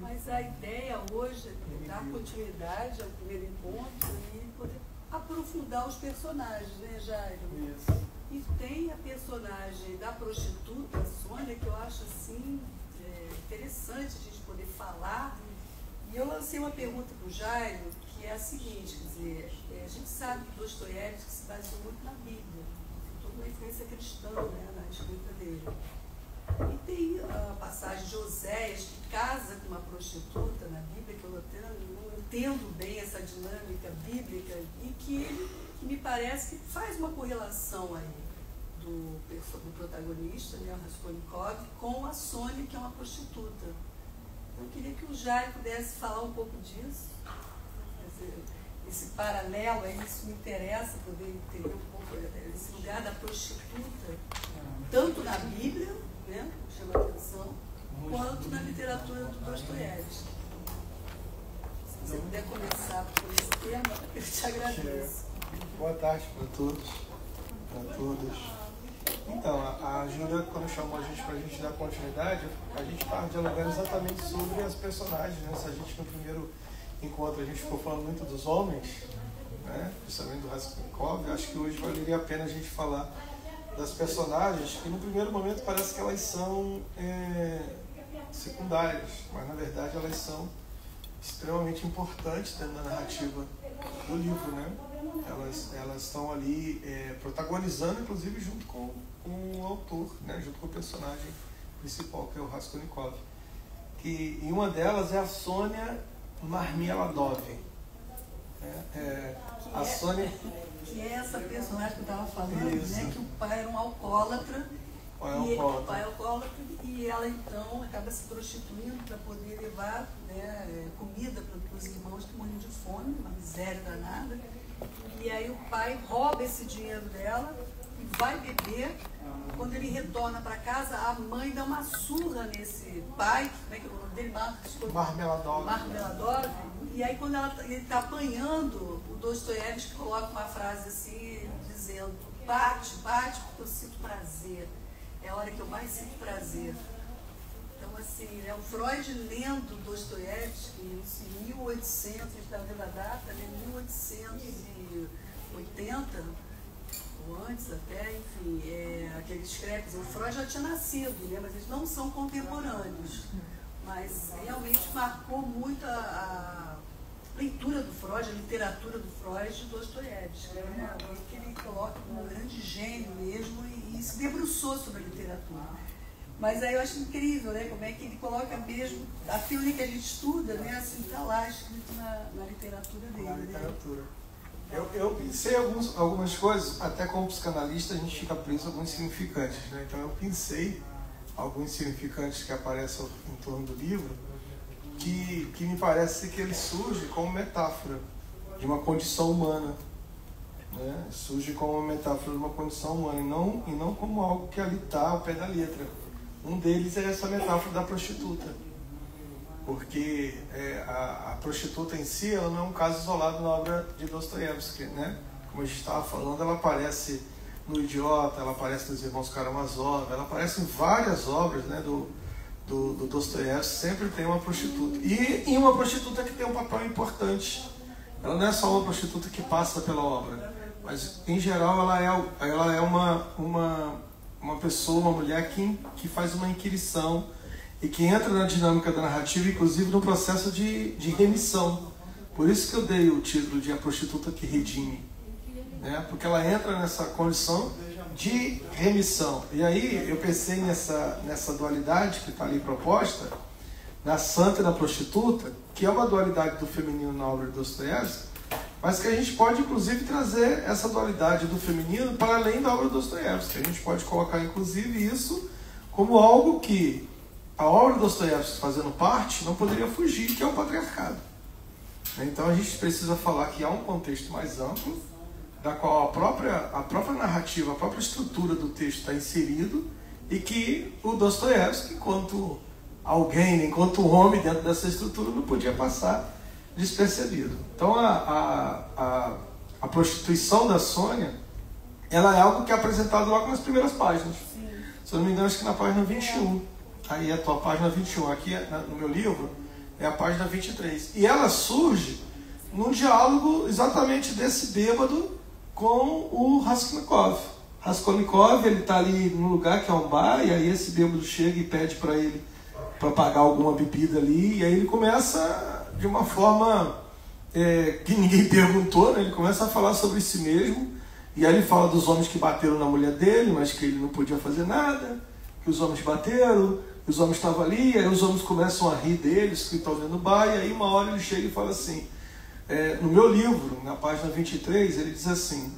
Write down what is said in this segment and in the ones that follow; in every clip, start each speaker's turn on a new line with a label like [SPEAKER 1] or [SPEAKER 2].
[SPEAKER 1] Mas a ideia hoje é dar continuidade ao primeiro encontro e poder aprofundar os personagens, né, Jairo?
[SPEAKER 2] Isso.
[SPEAKER 1] E tem a personagem da prostituta, a Sônia, que eu acho assim interessante a gente poder falar. E eu lancei uma pergunta para o Jairo, que é a seguinte, quer dizer, a gente sabe que Dostoiévski se baseou muito na Bíblia, tem toda uma influência cristã, né, na escrita dele. E tem a passagem de Oséias, que casa com uma prostituta na Bíblia, que eu até não entendo bem essa dinâmica bíblica, e que me parece que faz uma correlação aí do protagonista, né, o Raskolnikov, com a Sônia, que é uma prostituta. Eu queria que o Jairo pudesse falar um pouco disso. Esse paralelo, aí, isso me interessa, poder entender um pouco esse lugar da prostituta, tanto na Bíblia, né, chama a atenção, quanto na literatura do Dostoiévski. Se você puder começar por esse tema, eu te agradeço.
[SPEAKER 2] Boa tarde para todos, para todas. Então, a Júlia, quando chamou a gente para a gente dar continuidade, a gente estava dialogando exatamente sobre as personagens, né? Se a gente no primeiro encontro a gente ficou falando muito dos homens, né? Principalmente do Raskolnikov, acho que hoje valeria a pena a gente falar das personagens, que no primeiro momento parece que elas são secundárias, mas na verdade elas são extremamente importantes dentro da narrativa do livro, né? Elas estão ali protagonizando, inclusive, junto com o autor, né? Junto com o personagem principal, que é o Raskolnikov. E uma delas é a Sônia Marmeladov. A Sônia...
[SPEAKER 1] Que é essa personagem que eu estava falando, né? Que o pai era um alcoólatra. O pai é alcoólatra e ela então acaba se prostituindo para poder levar, né, comida para os irmãos que morrem de fome, uma miséria danada. E aí o pai rouba esse dinheiro dela e vai beber. Quando ele retorna para casa, a mãe dá uma surra nesse pai, como é que é o nome dele? Marmeladov. E aí quando ele está apanhando, o Dostoiévski coloca uma frase assim, dizendo: bate, bate, porque eu sinto prazer. É a hora que eu mais sinto prazer. Então, assim, né, o Freud lendo Dostoiévski, em 1800, a gente está vendo a data, né, 1880, ou antes até, enfim, que ele escreve, o Freud já tinha nascido, né, mas eles não são contemporâneos. Mas realmente marcou muito a leitura do Freud, a literatura do Freud de Dostoiévski, né? Alguém que ele coloca como um grande gênio mesmo e se debruçou sobre a literatura. Mas aí eu acho incrível, né? Como é que ele coloca mesmo aquilo que a gente estuda, né? Assim, está lá escrito na literatura dele.
[SPEAKER 2] Na literatura. Né? Eu pensei algumas coisas, até como psicanalista a gente fica preso a alguns significantes, né? Então eu pensei alguns significantes que aparecem em torno do livro, que me parece que ele surge como metáfora de uma condição humana, né? Surge como uma metáfora de uma condição humana e não como algo que ali está ao pé da letra. Um deles é essa metáfora da prostituta, porque a prostituta em si ela não é um caso isolado na obra de Dostoiévski, né? Como a gente estava falando, ela aparece no Idiota, ela aparece nos Irmãos Karamazov, ela aparece em várias obras, né, do Dostoiévski. Sempre tem uma prostituta, e uma prostituta que tem um papel importante. Ela não é só uma prostituta que passa pela obra, mas em geral ela é uma pessoa, uma mulher que faz uma inquirição e que entra na dinâmica da narrativa, inclusive no processo de remissão. Por isso que eu dei o título de A Prostituta que Redime, né? Porque ela entra nessa condição de remissão. E aí eu pensei nessa dualidade que está ali proposta, na santa e na prostituta, que é uma dualidade do feminino na obra de Dostoiévski, mas que a gente pode inclusive trazer essa dualidade do feminino para além da obra de Dostoiévski. A gente pode colocar inclusive isso como algo que a obra de Dostoiévski, fazendo parte, não poderia fugir, que é o patriarcado. Então a gente precisa falar que há um contexto mais amplo, da qual a própria narrativa, a própria estrutura do texto está inserido, e que o Dostoiévski, enquanto alguém, enquanto homem dentro dessa estrutura, não podia passar despercebido. Então a prostituição da Sônia, ela é algo que é apresentado logo nas primeiras páginas.
[SPEAKER 1] Sim.
[SPEAKER 2] Se eu não me engano, acho que na página 21. Aí é a tua página 21. Aqui no meu livro, é a página 23. E ela surge num diálogo exatamente desse bêbado com o Raskolnikov. Raskolnikov, ele está ali no lugar que é um bar, e aí esse bêbado chega e pede para ele para pagar alguma bebida ali, e aí ele começa de uma forma que ninguém perguntou, né? Ele começa a falar sobre si mesmo, e aí ele fala dos homens que bateram na mulher dele, mas que ele não podia fazer nada, que os homens bateram, que os homens estavam ali, e aí os homens começam a rir deles, que estão dentro do bar, e aí uma hora ele chega e fala assim, no meu livro, na página 23, ele diz assim,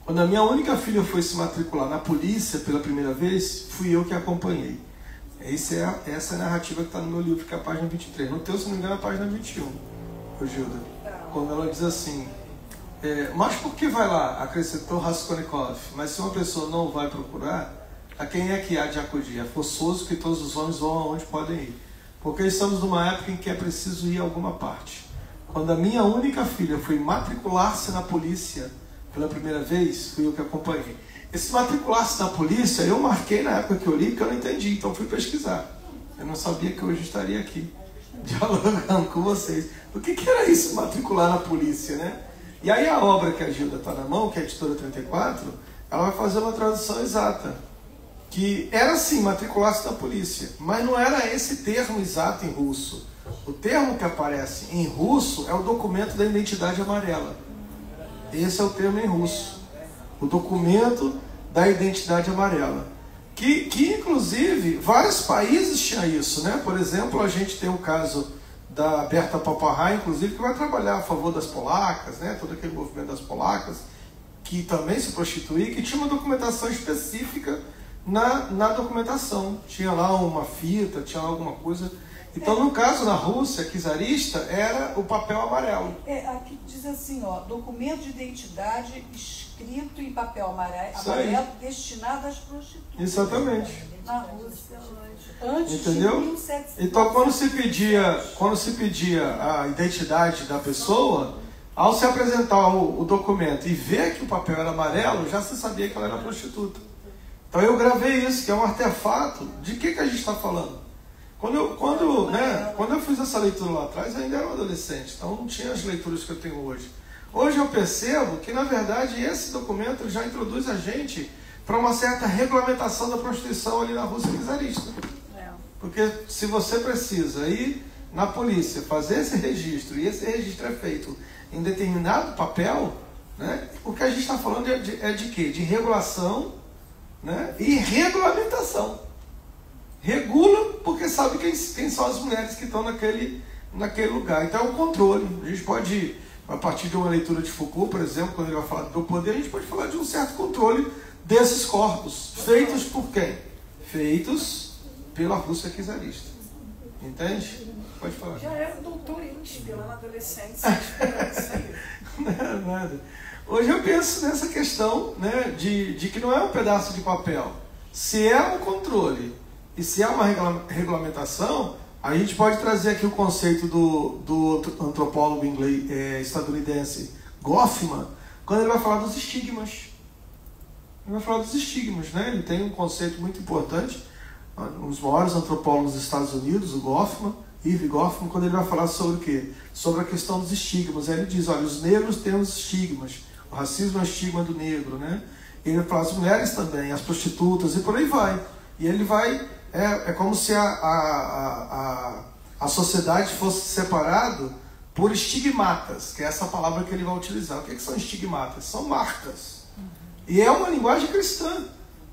[SPEAKER 2] quando a minha única filha foi se matricular na polícia pela primeira vez, fui eu que a acompanhei. Essa é a narrativa que está no meu livro, que é a página 23. No teu, se não me engano, é a página 21, Gilda. Quando ela diz assim, mas por que vai lá? Acrescentou Raskolnikov. Mas se uma pessoa não vai procurar, a quem é que há de acudir? É forçoso que todos os homens vão aonde podem ir. Porque estamos numa época em que é preciso ir a alguma parte. Quando a minha única filha foi matricular-se na polícia pela primeira vez, fui eu que acompanhei. Esse matricular-se na polícia, eu marquei na época que eu li, porque eu não entendi, então fui pesquisar. Eu não sabia que hoje estaria aqui, dialogando com vocês. O que era isso, matricular na polícia, né? E aí a obra que a Gilda está na mão, que é a Editora 34, ela vai fazer uma tradução exata. Que era assim, matricular-se na polícia, mas não era esse termo exato em russo. O termo que aparece em russo é o documento da identidade amarela. Esse é o termo em russo. O documento da identidade amarela. Que inclusive, vários países tinham isso, né? Por exemplo, a gente tem o caso da Berta Paparai, inclusive, que vai trabalhar a favor das polacas, né? Todo aquele movimento das polacas, que também se prostituía, que tinha uma documentação específica na documentação. Tinha lá uma fita, tinha alguma coisa. Então, no caso, na Rússia, czarista, era o papel amarelo.
[SPEAKER 1] Aqui diz assim, ó, documento de identidade escrito em papel amarelo destinado às prostitutas.
[SPEAKER 2] Exatamente.
[SPEAKER 1] Na Rússia, antes
[SPEAKER 2] entendeu?
[SPEAKER 1] de 1700.
[SPEAKER 2] Então, quando se pedia a identidade da pessoa, ao se apresentar o documento e ver que o papel era amarelo, já se sabia que ela era prostituta. Então, eu gravei isso, que é um artefato. De que a gente está falando? Quando eu fiz essa leitura lá atrás, eu ainda era um adolescente, então não tinha as leituras que eu tenho hoje. Hoje eu percebo que, na verdade, esse documento já introduz a gente para uma certa regulamentação da prostituição ali na Rússia czarista. Porque se você precisa ir na polícia fazer esse registro, e esse registro é feito em determinado papel, né, o que a gente está falando é de quê? De regulação, né, e regulamentação. Regula porque sabe quem são as mulheres que estão naquele lugar. Então é um controle. A gente pode, a partir de uma leitura de Foucault, por exemplo, quando ele vai falar do poder, a gente pode falar de um certo controle desses corpos. Feitos por quem? Feitos pela Rússia czarista. Entende? Pode falar.
[SPEAKER 1] Já era doutor íntimo lá na adolescência.
[SPEAKER 2] Não era nada. Hoje eu penso nessa questão, né, de que não é um pedaço de papel. Se é um controle e se há uma regulamentação, a gente pode trazer aqui o conceito do antropólogo inglês, estadunidense Goffman, quando ele vai falar dos estigmas. Ele vai falar dos estigmas, né? Ele tem um conceito muito importante, um dos maiores antropólogos dos Estados Unidos, o Goffman, Irving Goffman, quando ele vai falar sobre o quê? Sobre a questão dos estigmas. Aí ele diz, olha, os negros têm os estigmas, o racismo é o estigma do negro, né? Ele vai falar as mulheres também, as prostitutas, e por aí vai. E ele vai... É como se a sociedade fosse separada por estigmatas, que é essa palavra que ele vai utilizar. O que são estigmatas? São marcas. E é uma linguagem cristã,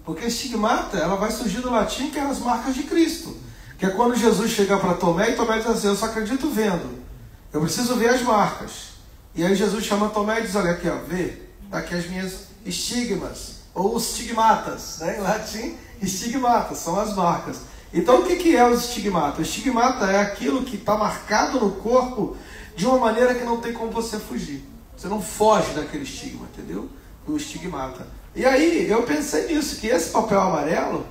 [SPEAKER 2] porque estigmata ela vai surgir do latim, que eram as marcas de Cristo. Que é quando Jesus chega para Tomé e Tomé diz assim, eu só acredito vendo. Eu preciso ver as marcas. E aí Jesus chama Tomé e diz, olha aqui, ó, vê, tá aqui as minhas estigmas, ou estigmatas, né? Em latim, estigmatas, são as marcas. Então o que é os estigmatas? O estigmata é aquilo que está marcado no corpo de uma maneira que não tem como você fugir. Você não foge daquele estigma, entendeu? Do estigmata. E aí eu pensei nisso, que esse papel amarelo,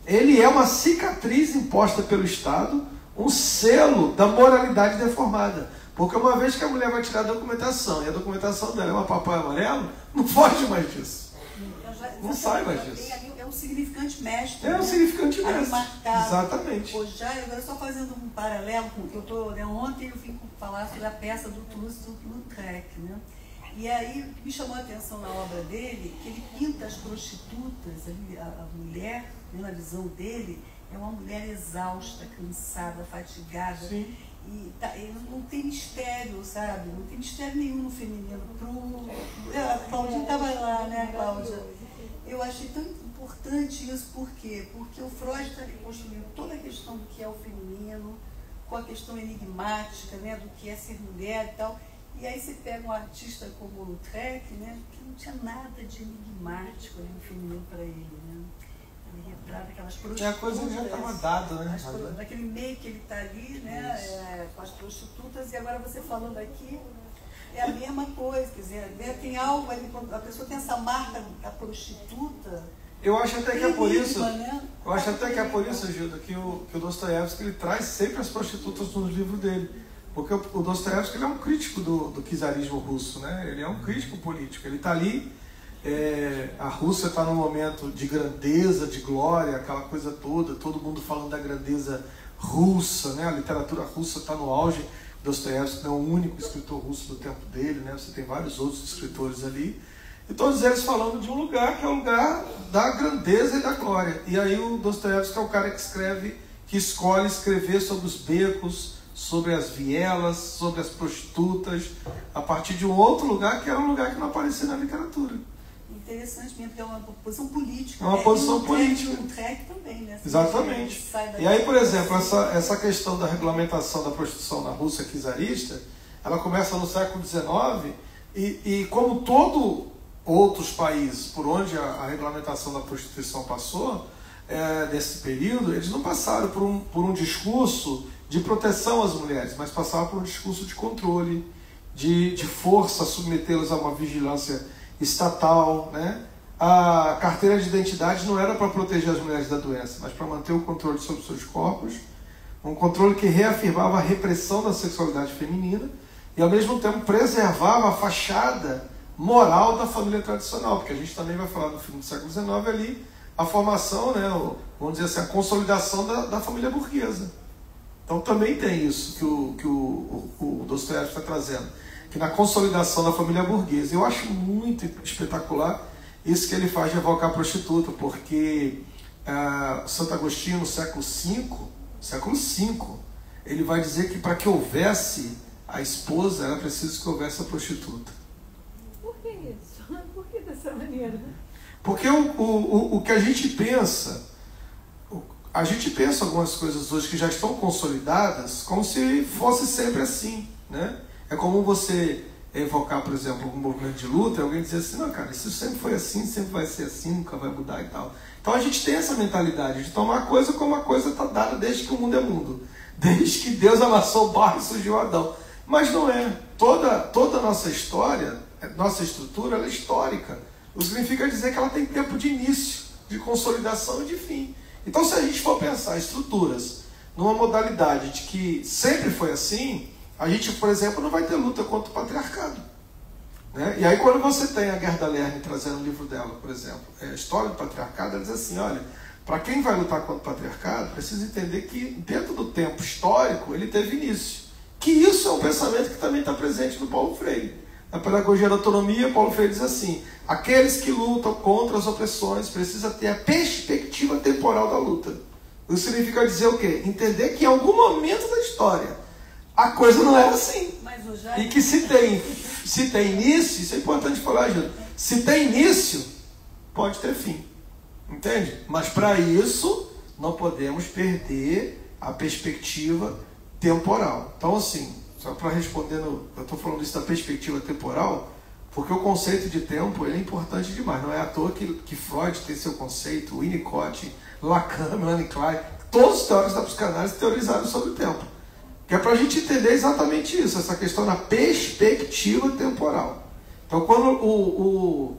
[SPEAKER 2] ele é uma cicatriz imposta pelo Estado, um selo da moralidade deformada. Porque uma vez que a mulher vai tirar a documentação, e a documentação dela é um papel amarelo, não foge mais disso. Não sai mais disso.
[SPEAKER 1] é o significante mestre.
[SPEAKER 2] É o significante mestre.
[SPEAKER 1] Marcado.
[SPEAKER 2] Exatamente.
[SPEAKER 1] O Jairo, agora só fazendo um paralelo com o que eu estou... Né, ontem eu vim falar sobre a peça do Toulouse-Lautrec, né? E aí, o que me chamou a atenção na obra dele, que ele pinta as prostitutas, a mulher, né, na visão dele, é uma mulher exausta, cansada, fatigada.
[SPEAKER 2] Sim.
[SPEAKER 1] E não tem mistério, sabe? Não tem mistério nenhum no feminino. A Cláudia estava lá, né, Cláudia? Eu achei tão importante isso, por quê? Porque o Freud está construindo toda a questão do que é o feminino, com a questão enigmática, né, do que é ser mulher e tal. E aí você pega um artista como o Lautrec, né, que não tinha nada de enigmático ali no feminino para ele, né? Ele retrata aquelas prostitutas.
[SPEAKER 2] A coisa já estava dada, né?
[SPEAKER 1] Naquele meio que ele está ali, né, com as prostitutas, e agora você falando aqui, é a mesma coisa, quer dizer, né, tem algo ali, a pessoa tem essa marca da prostituta.
[SPEAKER 2] Eu acho até que é por isso,
[SPEAKER 1] né?
[SPEAKER 2] eu acho até que é por isso, Gilda, que o Dostoiévski ele traz sempre as prostitutas nos livros dele. Porque o Dostoiévski ele é um crítico do czarismo russo, né? Ele é um crítico político. Ele está ali, a Rússia está num momento de grandeza, de glória, aquela coisa toda, todo mundo falando da grandeza russa, né? A literatura russa está no auge. Dostoiévski não é o único escritor russo do tempo dele, né? Você tem vários outros escritores ali. E todos eles falando de um lugar que é o lugar da grandeza e da glória. E aí o Dostoiévski é o cara que escolhe escrever sobre os becos, sobre as vielas, sobre as prostitutas, a partir de um outro lugar que era um lugar que não aparecia na literatura.
[SPEAKER 1] Interessante mesmo, porque é uma posição política.
[SPEAKER 2] É uma posição política.
[SPEAKER 1] O Lautrec também, né?
[SPEAKER 2] Exatamente. E aí, por exemplo, essa questão da regulamentação da prostituição na Rússia czarista, ela começa no século XIX e como todo outros países por onde a regulamentação da prostituição passou, nesse período, eles não passaram por um discurso de proteção às mulheres, mas passavam por um discurso de controle, de força, submetê-las a uma vigilância estatal, né? A carteira de identidade não era para proteger as mulheres da doença, mas para manter o controle sobre seus corpos, um controle que reafirmava a repressão da sexualidade feminina e, ao mesmo tempo, preservava a fachada moral da família tradicional, porque a gente também vai falar no fim do século XIX ali, a formação, né, vamos dizer assim, a consolidação da família burguesa. Então também tem isso que o Dostoiévski está trazendo, que na consolidação da família burguesa. Eu acho muito espetacular isso que ele faz de evocar a prostituta, porque Santo Agostinho, no século V, ele vai dizer que para que houvesse a esposa, era preciso que houvesse a prostituta.
[SPEAKER 3] Por que isso? Por que dessa maneira?
[SPEAKER 2] Porque o que a gente pensa algumas coisas hoje que já estão consolidadas como se fosse sempre assim, né? É comum você evocar, por exemplo, um movimento de luta e alguém dizer assim, não, cara, isso sempre foi assim, sempre vai ser assim, nunca vai mudar e tal. Então a gente tem essa mentalidade de tomar a coisa como a coisa está dada desde que o mundo é mundo. Desde que Deus amassou o barro e surgiu Adão. Mas não é. Toda a nossa história, nossa estrutura, ela é histórica. O que significa dizer que ela tem tempo de início, de consolidação e de fim. Então, se a gente for pensar estruturas numa modalidade de que sempre foi assim, a gente, por exemplo, não vai ter luta contra o patriarcado, né? E aí, quando você tem a Gerda Lerner trazendo o livro dela, por exemplo, a história do patriarcado, ela diz assim, olha, para quem vai lutar contra o patriarcado, precisa entender que dentro do tempo histórico ele teve início. Que isso é um pensamento que também está presente no Paulo Freire. Na Pedagogia da Autonomia, Paulo Freire diz assim, aqueles que lutam contra as opressões precisam ter a perspectiva temporal da luta. Isso significa dizer o quê? Entender que em algum momento da história a coisa não era assim. E que se tem início, isso é importante falar, Júlio, se tem início, pode ter fim. Entende? Mas para isso, não podemos perder a perspectiva temporal. Então, assim, só para responder, eu estou falando isso da perspectiva temporal, porque o conceito de tempo ele é importante demais. Não é à toa que Freud tem seu conceito, Winnicott, Lacan, Melanie Klein, todos os teóricos da psicanálise teorizaram sobre o tempo. Que é para a gente entender exatamente isso, essa questão da perspectiva temporal. Então, quando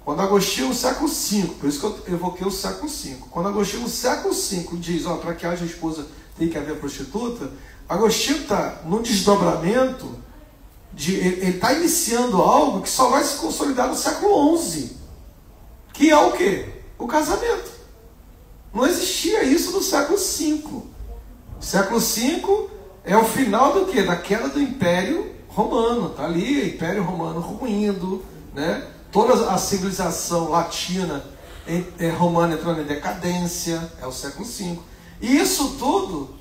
[SPEAKER 2] Agostinho, no século V, por isso que eu evoquei o século V, quando Agostinho, no século V, diz, para que haja esposa tem que haver prostituta, Agostinho está num desdobramento, ele está iniciando algo que só vai se consolidar no século XI, que é o quê? o casamento. Não existia isso no século V. O século V é o final do quê? Da queda do Império Romano. Está ali, o Império Romano ruindo, né? Toda a civilização latina romana entrando em decadência, é o século V. E isso tudo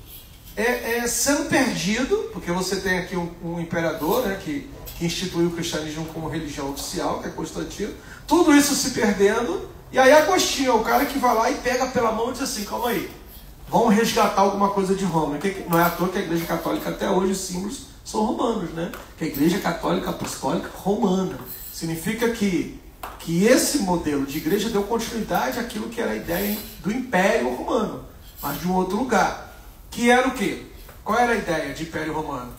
[SPEAKER 2] sendo perdido, porque você tem aqui um imperador, né, que instituiu o cristianismo como religião oficial, que é Constantino. Tudo isso se perdendo, e aí Agostinho é o cara que vai lá e pega pela mão e diz assim, calma aí, vamos resgatar alguma coisa de Roma. Não é à toa que a Igreja Católica até hoje os símbolos são romanos, né? Que a Igreja Católica Apostólica Romana. Significa que esse modelo de igreja deu continuidade àquilo que era a ideia do Império Romano, mas de um outro lugar. Que era o quê? Qual era a ideia de Império Romano?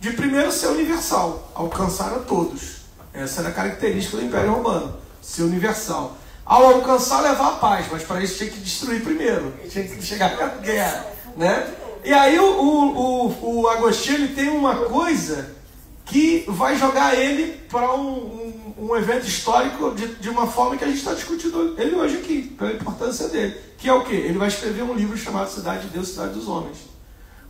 [SPEAKER 2] De primeiro ser universal, alcançar a todos. Essa era a característica do Império Romano, ser universal. Ao alcançar, levar a paz, mas para isso tinha que destruir primeiro, tinha que chegar à guerra, né? E aí o Agostinho ele tem uma coisa que vai jogar ele para um evento histórico de uma forma que a gente está discutindo ele hoje aqui, pela importância dele. Que é o quê? Ele vai escrever um livro chamado Cidade de Deus, Cidade dos Homens.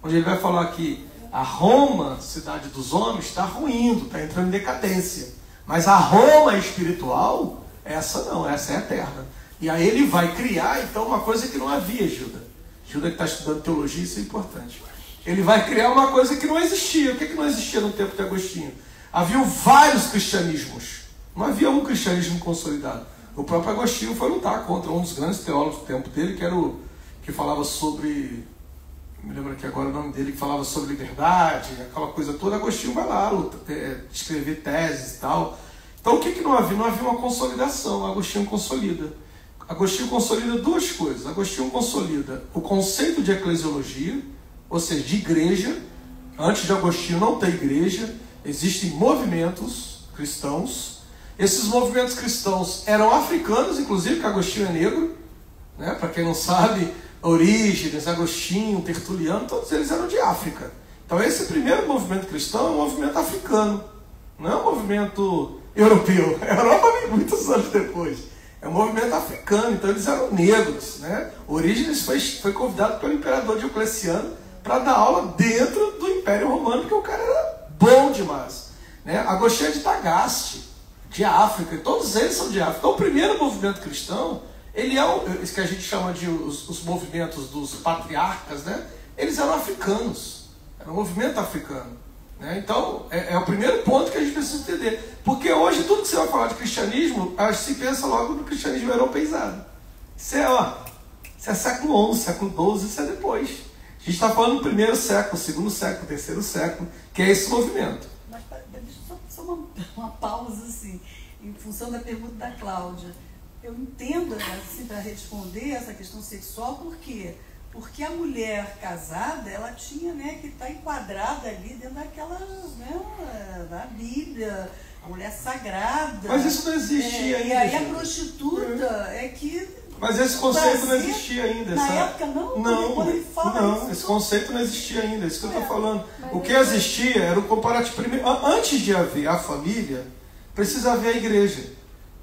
[SPEAKER 2] Onde ele vai falar que a Roma, cidade dos homens, está ruindo, está entrando em decadência. Mas a Roma espiritual, essa não, essa é eterna. E aí ele vai criar, então, uma coisa que não havia, Gilda. Gilda que está estudando teologia, isso é importante. Ele vai criar uma coisa que não existia. O que não existia no tempo de Agostinho? Haviam vários cristianismos. Não havia um cristianismo consolidado. O próprio Agostinho foi lutar contra um dos grandes teólogos do tempo dele, que era que falava sobre... Me lembro aqui agora o nome dele, que falava sobre liberdade, aquela coisa toda. Agostinho vai lá escrever teses e tal. Então o que não havia? Não havia uma consolidação. Agostinho consolida. Agostinho consolida duas coisas. Agostinho consolida o conceito de eclesiologia, ou seja, de igreja. Antes de Agostinho não ter igreja, existem movimentos cristãos. Esses movimentos cristãos eram africanos, inclusive, porque Agostinho é negro, né? Para quem não sabe, Orígenes, Agostinho, Tertuliano, todos eles eram de África. Então esse primeiro movimento cristão é um movimento africano, não é um movimento europeu. A Europa vem muitos anos depois. É um movimento africano, então eles eram negros, né? Orígenes foi convidado pelo imperador Diocleciano para dar aula dentro do Império Romano, porque o cara era bom demais, né? Agostinho é de Tagaste, de África, e todos eles são de África. Então o primeiro movimento cristão, ele é isso que a gente chama de os movimentos dos patriarcas, né? Eles eram africanos, era um movimento africano, né? Então é o primeiro ponto que a gente precisa entender, porque hoje tudo que você vai falar de cristianismo, se pensa logo no cristianismo europeizado. Isso é século XI, século XII, isso é depois. A gente está falando do primeiro século, segundo século, terceiro século, que é esse movimento.
[SPEAKER 1] Mas deixa só uma pausa assim, em função da pergunta da Cláudia. Eu entendo, assim, para responder essa questão sexual, por quê? Porque a mulher casada, ela tinha, né, que estar enquadrada ali dentro daquela, né, da Bíblia, a mulher sagrada.
[SPEAKER 2] Mas isso não existia ainda.
[SPEAKER 1] E aí a prostituta é que...
[SPEAKER 2] Mas esse conceito não existia ainda.
[SPEAKER 1] Na época não? Quando ele fala isso,
[SPEAKER 2] esse conceito não existia ainda, é isso que eu estou falando. O que existia era o comparativo. Primeiro, antes de haver a família, precisa haver a igreja.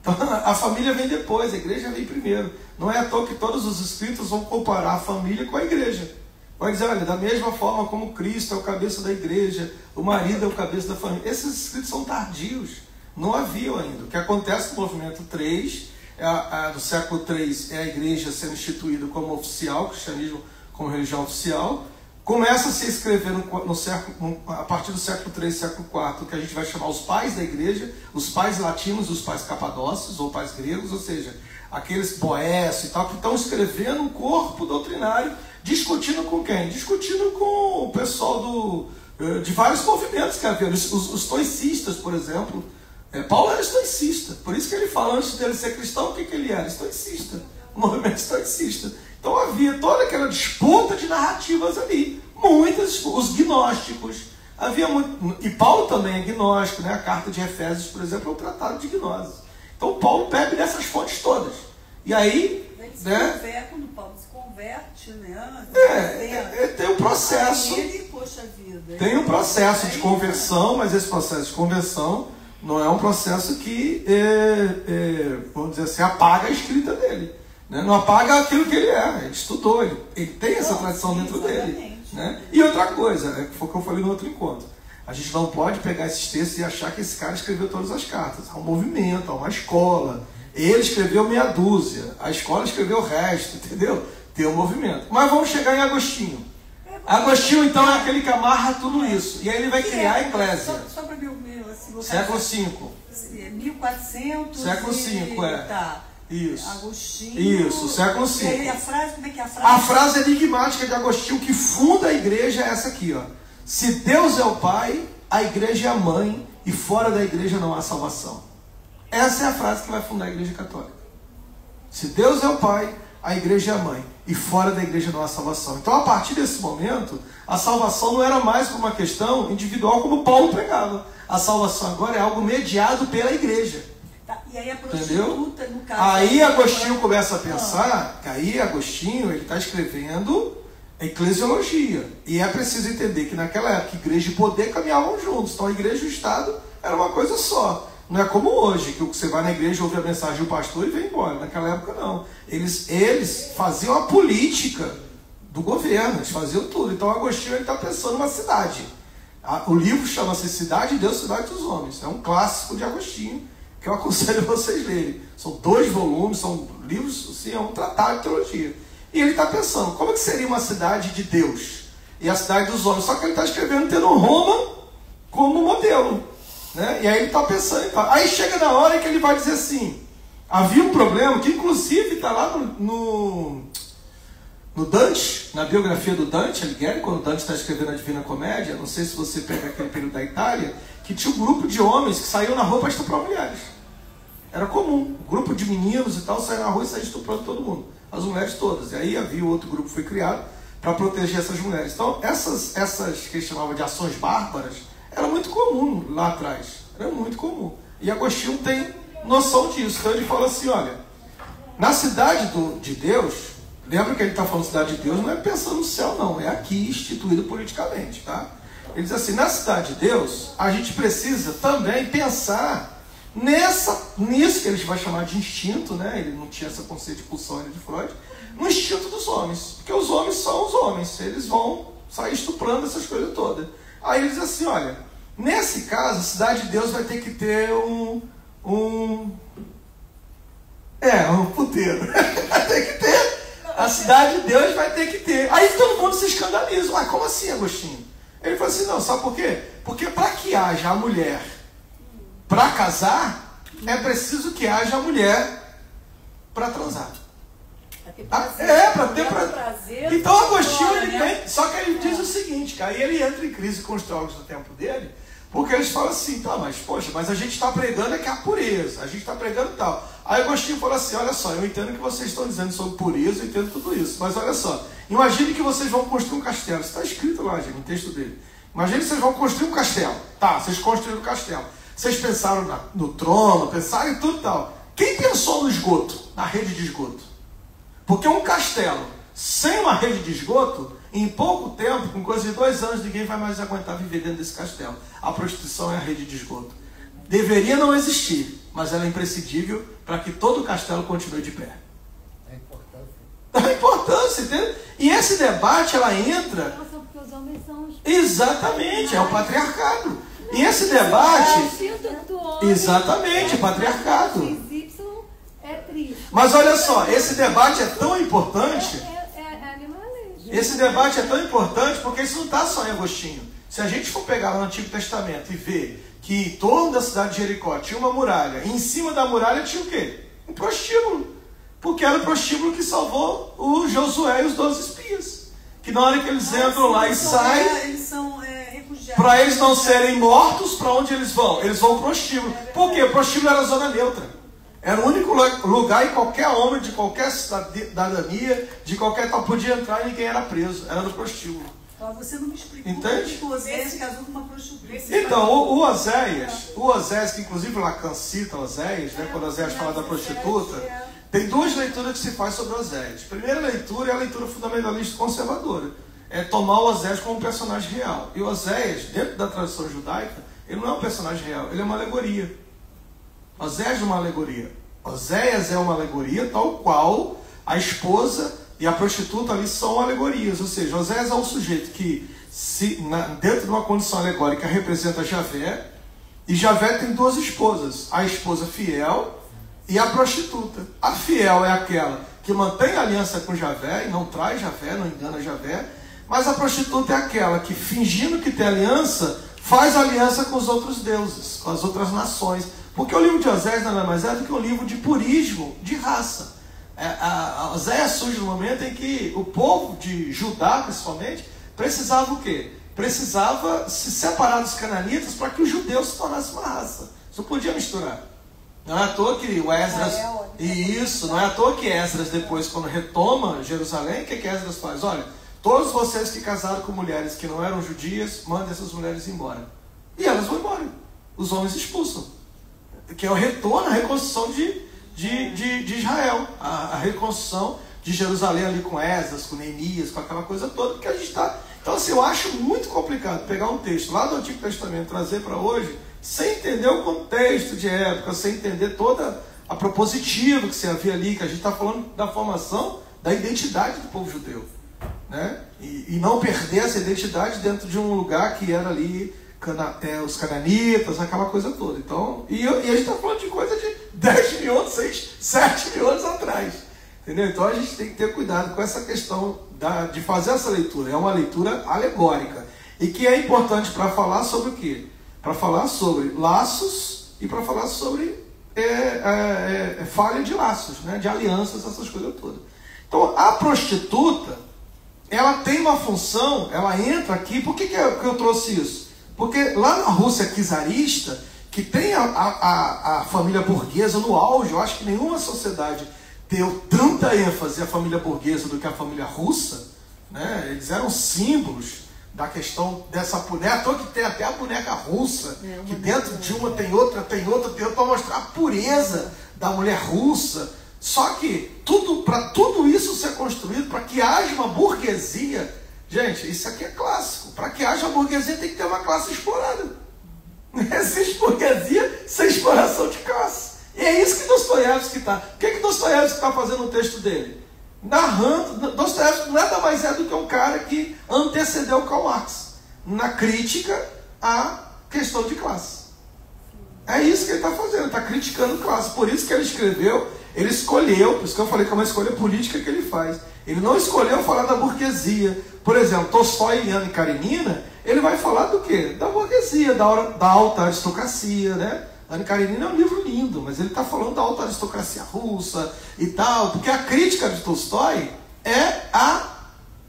[SPEAKER 2] Então, a família vem depois, a igreja vem primeiro. Não é à toa que todos os escritos vão comparar a família com a igreja. Vai dizer, olha, da mesma forma como Cristo é o cabeça da igreja, o marido é o cabeça da família. Esses escritos são tardios, não haviam ainda. O que acontece no movimento 3, do século 3, é a igreja sendo instituída como oficial, o cristianismo como religião oficial. Começa a se escrever a partir do século 3, século 4, que a gente vai chamar os pais da igreja, os pais latinos, os pais capadócios, ou pais gregos, ou seja, aqueles Boécio e tal, que estão escrevendo um corpo doutrinário, discutindo com quem? Discutindo com o pessoal de vários movimentos que havia. Os estoicistas, por exemplo. Paulo era estoicista, por isso que ele fala, antes dele ser cristão, o que ele era? Estoicista, o movimento estoicista. Então havia toda aquela disputa de narrativas ali, muitas, os gnósticos, havia muito, e Paulo também é gnóstico, né? A carta de Efésios, por exemplo, é um tratado de gnose. Então Paulo bebe dessas fontes todas. E aí,
[SPEAKER 1] quando Paulo se converte, né?
[SPEAKER 2] Tem um processo. Tem um processo de conversão, mas esse processo de conversão não é um processo que, vamos dizer assim, apaga a escrita dele. Né? Não apaga aquilo que ele é. Ele estudou, ele tem essa tradição dentro dele. Né? E outra coisa, foi o que eu falei no outro encontro. A gente não pode pegar esses textos e achar que esse cara escreveu todas as cartas. Há um movimento, há uma escola. Ele escreveu meia dúzia, a escola escreveu o resto, entendeu? Tem um movimento. Mas vamos chegar em Agostinho. Agostinho, então, é aquele que amarra tudo isso. E aí ele vai criar a Eclésia.
[SPEAKER 1] Só para meu assim,
[SPEAKER 2] século V.
[SPEAKER 1] 1400.
[SPEAKER 2] Século V,
[SPEAKER 1] Tá.
[SPEAKER 2] Isso.
[SPEAKER 1] Agostinho.
[SPEAKER 2] Isso, século V.
[SPEAKER 1] E aí a frase, como é que é a frase?
[SPEAKER 2] A frase enigmática de Agostinho que funda a igreja é essa aqui, ó. Se Deus é o Pai, a igreja é a mãe, e fora da igreja não há salvação. Essa é a frase que vai fundar a igreja católica. Se Deus é o Pai, a igreja é a mãe, e fora da igreja não há salvação. Então, a partir desse momento, a salvação não era mais uma questão individual como Paulo pregava. A salvação agora é algo mediado pela igreja.
[SPEAKER 1] Tá, e aí a prostituta, no caso...
[SPEAKER 2] Aí Agostinho começa a pensar, que aí Agostinho ele está escrevendo eclesiologia. E é preciso entender que naquela época igreja e poder caminhavam juntos. Então a igreja e o Estado era uma coisa só. Não é como hoje, que você vai na igreja, ouve a mensagem do pastor e vem embora. Naquela época não. Eles faziam a política do governo, eles faziam tudo. Então Agostinho está pensando numa cidade. O livro chama-se Cidade de Deus, Cidade dos Homens. É um clássico de Agostinho, que eu aconselho vocês lerem. São 2 volumes, são livros, assim, é um tratado de teologia. E ele está pensando, como que seria uma cidade de Deus? E a cidade dos homens. Só que ele está escrevendo tendo Roma como modelo. Né? E aí ele está pensando e tal. Aí chega na hora que ele vai dizer assim, havia um problema, que inclusive está lá no Dante, na biografia do Dante Alighieri, quando Dante está escrevendo a Divina Comédia, não sei se você pega aquele período da Itália, que tinha um grupo de homens que saíam na rua para estuprar mulheres. Era comum, um grupo de meninos e tal, saíam na rua e saíam estuprando todo mundo, as mulheres todas. E aí havia outro grupo que foi criado para proteger essas mulheres. Então essas que eles chamavam de ações bárbaras, era muito comum lá atrás, era muito comum. E Agostinho tem noção disso. Então ele fala assim, olha, na cidade de Deus, lembra que ele está falando cidade de Deus, não é pensando no céu não, é aqui instituído politicamente, tá? Ele diz assim, na cidade de Deus, a gente precisa também pensar nisso que ele vai chamar de instinto, né? Ele não tinha essa conceito de pulsão ainda de Freud, no instinto dos homens, porque os homens são os homens, eles vão sair estuprando essas coisas todas. Aí ele diz assim, olha, nesse caso, a cidade de Deus vai ter que ter um puteiro. Vai ter que ter. A cidade de Deus vai ter que ter. Aí todo mundo se escandaliza. Ah, como assim, Agostinho? Ele falou assim, não, sabe por quê? Porque para que haja a mulher para casar, é preciso que haja a mulher para transar. Para ter prazer. Então Agostinho, ele tem, só que ele diz o seguinte, que aí ele entra em crise com os teólogos do tempo dele, porque eles falam assim, tá, mas poxa, mas a gente está pregando é que é a pureza, a gente está pregando tal. Aí Agostinho fala assim, olha só, eu entendo o que vocês estão dizendo sobre pureza, eu entendo tudo isso, mas olha só, imagine que vocês vão construir um castelo, isso está escrito lá, gente, no texto dele. Imagine que vocês vão construir um castelo, tá, vocês construíram um castelo, vocês pensaram no trono, pensaram em tudo e tal. Quem pensou no esgoto, na rede de esgoto? Porque um castelo sem uma rede de esgoto, em pouco tempo, com coisa de 2 anos, ninguém vai mais aguentar viver dentro desse castelo. A prostituição é a rede de esgoto. Deveria não existir, mas ela é imprescindível para que todo o castelo continue de pé. A importância, entendeu? E esse debate, ela entra...
[SPEAKER 3] Nossa, porque os homens são os...
[SPEAKER 2] Exatamente, é o patriarcado. E esse debate... Exatamente, patriarcado. Mas olha só, esse debate é tão importante. Esse debate é tão importante porque isso não está só em Agostinho. Se a gente for pegar no Antigo Testamento e ver que em torno da cidade de Jericó tinha uma muralha, e em cima da muralha tinha o quê? Um prostíbulo. Porque era o prostíbulo que salvou o Josué e os 12 espias. Que na hora que eles entram lá e saem,
[SPEAKER 1] eles são refugiados.
[SPEAKER 2] Para eles não serem mortos, para onde eles vão? Eles vão ao prostíbulo. Por quê? O prostíbulo era a zona neutra. Era o único lugar em qualquer homem, de qualquer cidadania, de qualquer tal, podia entrar e ninguém era preso. Era no prostíbulo.
[SPEAKER 1] Você não me explicou.
[SPEAKER 2] Entende?
[SPEAKER 1] Que o Oséias casou com uma prostituta.
[SPEAKER 2] Então, o Oséias, que inclusive Lacan cita Oséias, né, quando Oséias fala da prostituta, tem 2 leituras que se faz sobre Oséias. A primeira leitura é a leitura fundamentalista conservadora. É tomar o Oséias como um personagem real. E Oséias, dentro da tradição judaica, ele não é um personagem real, ele é uma alegoria. Oséias é uma alegoria. Oséias é uma alegoria tal qual a esposa e a prostituta ali são alegorias, ou seja, Osés é um sujeito que, dentro de uma condição alegórica, representa Javé, e Javé tem duas esposas, a esposa fiel e a prostituta. A fiel é aquela que mantém a aliança com Javé e não traz Javé, não engana Javé, mas a prostituta é aquela que, fingindo que tem aliança, faz aliança com os outros deuses, com as outras nações. Porque o livro de Osés nada mais é do que um livro de purismo de raça. Osés surge no momento em que o povo de Judá, principalmente, precisava o quê? Precisava se separar dos cananitas para que os judeus se tornassem uma raça. Isso podia misturar. Não é à toa que o Esdras... Isso, não é à toa que Esdras depois, quando retoma Jerusalém, o que Esdras faz? Olha, todos vocês que casaram com mulheres que não eram judias, mandem essas mulheres embora. E elas vão embora. Os homens expulsam. Que é o retorno, a reconstrução de Israel. A reconstrução de Jerusalém ali com Esdras, com Neemias, com aquela coisa toda que a gente está... Então, assim, eu acho muito complicado pegar um texto lá do Antigo Testamento, trazer para hoje, sem entender o contexto de época, sem entender toda a propositiva que se havia ali, que a gente está falando da formação da identidade do povo judeu, né? E não perder essa identidade dentro de um lugar que era ali os cananitas, aquela coisa toda. Então, e a gente está falando de coisa de 10 mil anos, 7 mil anos atrás. Entendeu? Então a gente tem que ter cuidado com essa questão de fazer essa leitura. É uma leitura alegórica. E que é importante para falar sobre o quê? Para falar sobre laços e para falar sobre falha de laços, né? De alianças, essas coisas todas. Então a prostituta, ela tem uma função, ela entra aqui. Por que eu trouxe isso? Porque lá na Rússia czarista, que tem a família burguesa no auge, eu acho que nenhuma sociedade deu tanta ênfase à família burguesa do que a família russa, né? Eles eram símbolos da questão dessa boneca. À toa que tem até a boneca russa, que dentro de uma tem outra, para mostrar a pureza da mulher russa. Só que para tudo isso ser construído, para que haja uma burguesia, gente, isso aqui é clássico. Para que haja burguesia tem que ter uma classe explorada. Não existe burguesia sem exploração de classe. E é isso que Dostoiévski está. O que Dostoiévski está fazendo no texto dele? Narrando. Dostoiévski nada mais é do que um cara que antecedeu Karl Marx na crítica à questão de classe. É isso que ele está fazendo, ele está criticando classe. Por isso que ele escreveu, ele escolheu, por isso que eu falei que é uma escolha política que ele faz. Ele não escolheu falar da burguesia. Por exemplo, Tolstói e Anna Karenina, ele vai falar do quê? Da burguesia, da alta aristocracia, né? Anna Karenina é um livro lindo, mas ele está falando da alta aristocracia russa e tal, porque a crítica de Tolstói é a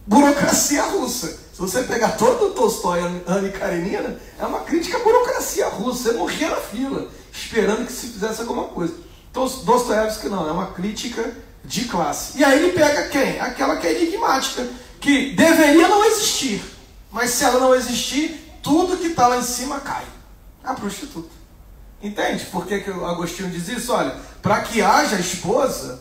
[SPEAKER 2] burocracia russa. Se você pegar todo o Tolstói e Anna Karenina, é uma crítica à burocracia russa. Você morria na fila, esperando que se fizesse alguma coisa. Então, Dostoiévski não, é uma crítica de classe. E aí ele pega quem? Aquela que é enigmática, que deveria não existir, mas se ela não existir, tudo que está lá em cima cai. A prostituta. Entende por que o Agostinho diz isso? Olha, para que haja esposa,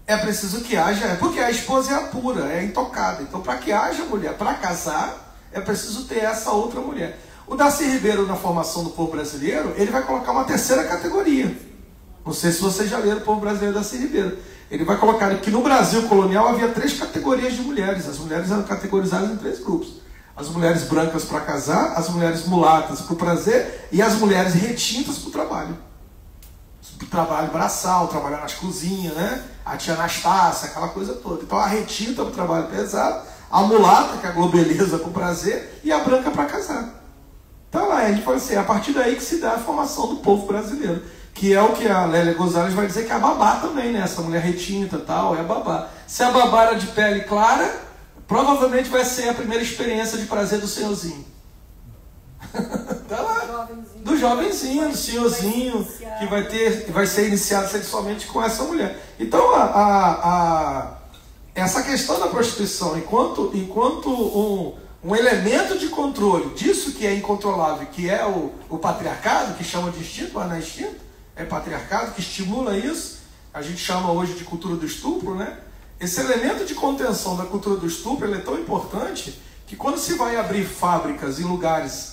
[SPEAKER 2] é preciso que haja... Porque a esposa é a pura, é intocada. Então, para que haja mulher, para casar, é preciso ter essa outra mulher. O Darcy Ribeiro, na formação do povo brasileiro, ele vai colocar uma terceira categoria. Não sei se vocês já leram o povo brasileiro, Darcy Ribeiro. Ele vai colocar que no Brasil colonial havia 3 categorias de mulheres. As mulheres eram categorizadas em 3 grupos. As mulheres brancas para casar, as mulheres mulatas para o prazer e as mulheres retintas para o trabalho. O trabalho braçal, trabalhar nas cozinhas, né? A tia Anastácia, aquela coisa toda. Então a retinta para o trabalho pesado, a mulata, que é a globeleza para o prazer, e a branca para casar. Então lá, a gente fala assim, é a partir daí que se dá a formação do povo brasileiro. Que é o que a Lélia Gonzalez vai dizer que é a babá também, né? Essa mulher retinta e tal, é a babá. Se a babá era de pele clara, provavelmente vai ser a primeira experiência de prazer do senhorzinho. Tá lá. Do jovenzinho, do senhorzinho, que vai ser iniciado sexualmente com essa mulher. Então, essa questão da prostituição, enquanto um elemento de controle disso que é incontrolável, que é o patriarcado, que chama de instinto, mas não é instinto, é patriarcado, que estimula isso, a gente chama hoje de cultura do estupro, né? Esse elemento de contenção da cultura do estupro ele é tão importante que quando se vai abrir fábricas em lugares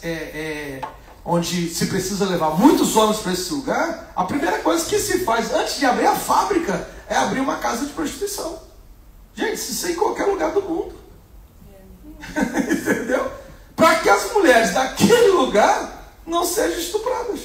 [SPEAKER 2] onde se precisa levar muitos homens para esse lugar, a primeira coisa que se faz antes de abrir a fábrica é abrir uma casa de prostituição. Gente, isso é em qualquer lugar do mundo. Entendeu? Para que as mulheres daquele lugar não sejam estupradas.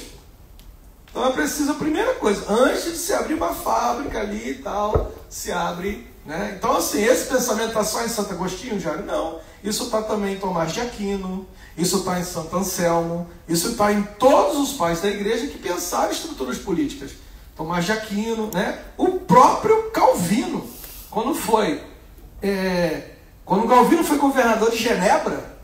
[SPEAKER 2] Então é preciso a primeira coisa, antes de se abrir uma fábrica ali e tal, se abre, né? Então assim, esse pensamento está só em Santo Agostinho, Jairo? Não. Isso está também em Tomás de Aquino, isso está em Santo Anselmo, isso está em todos os pais da igreja que pensaram em estruturas políticas. Tomás de Aquino, né? O próprio Calvino, quando Calvino foi governador de Genebra,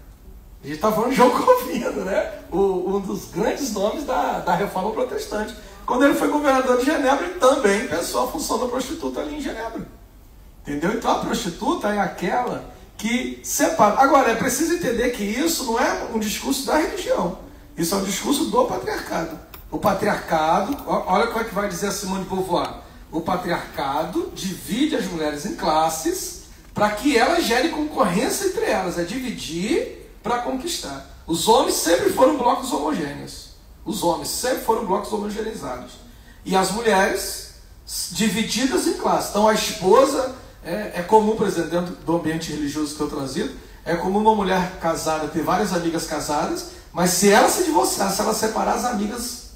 [SPEAKER 2] a gente está falando de João Calvino, né? Um dos grandes nomes da Reforma Protestante. Quando ele foi governador de Genebra, ele também pensou a função da prostituta ali em Genebra. Entendeu? Então a prostituta é aquela que separa. Agora, é preciso entender que isso não é um discurso da religião. Isso é um discurso do patriarcado. O patriarcado, olha como é que vai dizer a Simone de Beauvoir. O patriarcado divide as mulheres em classes para que elas gerem concorrência entre elas. É dividir para conquistar. Os homens sempre foram blocos homogêneos. Os homens sempre foram blocos homogeneizados. E as mulheres divididas em classes. Então a esposa, é comum, por exemplo, dentro do ambiente religioso que eu trazido, é comum uma mulher casada ter várias amigas casadas, mas se ela se divorciar, se ela separar, as amigas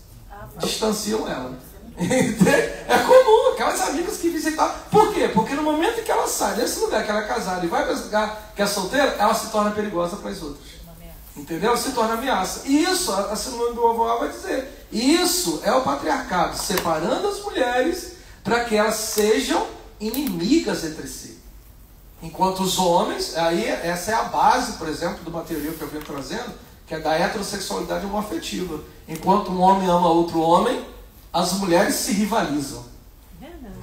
[SPEAKER 2] distanciam ela. É comum, aquelas amigas que visitam. Por quê? Porque no momento em que ela sai desse lugar que ela é casada e vai para esse lugar que é solteira, ela se torna perigosa para as outras. Entendeu? Ela se torna ameaça. E isso, a Simone de Beauvoir vai dizer, isso é o patriarcado, separando as mulheres para que elas sejam inimigas entre si. Enquanto os homens, aí essa é a base, por exemplo, de uma teoria que eu venho trazendo, que é da heterossexualidade homoafetiva. Enquanto um homem ama outro homem, as mulheres se rivalizam.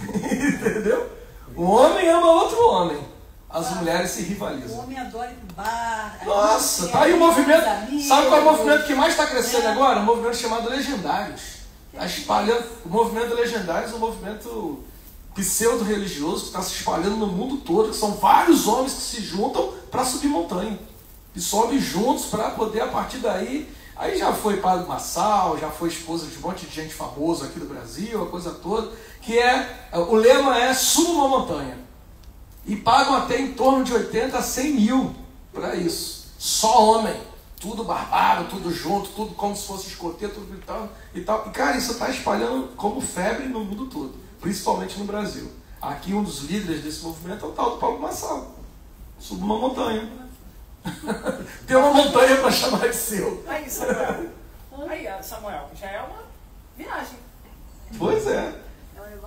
[SPEAKER 2] Entendeu? Um homem ama outro homem, as mulheres se rivalizam.
[SPEAKER 1] O homem adora ir pro bar.
[SPEAKER 2] Nossa, tá aí o movimento. Sabe qual é o movimento que mais está crescendo agora? Um movimento chamado Legendários. Está espalhando. O movimento Legendários é um movimento pseudo-religioso que está se espalhando no mundo todo, que são vários homens que se juntam para subir montanha. E sobem juntos para poder, a partir daí... Aí já foi Padre Massal, já foi esposa de um monte de gente famosa aqui do Brasil, a coisa toda, que o lema é suba uma montanha. E pagam até em torno de 80 a 100 mil para isso. Só homem. Tudo barbado, tudo junto, tudo como se fosse escoteiro, tudo e tal. E cara, isso está espalhando como febre no mundo todo, principalmente no Brasil. Aqui um dos líderes desse movimento é o tal do Paulo Massal. Suba uma montanha. Tem uma montanha para chamar de seu.
[SPEAKER 4] Aí, Samuel. Samuel, já é uma viagem.
[SPEAKER 2] Pois é.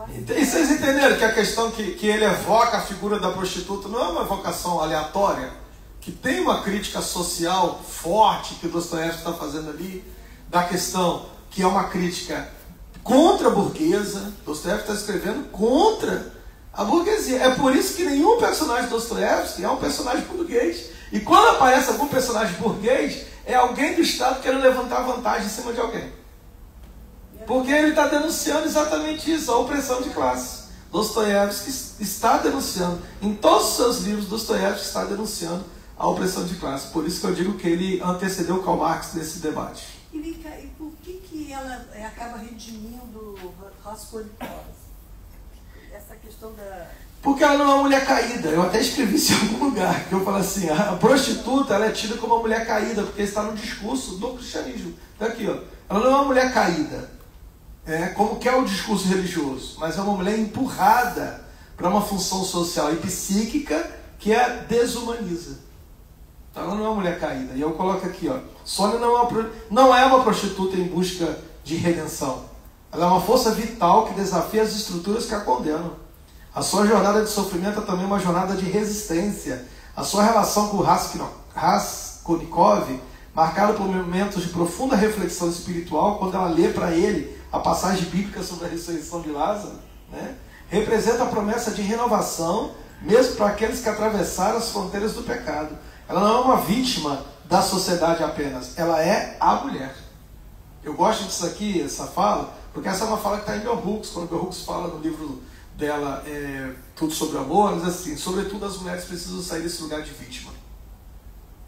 [SPEAKER 2] E vocês entenderam que a questão que ele evoca a figura da prostituta não é uma evocação aleatória? Que tem uma crítica social forte que o Dostoiévski está fazendo ali, da questão que é uma crítica contra a burguesa. Dostoiévski está escrevendo contra a burguesia. É por isso que nenhum personagem de Dostoiévski é um personagem burguês. E quando aparece algum personagem burguês, é alguém do Estado querendo levantar vantagem em cima de alguém. Porque ele está denunciando exatamente isso, a opressão de classe. Dostoiévski está denunciando, em todos os seus livros, Dostoiévski está denunciando a opressão de classe. Por isso que eu digo que ele antecedeu Karl Marx nesse debate.
[SPEAKER 1] E por que ela acaba redimindo Raskolnikov? Essa questão da...
[SPEAKER 2] Porque ela não é uma mulher caída. Eu até escrevi isso em algum lugar, que eu falo assim, a prostituta ela é tida como uma mulher caída, porque está no discurso do cristianismo. Então aqui, ó, ela não é uma mulher caída, como que é o discurso religioso, mas é uma mulher empurrada para uma função social e psíquica que a desumaniza. Então ela não é uma mulher caída. E eu coloco aqui, ó, Sônia não é uma prostituta em busca de redenção. Ela é uma força vital que desafia as estruturas que a condenam. A sua jornada de sofrimento é também uma jornada de resistência. A sua relação com Raskolnikov, marcada por momentos de profunda reflexão espiritual, quando ela lê para ele a passagem bíblica sobre a ressurreição de Lázaro, né, representa a promessa de renovação, mesmo para aqueles que atravessaram as fronteiras do pecado. Ela não é uma vítima da sociedade apenas, ela é a mulher. Eu gosto disso aqui, essa fala, porque essa é uma fala que está em Bell Hooks, quando Bell Hooks fala no livro dela, Tudo sobre Amor, ela diz assim, sobretudo as mulheres precisam sair desse lugar de vítima.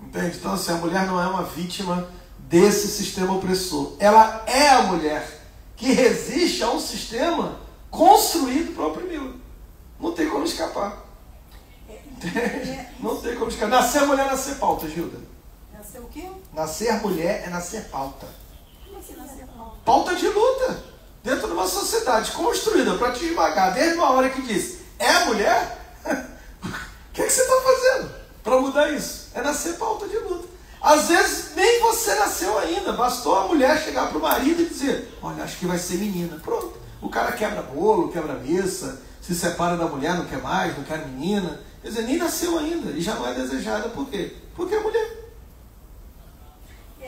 [SPEAKER 2] Entende? Então assim, a mulher não é uma vítima desse sistema opressor. Ela é a mulher que resiste a um sistema construído para oprimi-la. Não tem como escapar. Não tem como escapar. Nascer mulher é nascer pauta, Gilda.
[SPEAKER 1] Nascer o quê?
[SPEAKER 2] Nascer mulher é nascer pauta.
[SPEAKER 1] Como assim nascer pauta?
[SPEAKER 2] Pauta de luta. Dentro de uma sociedade construída para te esmagar desde uma hora que diz é mulher? O que você está fazendo para mudar isso? É nascer pauta de luta. Às vezes nem você nasceu ainda. Bastou a mulher chegar para o marido e dizer: olha, acho que vai ser menina. Pronto. O cara quebra bolo, quebra mesa, se separa da mulher, não quer mais, não quer menina. Quer dizer, nem nasceu ainda e já não é desejada. Por quê? Porque é mulher.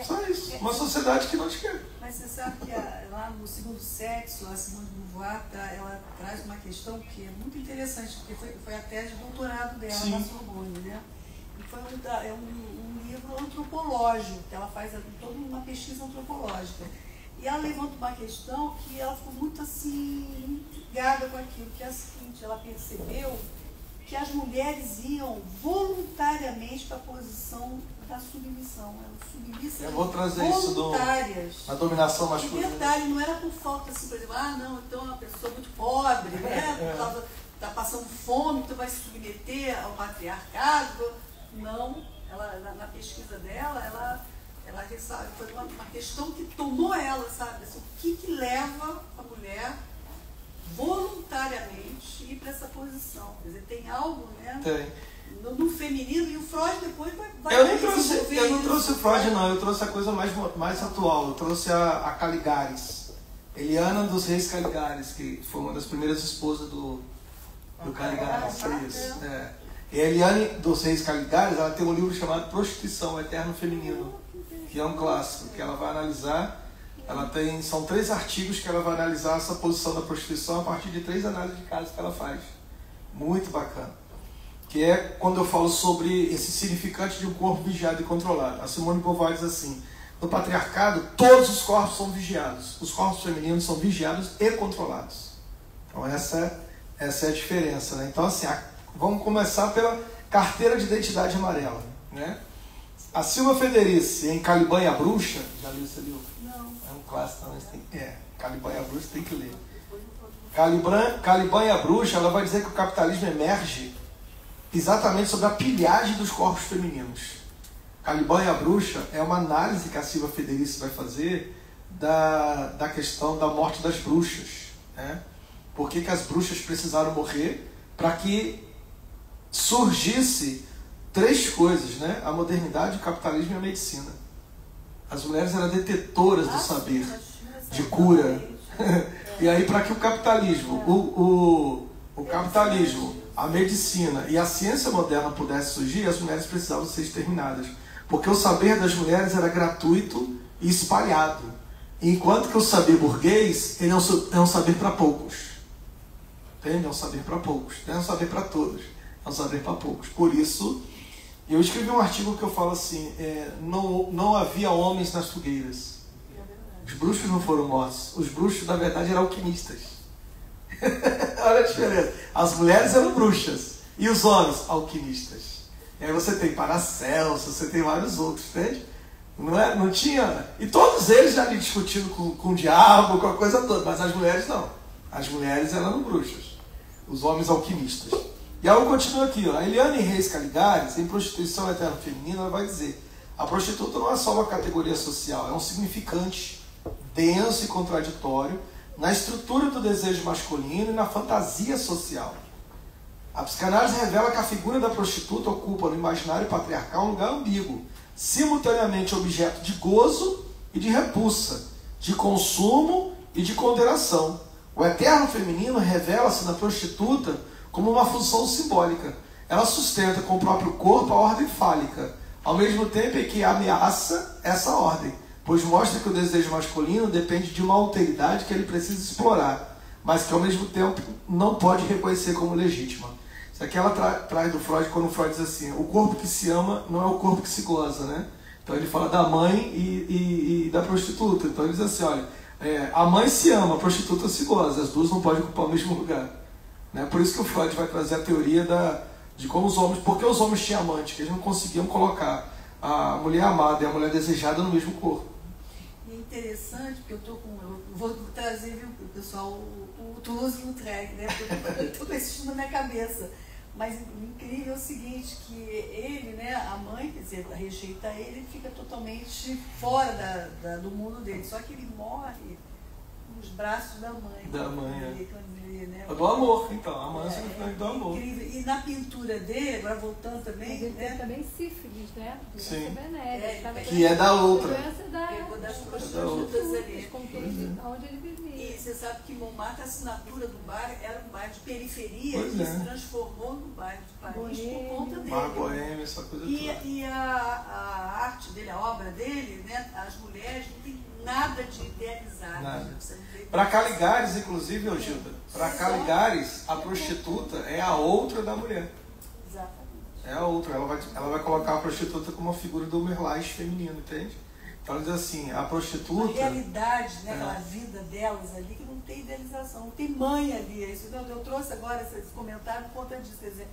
[SPEAKER 2] Só isso. Uma sociedade que não te quer.
[SPEAKER 1] Mas você sabe que lá no Segundo Sexo, a Simone de Beauvoir, ela traz uma questão que é muito interessante, porque foi a tese de doutorado dela,
[SPEAKER 2] Sim.
[SPEAKER 1] na Sorbonne, né? E foi um livro antropológico, que ela faz toda uma pesquisa antropológica. E ela levanta uma questão que ela ficou muito assim, intrigada com aquilo, que é a seguinte: ela percebeu que as mulheres iam voluntariamente para a posição da submissão. Elas submissam.
[SPEAKER 2] Eu vou trazer isso da dominação
[SPEAKER 1] E
[SPEAKER 2] masculina.
[SPEAKER 1] detalhe, não era por falta assim, por exemplo, não, então é uma pessoa muito pobre, né? Está passando fome, então vai se submeter ao patriarcado. Não, ela, na pesquisa dela, ela ressalta, foi uma questão que tomou ela, sabe? Assim, o que leva a mulher voluntariamente ir para essa posição? Quer dizer, tem algo, né?
[SPEAKER 2] Tem.
[SPEAKER 1] No feminino, e o Freud depois vai
[SPEAKER 2] Eu não
[SPEAKER 1] desenvolver
[SPEAKER 2] trouxe o Freud, não. Eu trouxe a coisa mais atual. Eu trouxe a Caligares. Eliana dos Reis Caligares, que foi uma das primeiras esposas do Caligares. Foi isso. É. E a Eliane dos Reis Caligares, ela tem um livro chamado Prostituição, o Eterno Feminino, que é um clássico, que ela vai analisar. São 3 artigos que ela vai analisar essa posição da prostituição a partir de 3 análises de casos que ela faz. Muito bacana. Que é quando eu falo sobre esse significante de um corpo vigiado e controlado. A Simone de Beauvoir diz assim: no patriarcado, todos os corpos são vigiados. Os corpos femininos são vigiados e controlados. Então essa é a diferença, né? Então assim, vamos começar pela carteira de identidade amarela, né? A Silva Federici, em Caliban e a Bruxa, já leu esse livro?
[SPEAKER 1] Não.
[SPEAKER 2] É um clássico, não, Caliban e a Bruxa tem que ler. Caliban e a Bruxa, ela vai dizer que o capitalismo emerge exatamente sobre a pilhagem dos corpos femininos. Caliban e a Bruxa é uma análise que a Silva Federici vai fazer da questão da morte das bruxas, né? Por que as bruxas precisaram morrer? Para que surgisse 3 coisas, né? A modernidade, o capitalismo e a medicina. As mulheres eram detetoras do saber, de cura. E aí, para que o capitalismo, o capitalismo, a medicina e a ciência moderna pudesse surgir, as mulheres precisavam ser exterminadas. Porque o saber das mulheres era gratuito e espalhado. Enquanto que o saber burguês, ele é um saber para poucos. Entende? É um saber para poucos. Não é um saber para todos. É um saber para poucos. Por isso, eu escrevi um artigo que eu falo assim, não havia homens nas fogueiras. Os bruxos não foram mortos. Os bruxos, na verdade, eram alquimistas. Olha a diferença. As mulheres eram bruxas. E os homens, alquimistas. E aí você tem Paracelso, você tem vários outros, entende? Não tinha... E todos eles já ali discutindo com o diabo, com a coisa toda. Mas as mulheres não. As mulheres eram bruxas. Os homens alquimistas. E aí eu continuo aqui, ó. A Eliane Reis Caligares, em Prostituição Eterna Feminina, ela vai dizer: a prostituta não é só uma categoria social, é um significante denso e contraditório na estrutura do desejo masculino e na fantasia social. A psicanálise revela que a figura da prostituta ocupa no imaginário patriarcal um lugar ambíguo, simultaneamente objeto de gozo e de repulsa, de consumo e de condenação. O eterno feminino revela-se na prostituta como uma função simbólica. Ela sustenta com o próprio corpo a ordem fálica, ao mesmo tempo em que ameaça essa ordem, pois mostra que o desejo masculino depende de uma alteridade que ele precisa explorar, mas que ao mesmo tempo não pode reconhecer como legítima. Isso aqui ela traz do Freud, quando o Freud diz assim: o corpo que se ama não é o corpo que se goza, né? Então ele fala da mãe e da prostituta. Então ele diz assim, olha, a mãe se ama, a prostituta se goza, as duas não podem ocupar o mesmo lugar, né? Por isso que o Freud vai trazer a teoria de como os homens, porque os homens tinham amante, que eles não conseguiam colocar a mulher amada e a mulher desejada no mesmo corpo.
[SPEAKER 1] E é interessante, porque eu vou trazer, viu, pessoal, o Toulouse-Lautrec, né? Porque eu estou com esse estudo na minha cabeça. Mas o incrível é o seguinte, que ele, né, a mãe, quer dizer, rejeita ele e fica totalmente fora do mundo dele. Só que ele morre nos braços da mãe.
[SPEAKER 2] Da mãe,
[SPEAKER 1] né?
[SPEAKER 2] Do amor, então. A mãe é do amor.
[SPEAKER 1] Incrível. E na pintura dele, agora voltando também...
[SPEAKER 3] Mas ele tem também sífilis, né?
[SPEAKER 2] Sim.
[SPEAKER 3] Que
[SPEAKER 2] é da outra.
[SPEAKER 1] Pegou das prostitutas ali.
[SPEAKER 3] Onde ele vivia.
[SPEAKER 1] E você sabe que Montmartre, a assinatura do bairro, era um bairro de periferia
[SPEAKER 2] Pois
[SPEAKER 1] que
[SPEAKER 2] é.
[SPEAKER 1] se transformou no bairro de Paris por conta dele.
[SPEAKER 2] Mar Boêmia, essa coisa toda.
[SPEAKER 1] E a arte dele, a obra dele, né, as mulheres não tem nada de idealizado.
[SPEAKER 2] Nada.
[SPEAKER 1] Você não vê
[SPEAKER 2] Para Caligares, inclusive, ô Gilda, para Caligares, a prostituta é a outra da mulher.
[SPEAKER 1] Exatamente.
[SPEAKER 2] É a outra. Ela vai colocar a prostituta como uma figura do Merlais feminino, entende? Então ela diz assim, a prostituta...
[SPEAKER 1] A realidade, né, aquela vida delas ali, que não tem idealização, não tem mãe ali. Isso, eu trouxe agora esse comentário por conta disso, quer dizer,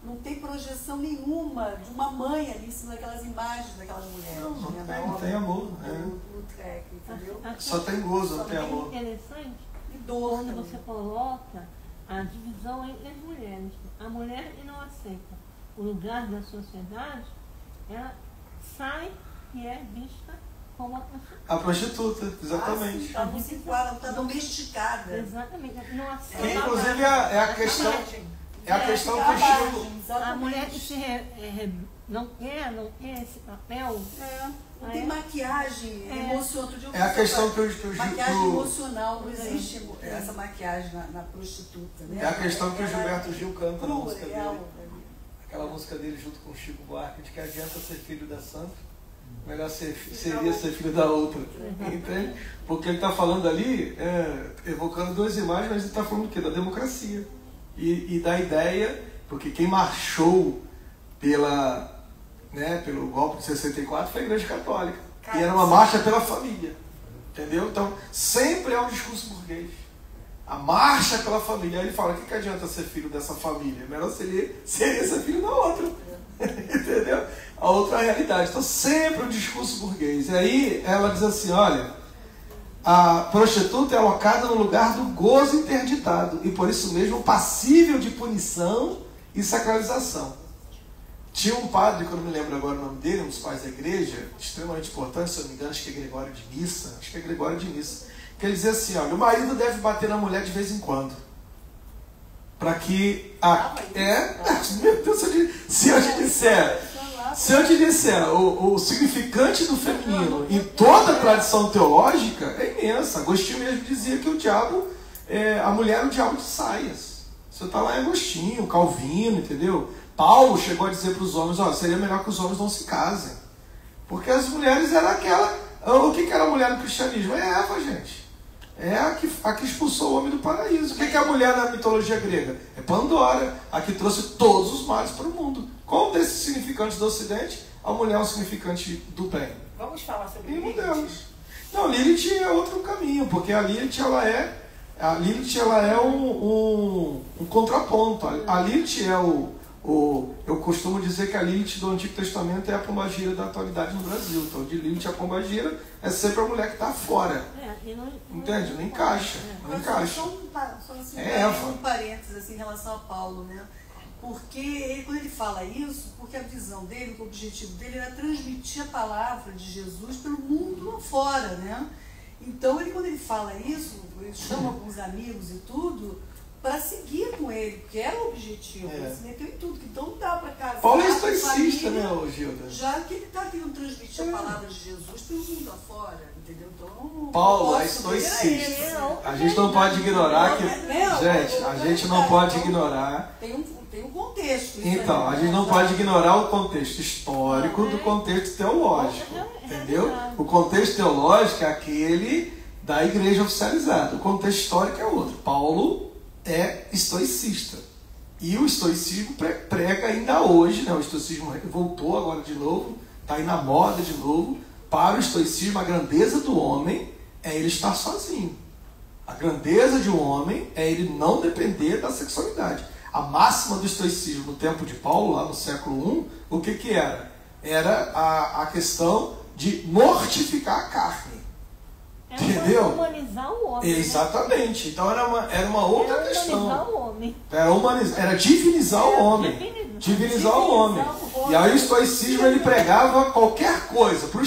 [SPEAKER 1] não tem projeção nenhuma de uma mãe ali em cima daquelas imagens daquelas mulheres.
[SPEAKER 2] Não tem amor.
[SPEAKER 1] Do Trek, entendeu?
[SPEAKER 2] Só tem gozo, não tem
[SPEAKER 5] É
[SPEAKER 2] amor.
[SPEAKER 5] interessante
[SPEAKER 1] E dor
[SPEAKER 5] quando
[SPEAKER 1] também.
[SPEAKER 5] você coloca a divisão entre as mulheres. A mulher que não aceita o lugar da sociedade, ela sai e é vista como a prostituta.
[SPEAKER 2] A prostituta, exatamente.
[SPEAKER 1] Ela não se enquadra, ela está domesticada.
[SPEAKER 5] Exatamente. Não aceita.
[SPEAKER 2] Que, inclusive, é a questão... É a questão que o Chico...
[SPEAKER 5] A mulher que não quer esse papel.
[SPEAKER 1] Não tem maquiagem emocional.
[SPEAKER 2] É a questão que o Chico...
[SPEAKER 1] Maquiagem emocional, não existe essa maquiagem na prostituta. Né?
[SPEAKER 2] É a questão que o Gilberto Gil canta na
[SPEAKER 1] crua,
[SPEAKER 2] música
[SPEAKER 1] real,
[SPEAKER 2] dele. Aquela música dele junto com o Chico Buarque, de que adianta ser filho da santa, melhor seria ser filho da outra. Entende? Porque ele está falando ali, evocando duas imagens, mas ele está falando do quê? Da democracia. E da ideia, porque quem marchou pelo golpe de 64 foi a Igreja Católica. E era uma marcha pela família. Entendeu? Então, sempre é um discurso burguês. A marcha pela família. Aí ele fala, o que adianta ser filho dessa família? Melhor seria ser filho da outra. Entendeu? A outra realidade. Então, sempre um discurso burguês. E aí, ela diz assim, olha, a prostituta é alocada no lugar do gozo interditado. E por isso mesmo, passível de punição e sacralização. Tinha um padre, que eu não me lembro agora o nome dele, um dos pais da igreja, extremamente importante, se eu não me engano, acho que é Gregório de Nissa, que ele dizia assim, olha, o marido deve bater na mulher de vez em quando. Para que... meu Deus, se eu te disser o significante do feminino em toda a tradição teológica, é imensa. Agostinho mesmo dizia que o diabo, a mulher é o diabo de saias. Você está lá em Agostinho, Calvino, entendeu? Paulo chegou a dizer para os homens, seria melhor que os homens não se casem. Porque as mulheres eram aquela... O que era a mulher no cristianismo? É Eva, gente. É a que expulsou o homem do paraíso. O que é a mulher na mitologia grega? É Pandora, a que trouxe todos os males para o mundo. Qual desses significantes do Ocidente? A mulher é um significante do bem.
[SPEAKER 4] Vamos falar sobre
[SPEAKER 2] E
[SPEAKER 4] Lilith?
[SPEAKER 2] Deus. Não, Lilith é outro caminho, porque a Lilith ela é um contraponto. A Lilith é eu costumo dizer que a Lilith do Antigo Testamento é a pombagira da atualidade no Brasil. Então, de Lilith a pombagira é sempre a mulher que está fora. Entende? Não encaixa. Não encaixa.
[SPEAKER 1] Só assim, um parênteses assim, em relação a Paulo, né? Porque ele, quando ele fala isso, porque a visão dele, o objetivo dele era transmitir a palavra de Jesus pelo mundo lá fora, né? Então, quando ele fala isso, ele chama alguns amigos e tudo, para seguir com ele, porque era o objetivo, ele se meteu em tudo, então não dá para casar.
[SPEAKER 2] Paulo é estoicista, né, Gilda?
[SPEAKER 1] Já que ele está querendo transmitir a palavra de Jesus pelo mundo afora, entendeu? Então,
[SPEAKER 2] Paulo é estoicista. A gente não pode ignorar que... Gente, a gente não pode ignorar...
[SPEAKER 1] Tem um contexto.
[SPEAKER 2] Então, a gente não pode ignorar o contexto histórico do contexto teológico, entendeu? O contexto teológico é aquele da igreja oficializada. O contexto histórico é outro. Paulo é estoicista. E o estoicismo prega ainda hoje, né? O estoicismo voltou agora de novo, está aí na moda de novo. Para o estoicismo, a grandeza do homem é ele estar sozinho. A grandeza de um homem é ele não depender da sexualidade. A máxima do estoicismo no tempo de Paulo, lá no século I, o que era? era a questão de mortificar a carne. Entendeu?
[SPEAKER 5] Humanizar o homem.
[SPEAKER 2] Exatamente. Então era uma outra questão.
[SPEAKER 5] Humanizar o homem.
[SPEAKER 2] Era divinizar o homem. Divinizar o homem. E aí o estoicismo ele pregava qualquer coisa, para o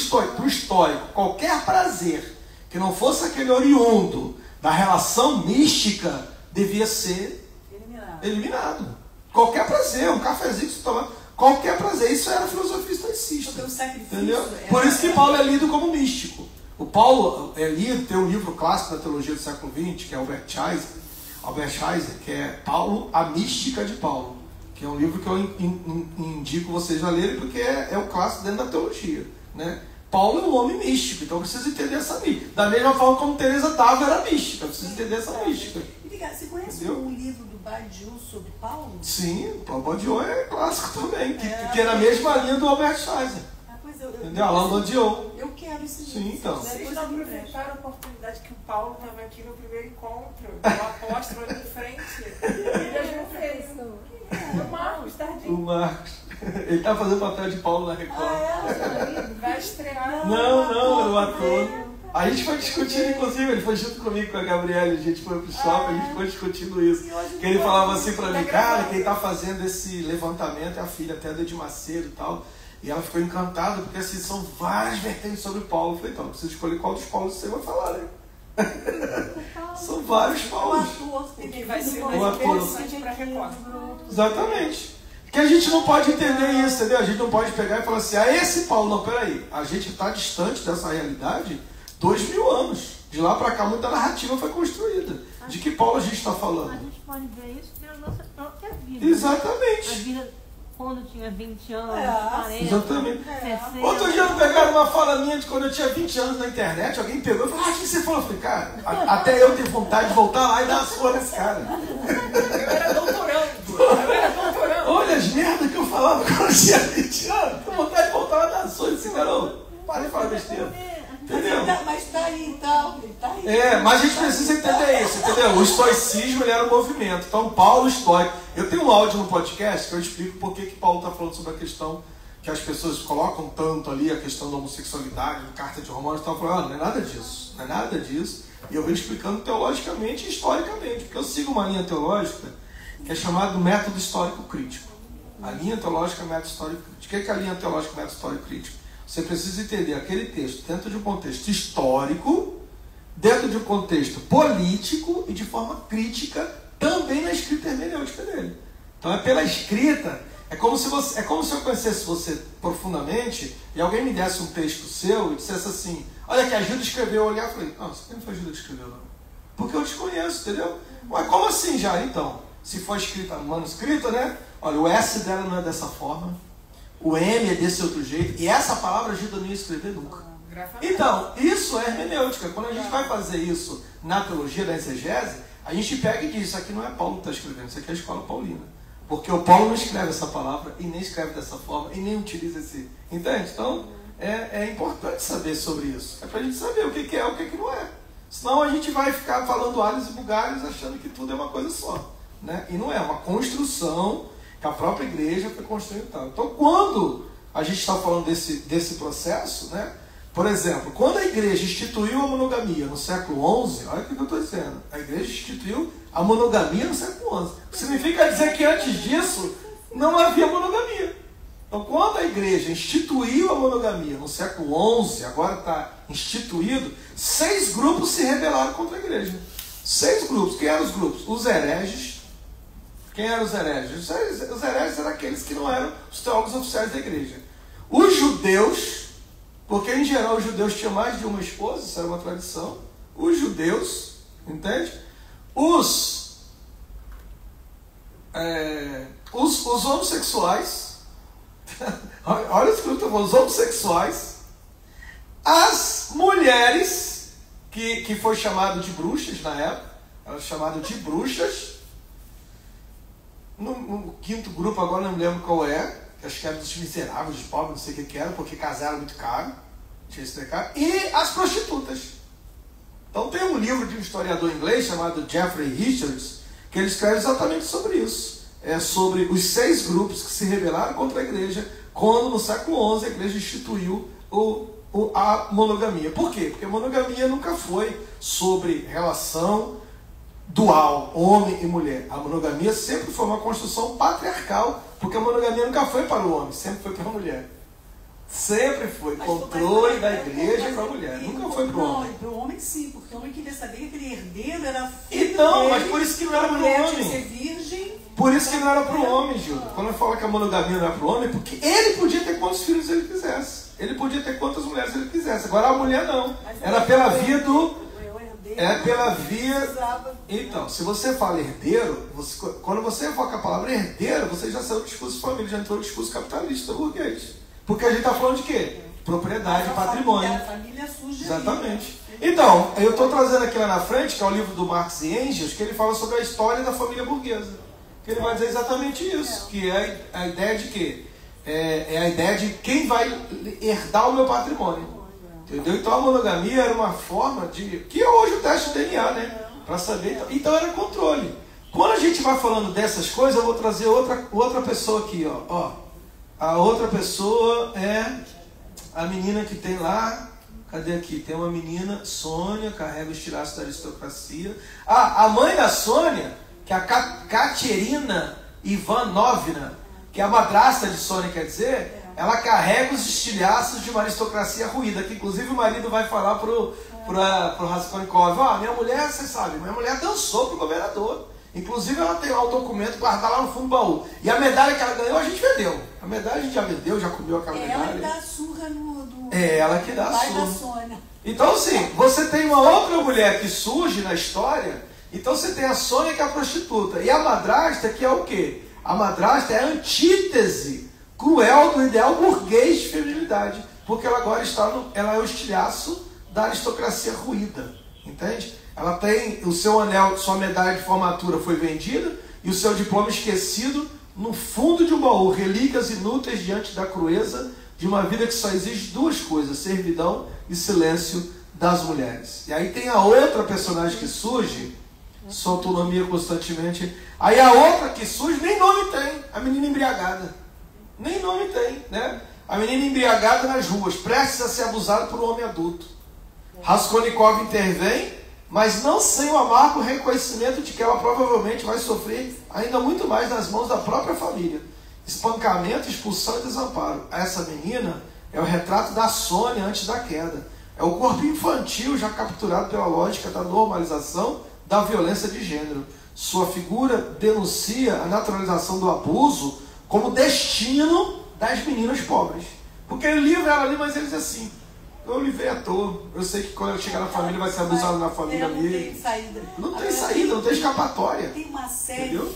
[SPEAKER 2] estoico, qualquer prazer que não fosse aquele oriundo da relação mística devia ser eliminado. Qualquer prazer, um cafezinho que você tomar, qualquer prazer, isso era a filosofia estoicista. Entendeu? Por isso que Paulo é lido como místico. O Paulo é lido, tem um livro clássico da teologia do século XX, que é Albert Schweitzer, que é Paulo, a Mística de Paulo, que é um livro que eu indico vocês a lerem, porque é o clássico dentro da teologia, né? Paulo é um homem místico, então eu preciso entender essa mística. Da mesma forma como Teresa d'Ávila era mística, eu preciso entender essa mística.
[SPEAKER 1] Você conhece o livro do Badiou sobre Paulo?
[SPEAKER 2] Sim, o Badiou é clássico também, que é na mesma linha do Albert Schweitzer. Entendeu? Alain Badiou.
[SPEAKER 1] Eu quero esse livro.
[SPEAKER 2] Sim, então.
[SPEAKER 4] Vocês não aproveitaram a oportunidade que o Paulo estava aqui no primeiro encontro, o apóstolo ali em frente. Ele não fez. O Marcos, tardinho.
[SPEAKER 2] O Marcos. Ele está fazendo papel de Paulo na Record.
[SPEAKER 4] Vai estrear.
[SPEAKER 2] Não, era o ator. A gente foi discutindo, inclusive, ele foi junto comigo com a Gabriela, a gente foi pro shopping, a gente foi discutindo isso. Que ele falava assim pra mim, cara, quem tá fazendo esse levantamento é a filha até do Edir Macedo e tal. E ela ficou encantada, porque assim, são várias vertentes sobre Paulo. Eu falei, então, precisa escolher qual dos Paulos você vai falar, né? São vários Paulos.
[SPEAKER 4] O que vai ser mais interessante para Record.
[SPEAKER 2] Exatamente. Que a gente não pode entender isso, entendeu? A gente não pode pegar e falar assim, esse Paulo, não, peraí. A gente está distante dessa realidade 2000 anos. De lá para cá, muita narrativa foi construída. De que Paulo a gente está falando?
[SPEAKER 5] A gente pode ver isso pela nossa própria vida.
[SPEAKER 2] Exatamente.
[SPEAKER 5] A vida quando tinha 20 anos, 40,
[SPEAKER 2] exatamente.
[SPEAKER 5] 60.
[SPEAKER 2] Outro dia pegaram uma fala minha de quando eu tinha 20 anos na internet, alguém pegou e falou, o que você falou? Eu falei, cara, até eu tenho vontade de voltar lá e dar uma surra nesse cara.
[SPEAKER 4] Eu era doutorando.
[SPEAKER 2] Olha as merdas que eu falava quando eu tinha 20 anos. Tenho vontade de voltar lá e dar uma surra nesse garoto. Para de falar besteira. Entendeu?
[SPEAKER 1] Mas tá aí, tá aí.
[SPEAKER 2] Mas a gente precisa entender isso, entendeu? O estoicismo ele era um movimento. Então, Paulo estoico. Eu tenho um áudio no podcast que eu explico por que Paulo está falando sobre a questão que as pessoas colocam tanto ali, a questão da homossexualidade, da carta de Romanos, estão falando, não é nada disso. Não é nada disso. E eu venho explicando teologicamente e historicamente, porque eu sigo uma linha teológica que é chamada método histórico crítico. A linha teológica método histórico crítico. O que é a linha teológica método histórico crítico? Você precisa entender aquele texto dentro de um contexto histórico, dentro de um contexto político e de forma crítica também na escrita hermenêutica dele. Então é pela escrita, é como se eu conhecesse você profundamente e alguém me desse um texto seu e dissesse assim, olha que a Gilda escreveu, eu olhar e falei, não, isso aqui não foi a Gilda que escreveu, não. Porque eu te conheço, entendeu? Mas como assim já, então? Se for escrita manuscrita, né? Olha, o S dela não é dessa forma. O M é desse outro jeito. E essa palavra a Gilda não ia escrever nunca. Então, isso é hermenêutica. Quando a gente vai fazer isso na teologia da exegese, a gente pega e diz, isso aqui não é Paulo que está escrevendo, isso aqui é a escola paulina. Porque o Paulo não escreve essa palavra e nem escreve dessa forma e nem utiliza esse... Entende? Então, é importante saber sobre isso. É para a gente saber o que é e o que não é. Senão a gente vai ficar falando alhos e bugalhos achando que tudo é uma coisa só. Né? E não é, uma construção que a própria igreja foi construindo tal. Então, quando a gente está falando desse processo, né? Por exemplo, quando a igreja instituiu a monogamia no século XI, olha o que eu estou dizendo, a igreja instituiu a monogamia no século XI. Significa dizer que antes disso não havia monogamia. Então, quando a igreja instituiu a monogamia no século XI, agora está instituído, 6 grupos se rebelaram contra a igreja. 6 grupos. Quem eram os grupos? Os hereges. Quem eram os hereges? Os hereges eram aqueles que não eram os teólogos oficiais da igreja. Os judeus, porque em geral os judeus tinham mais de uma esposa, isso era uma tradição. Os judeus, entende? Os homossexuais, olha isso que eu estou falando, os homossexuais, as mulheres, que foi chamado de bruxas na época, eram chamadas de bruxas. No quinto grupo, agora não me lembro qual é, acho que era dos miseráveis, dos pobres, não sei o que era, porque casaram muito caro, tinha esse pecado, e as prostitutas. Então tem um livro de um historiador inglês chamado Jeffrey Richards, que ele escreve exatamente sobre isso. É sobre os 6 grupos que se rebelaram contra a igreja quando no século XI a igreja instituiu a monogamia. Por quê? Porque a monogamia nunca foi sobre relação dual, homem e mulher. A monogamia sempre foi uma construção patriarcal, porque a monogamia nunca foi para o homem, sempre foi para a mulher. Sempre foi controle da igreja para a mulher, nunca foi para o homem.
[SPEAKER 1] Não, para o homem sim, porque o homem queria saber que aquele herdeiro era filho
[SPEAKER 2] Então,
[SPEAKER 1] dele,
[SPEAKER 2] mas por isso que não era para o
[SPEAKER 1] mulher tinha que
[SPEAKER 2] homem.
[SPEAKER 1] ser virgem.
[SPEAKER 2] Por isso que não era para o homem, Gilda. Quando eu falo que a monogamia não era para o homem, porque ele podia ter quantos filhos ele quisesse. Ele podia ter quantas mulheres ele quisesse. Agora a mulher não. Era pela via do... É pela via... Então, se você fala herdeiro, quando você evoca a palavra herdeiro, você já saiu do discurso de família, já entrou no discurso capitalista burguês. Porque a gente está falando de quê? Propriedade, patrimônio.
[SPEAKER 1] A família surge.
[SPEAKER 2] Exatamente. Então, eu estou trazendo aqui lá na frente, que é o livro do Marx e Engels, que ele fala sobre a história da família burguesa. Que ele vai dizer exatamente isso, que é a ideia de quê? É a ideia de quem vai herdar o meu patrimônio. Entendeu? Então a monogamia era uma forma de... que é hoje o teste de DNA, né? Para saber. Então era controle. Quando a gente vai falando dessas coisas, eu vou trazer outra pessoa aqui, ó. A outra pessoa é a menina que tem lá. Cadê aqui? Tem uma menina, Sônia, carrega os tilaços da aristocracia. A mãe da Sônia, que é a Katerina Ivanovna, que é a madrasta de Sônia, quer dizer, ela carrega os estilhaços de uma aristocracia ruída, que inclusive o marido vai falar pro Raskolnikov, minha mulher, você sabe, minha mulher dançou pro governador. Inclusive ela tem lá o documento guardado lá no fundo do baú. E a medalha que ela ganhou, a gente vendeu. A medalha a gente já vendeu, já comeu aquela medalha.
[SPEAKER 1] Ela que dá a surra no
[SPEAKER 2] ela que dá a
[SPEAKER 1] pai
[SPEAKER 2] surra.
[SPEAKER 1] da Sônia.
[SPEAKER 2] Então assim, você tem uma outra mulher que surge na história. Então você tem a Sônia, que é a prostituta. E a madrasta, que é o quê? A madrasta é a antítese cruel do ideal burguês de feminilidade. Porque ela agora ela é o estilhaço da aristocracia ruída. Entende? Ela tem o seu anel, sua medalha de formatura foi vendida e o seu diploma esquecido no fundo de um baú. Relíquias inúteis diante da crueza de uma vida que só exige duas coisas: servidão e silêncio das mulheres. E aí tem a outra personagem que surge, sua autonomia constantemente. Aí a outra que surge nem nome tem, a menina embriagada. Nem nome tem, né? A menina embriagada nas ruas, prestes a ser abusada por um homem adulto. Raskolnikov intervém, mas não sem o amargo reconhecimento de que ela provavelmente vai sofrer ainda muito mais nas mãos da própria família. Espancamento, expulsão e desamparo. Essa menina é o retrato da Sônia antes da queda. É o corpo infantil já capturado pela lógica da normalização da violência de gênero. Sua figura denuncia a naturalização do abuso como destino das meninas pobres. Porque ele livra ela ali, mas ele diz assim: eu livrei à toa. Eu sei que quando ela chegar na família vai ser abusada na família ali.
[SPEAKER 1] Não tem saída.
[SPEAKER 2] Não tem saída, não tem escapatória.
[SPEAKER 1] Tem uma série
[SPEAKER 2] Entendeu?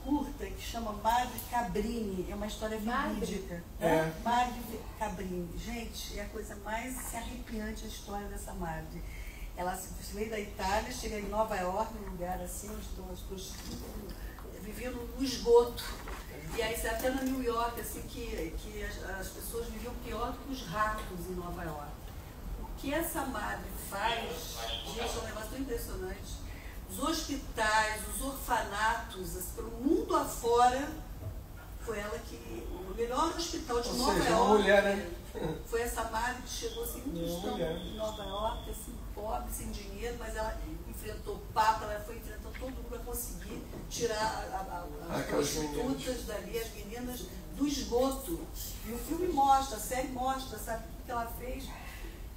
[SPEAKER 1] curta que chama Madre Cabrini. É uma história verídica.
[SPEAKER 2] É.
[SPEAKER 1] Madre Cabrini. Gente, é a coisa mais arrepiante a história dessa madre. Ela veio da Itália, chega em Nova York, num lugar assim, onde estão as prostitutas, vivendo no esgoto. E aí você até na New York, assim, que as pessoas viviam pior do que os ratos em Nova York. O que essa madre faz, gente, é um negócio tão impressionante. Os hospitais, os orfanatos, assim, pelo mundo afora, foi ela que... O melhor hospital de Nova York...
[SPEAKER 2] uma mulher, né?
[SPEAKER 1] Foi essa madre que chegou assim, muito distante em Nova York, assim, pobre, sem dinheiro, mas ela enfrentou o Papa, ela foi enfrentando todo mundo para conseguir tirar as prostitutas dali, as meninas do esgoto. E o filme mostra, a série mostra, sabe, o que ela fez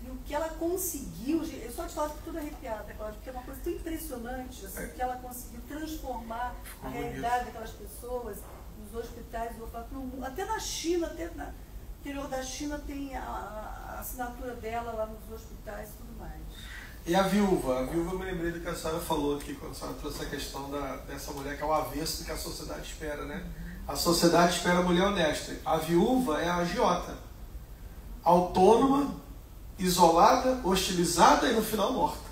[SPEAKER 1] e o que ela conseguiu. Eu só te falo que tudo arrepiada, Cláudia, porque é uma coisa tão impressionante, assim, que ela conseguiu transformar a realidade daquelas pessoas nos hospitais, até na China, até na interior da China tem a assinatura dela lá nos hospitais e tudo mais.
[SPEAKER 2] E a viúva? A viúva, eu me lembrei do que a senhora falou aqui, quando a senhora trouxe a questão dessa mulher que é o avesso do que a sociedade espera, né? A sociedade espera a mulher honesta. A viúva é a agiota. Autônoma, isolada, hostilizada e no final morta.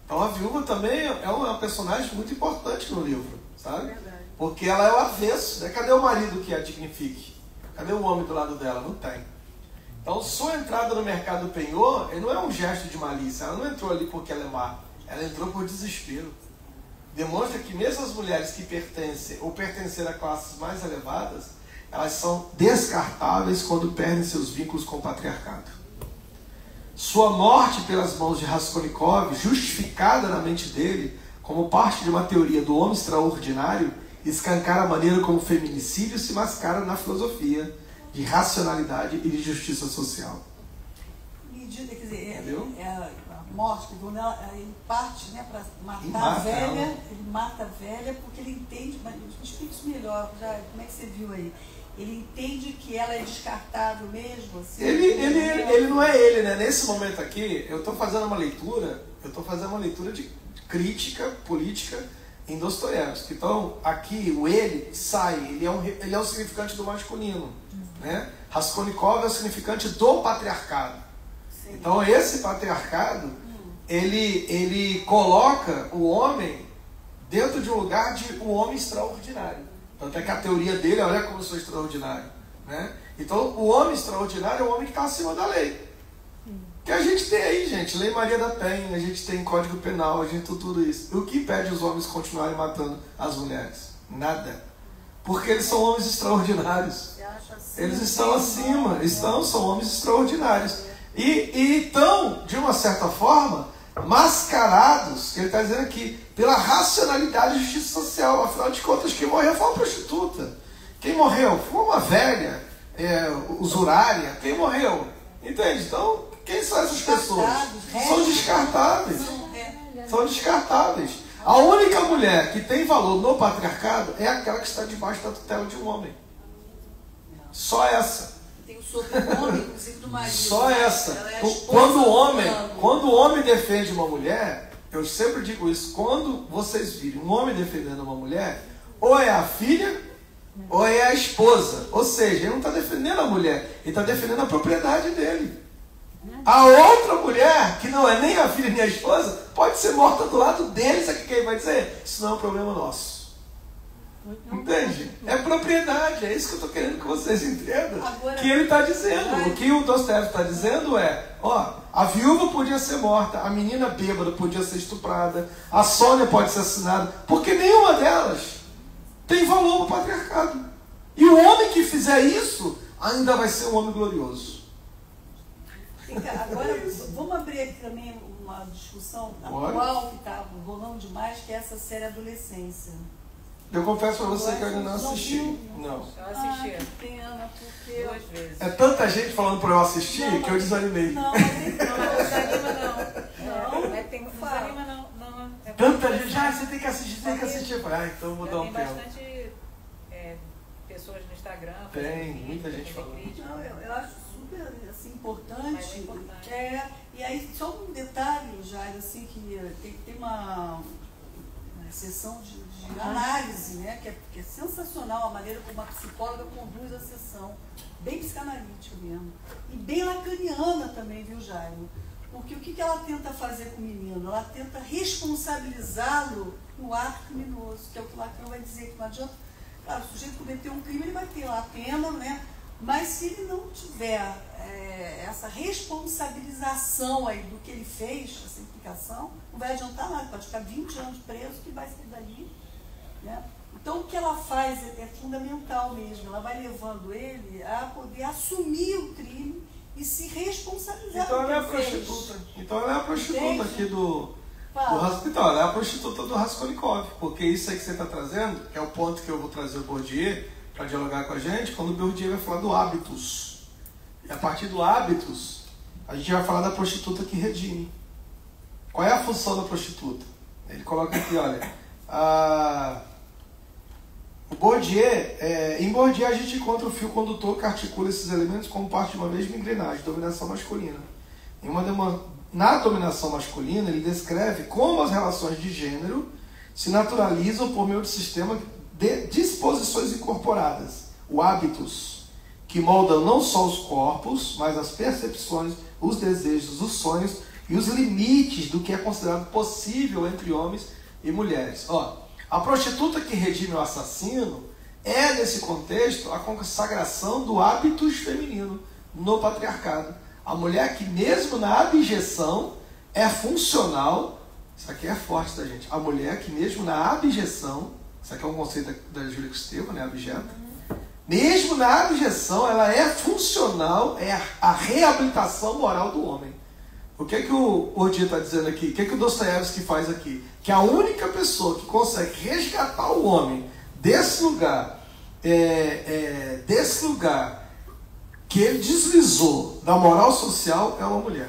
[SPEAKER 2] Então a viúva também é uma personagem muito importante no livro, sabe?
[SPEAKER 1] Verdade.
[SPEAKER 2] Porque ela é o avesso, né? Cadê o marido que a dignifique? Cadê o homem do lado dela? Não tem. Então, sua entrada no mercado penhor não é um gesto de malícia. Ela não entrou ali porque ela é má. Ela entrou por desespero. Demonstra que mesmo as mulheres que pertencem ou pertenceram a classes mais elevadas, elas são descartáveis quando perdem seus vínculos com o patriarcado. Sua morte pelas mãos de Raskolnikov, justificada na mente dele como parte de uma teoria do homem extraordinário, escancara a maneira como o feminicídio se mascara na filosofia de racionalidade e de justiça social.
[SPEAKER 1] Medida, quer dizer,
[SPEAKER 2] Entendeu?
[SPEAKER 1] a morte, ele parte, né, para matar
[SPEAKER 2] mata
[SPEAKER 1] a velha,
[SPEAKER 2] ela.
[SPEAKER 1] ele mata a velha porque ele entende, mas explica isso melhor, já, como é que você viu aí? Ele entende que ela é descartável mesmo? Assim,
[SPEAKER 2] Ele não é ele, né? Nesse momento aqui, eu estou fazendo uma leitura de crítica política em Dostoiévski. Então, aqui, o ele sai, ele é o significante do masculino, né? Raskolnikov é o significante do patriarcado.
[SPEAKER 1] Sim.
[SPEAKER 2] Então, esse patriarcado, ele coloca o homem dentro de um lugar de um homem extraordinário. Tanto é que a teoria dele é, olha como eu sou extraordinário, né? Então, o homem extraordinário é o homem que está acima da lei. Que a gente tem aí, gente, Lei Maria da Penha, a gente tem Código Penal, a gente tem tudo isso. O que impede os homens continuarem matando as mulheres? Nada. Porque eles são homens extraordinários.
[SPEAKER 1] Você acha assim,
[SPEAKER 2] Eles estão acima, são homens extraordinários. E estão, de uma certa forma, mascarados, que ele está dizendo aqui, pela racionalidade e justiça social. Afinal de contas, quem morreu foi uma prostituta. Quem morreu foi uma velha, usurária. Quem morreu? Entende? Então, quem são essas pessoas? São descartáveis. São descartáveis. A única mulher que tem valor no patriarcado é aquela que está debaixo da tutela de um homem. Só essa.
[SPEAKER 1] Tem o sobrenome, inclusive, do marido.
[SPEAKER 2] Só essa.
[SPEAKER 1] Ela é a esposa
[SPEAKER 2] Quando
[SPEAKER 1] do
[SPEAKER 2] o
[SPEAKER 1] fulano.
[SPEAKER 2] homem defende uma mulher, eu sempre digo isso, quando vocês virem um homem defendendo uma mulher, ou é a filha, ou é a esposa. Ou seja, ele não está defendendo a mulher, ele está defendendo a propriedade dele. A outra mulher, que não é nem a filha nem a esposa, pode ser morta do lado dele, sabe o que ele vai dizer? Isso não é um problema nosso. Entende? É propriedade, é isso que eu estou querendo que vocês entendam.
[SPEAKER 1] Agora,
[SPEAKER 2] que ele está dizendo. O que o Dostoiévski está dizendo é, ó, a viúva podia ser morta, a menina bêbada podia ser estuprada, a Sônia pode ser assassinada, porque nenhuma delas tem valor no patriarcado. E o homem que fizer isso ainda vai ser um homem glorioso.
[SPEAKER 1] Agora, vamos abrir aqui também uma discussão atual que está rolando demais, que é essa série Adolescência.
[SPEAKER 2] Eu confesso para você que eu ainda não assisti. Não.
[SPEAKER 4] Eu assisti
[SPEAKER 1] Que pena, porque...
[SPEAKER 4] 2 vezes.
[SPEAKER 2] É tanta gente falando para eu assistir que eu desanimei.
[SPEAKER 1] Não, mas tem que
[SPEAKER 4] Não desanima não.
[SPEAKER 1] Não,
[SPEAKER 4] Mas tem, não desanima não. É
[SPEAKER 2] Tanta gente, você tem que assistir, tem que assistir. Eu falei, então eu vou dar um
[SPEAKER 4] tem
[SPEAKER 2] tempo.
[SPEAKER 4] bastante pessoas no Instagram.
[SPEAKER 2] Tem,
[SPEAKER 4] fazendo
[SPEAKER 2] muita
[SPEAKER 4] vídeo,
[SPEAKER 2] gente
[SPEAKER 4] fazendo
[SPEAKER 2] falando.
[SPEAKER 4] crítica.
[SPEAKER 1] não, eu acho super assim,
[SPEAKER 4] Mas
[SPEAKER 1] importante.
[SPEAKER 4] é importante.
[SPEAKER 1] E aí, só um detalhe, Jair, assim, que tem uma sessão de análise, né, que é sensacional a maneira como a psicóloga conduz a sessão, bem psicanalítica mesmo, e bem lacaniana também, viu, Jairo? Porque o que ela tenta fazer com o menino? Ela tenta responsabilizá-lo no ato criminoso, que é o que Lacan vai dizer, que não adianta, claro, o sujeito cometeu um crime, ele vai ter lá a pena, né? Mas se ele não tiver essa responsabilização aí do que ele fez, essa implicação, não vai adiantar nada, pode ficar 20 anos preso, que vai sair dali, né? Então o que ela faz é fundamental mesmo, ela vai levando ele a poder assumir o crime e se responsabilizar.
[SPEAKER 2] Então ela é a
[SPEAKER 1] pelo que ele
[SPEAKER 2] prostituta.
[SPEAKER 1] fez.
[SPEAKER 2] Então ela é a prostituta
[SPEAKER 1] Entende?
[SPEAKER 2] aqui do
[SPEAKER 1] Fala.
[SPEAKER 2] então, ela é a prostituta do Raskolnikov. Porque isso aí que você está trazendo, que é o ponto que eu vou trazer o Bourdieu para dialogar com a gente, quando o Bourdieu vai falar do hábitus. E a partir do hábitus, a gente vai falar da prostituta que redime. Qual é a função da prostituta? Ele coloca aqui, olha, o Bourdieu, em Bourdieu a gente encontra o fio condutor que articula esses elementos como parte de uma mesma engrenagem, dominação masculina. Na dominação masculina, ele descreve como as relações de gênero se naturalizam por meio de sistema de disposições incorporadas, o hábitus, que moldam não só os corpos, mas as percepções, os desejos, os sonhos e os limites do que é considerado possível entre homens e mulheres. A prostituta que redime o assassino é, nesse contexto, a consagração do hábitus feminino no patriarcado. A mulher que, mesmo na abjeção, é funcional. Isso aqui é forte, tá, gente? A mulher que, mesmo na abjeção, isso aqui é um conceito da Júlia Kristeva, né? Abjeta. Mesmo na abjeção, ela é funcional, é a reabilitação moral do homem. O que o Bourdieu está dizendo aqui? O que o Dostoiévski faz aqui? Que a única pessoa que consegue resgatar o homem desse lugar que ele deslizou da moral social é uma mulher.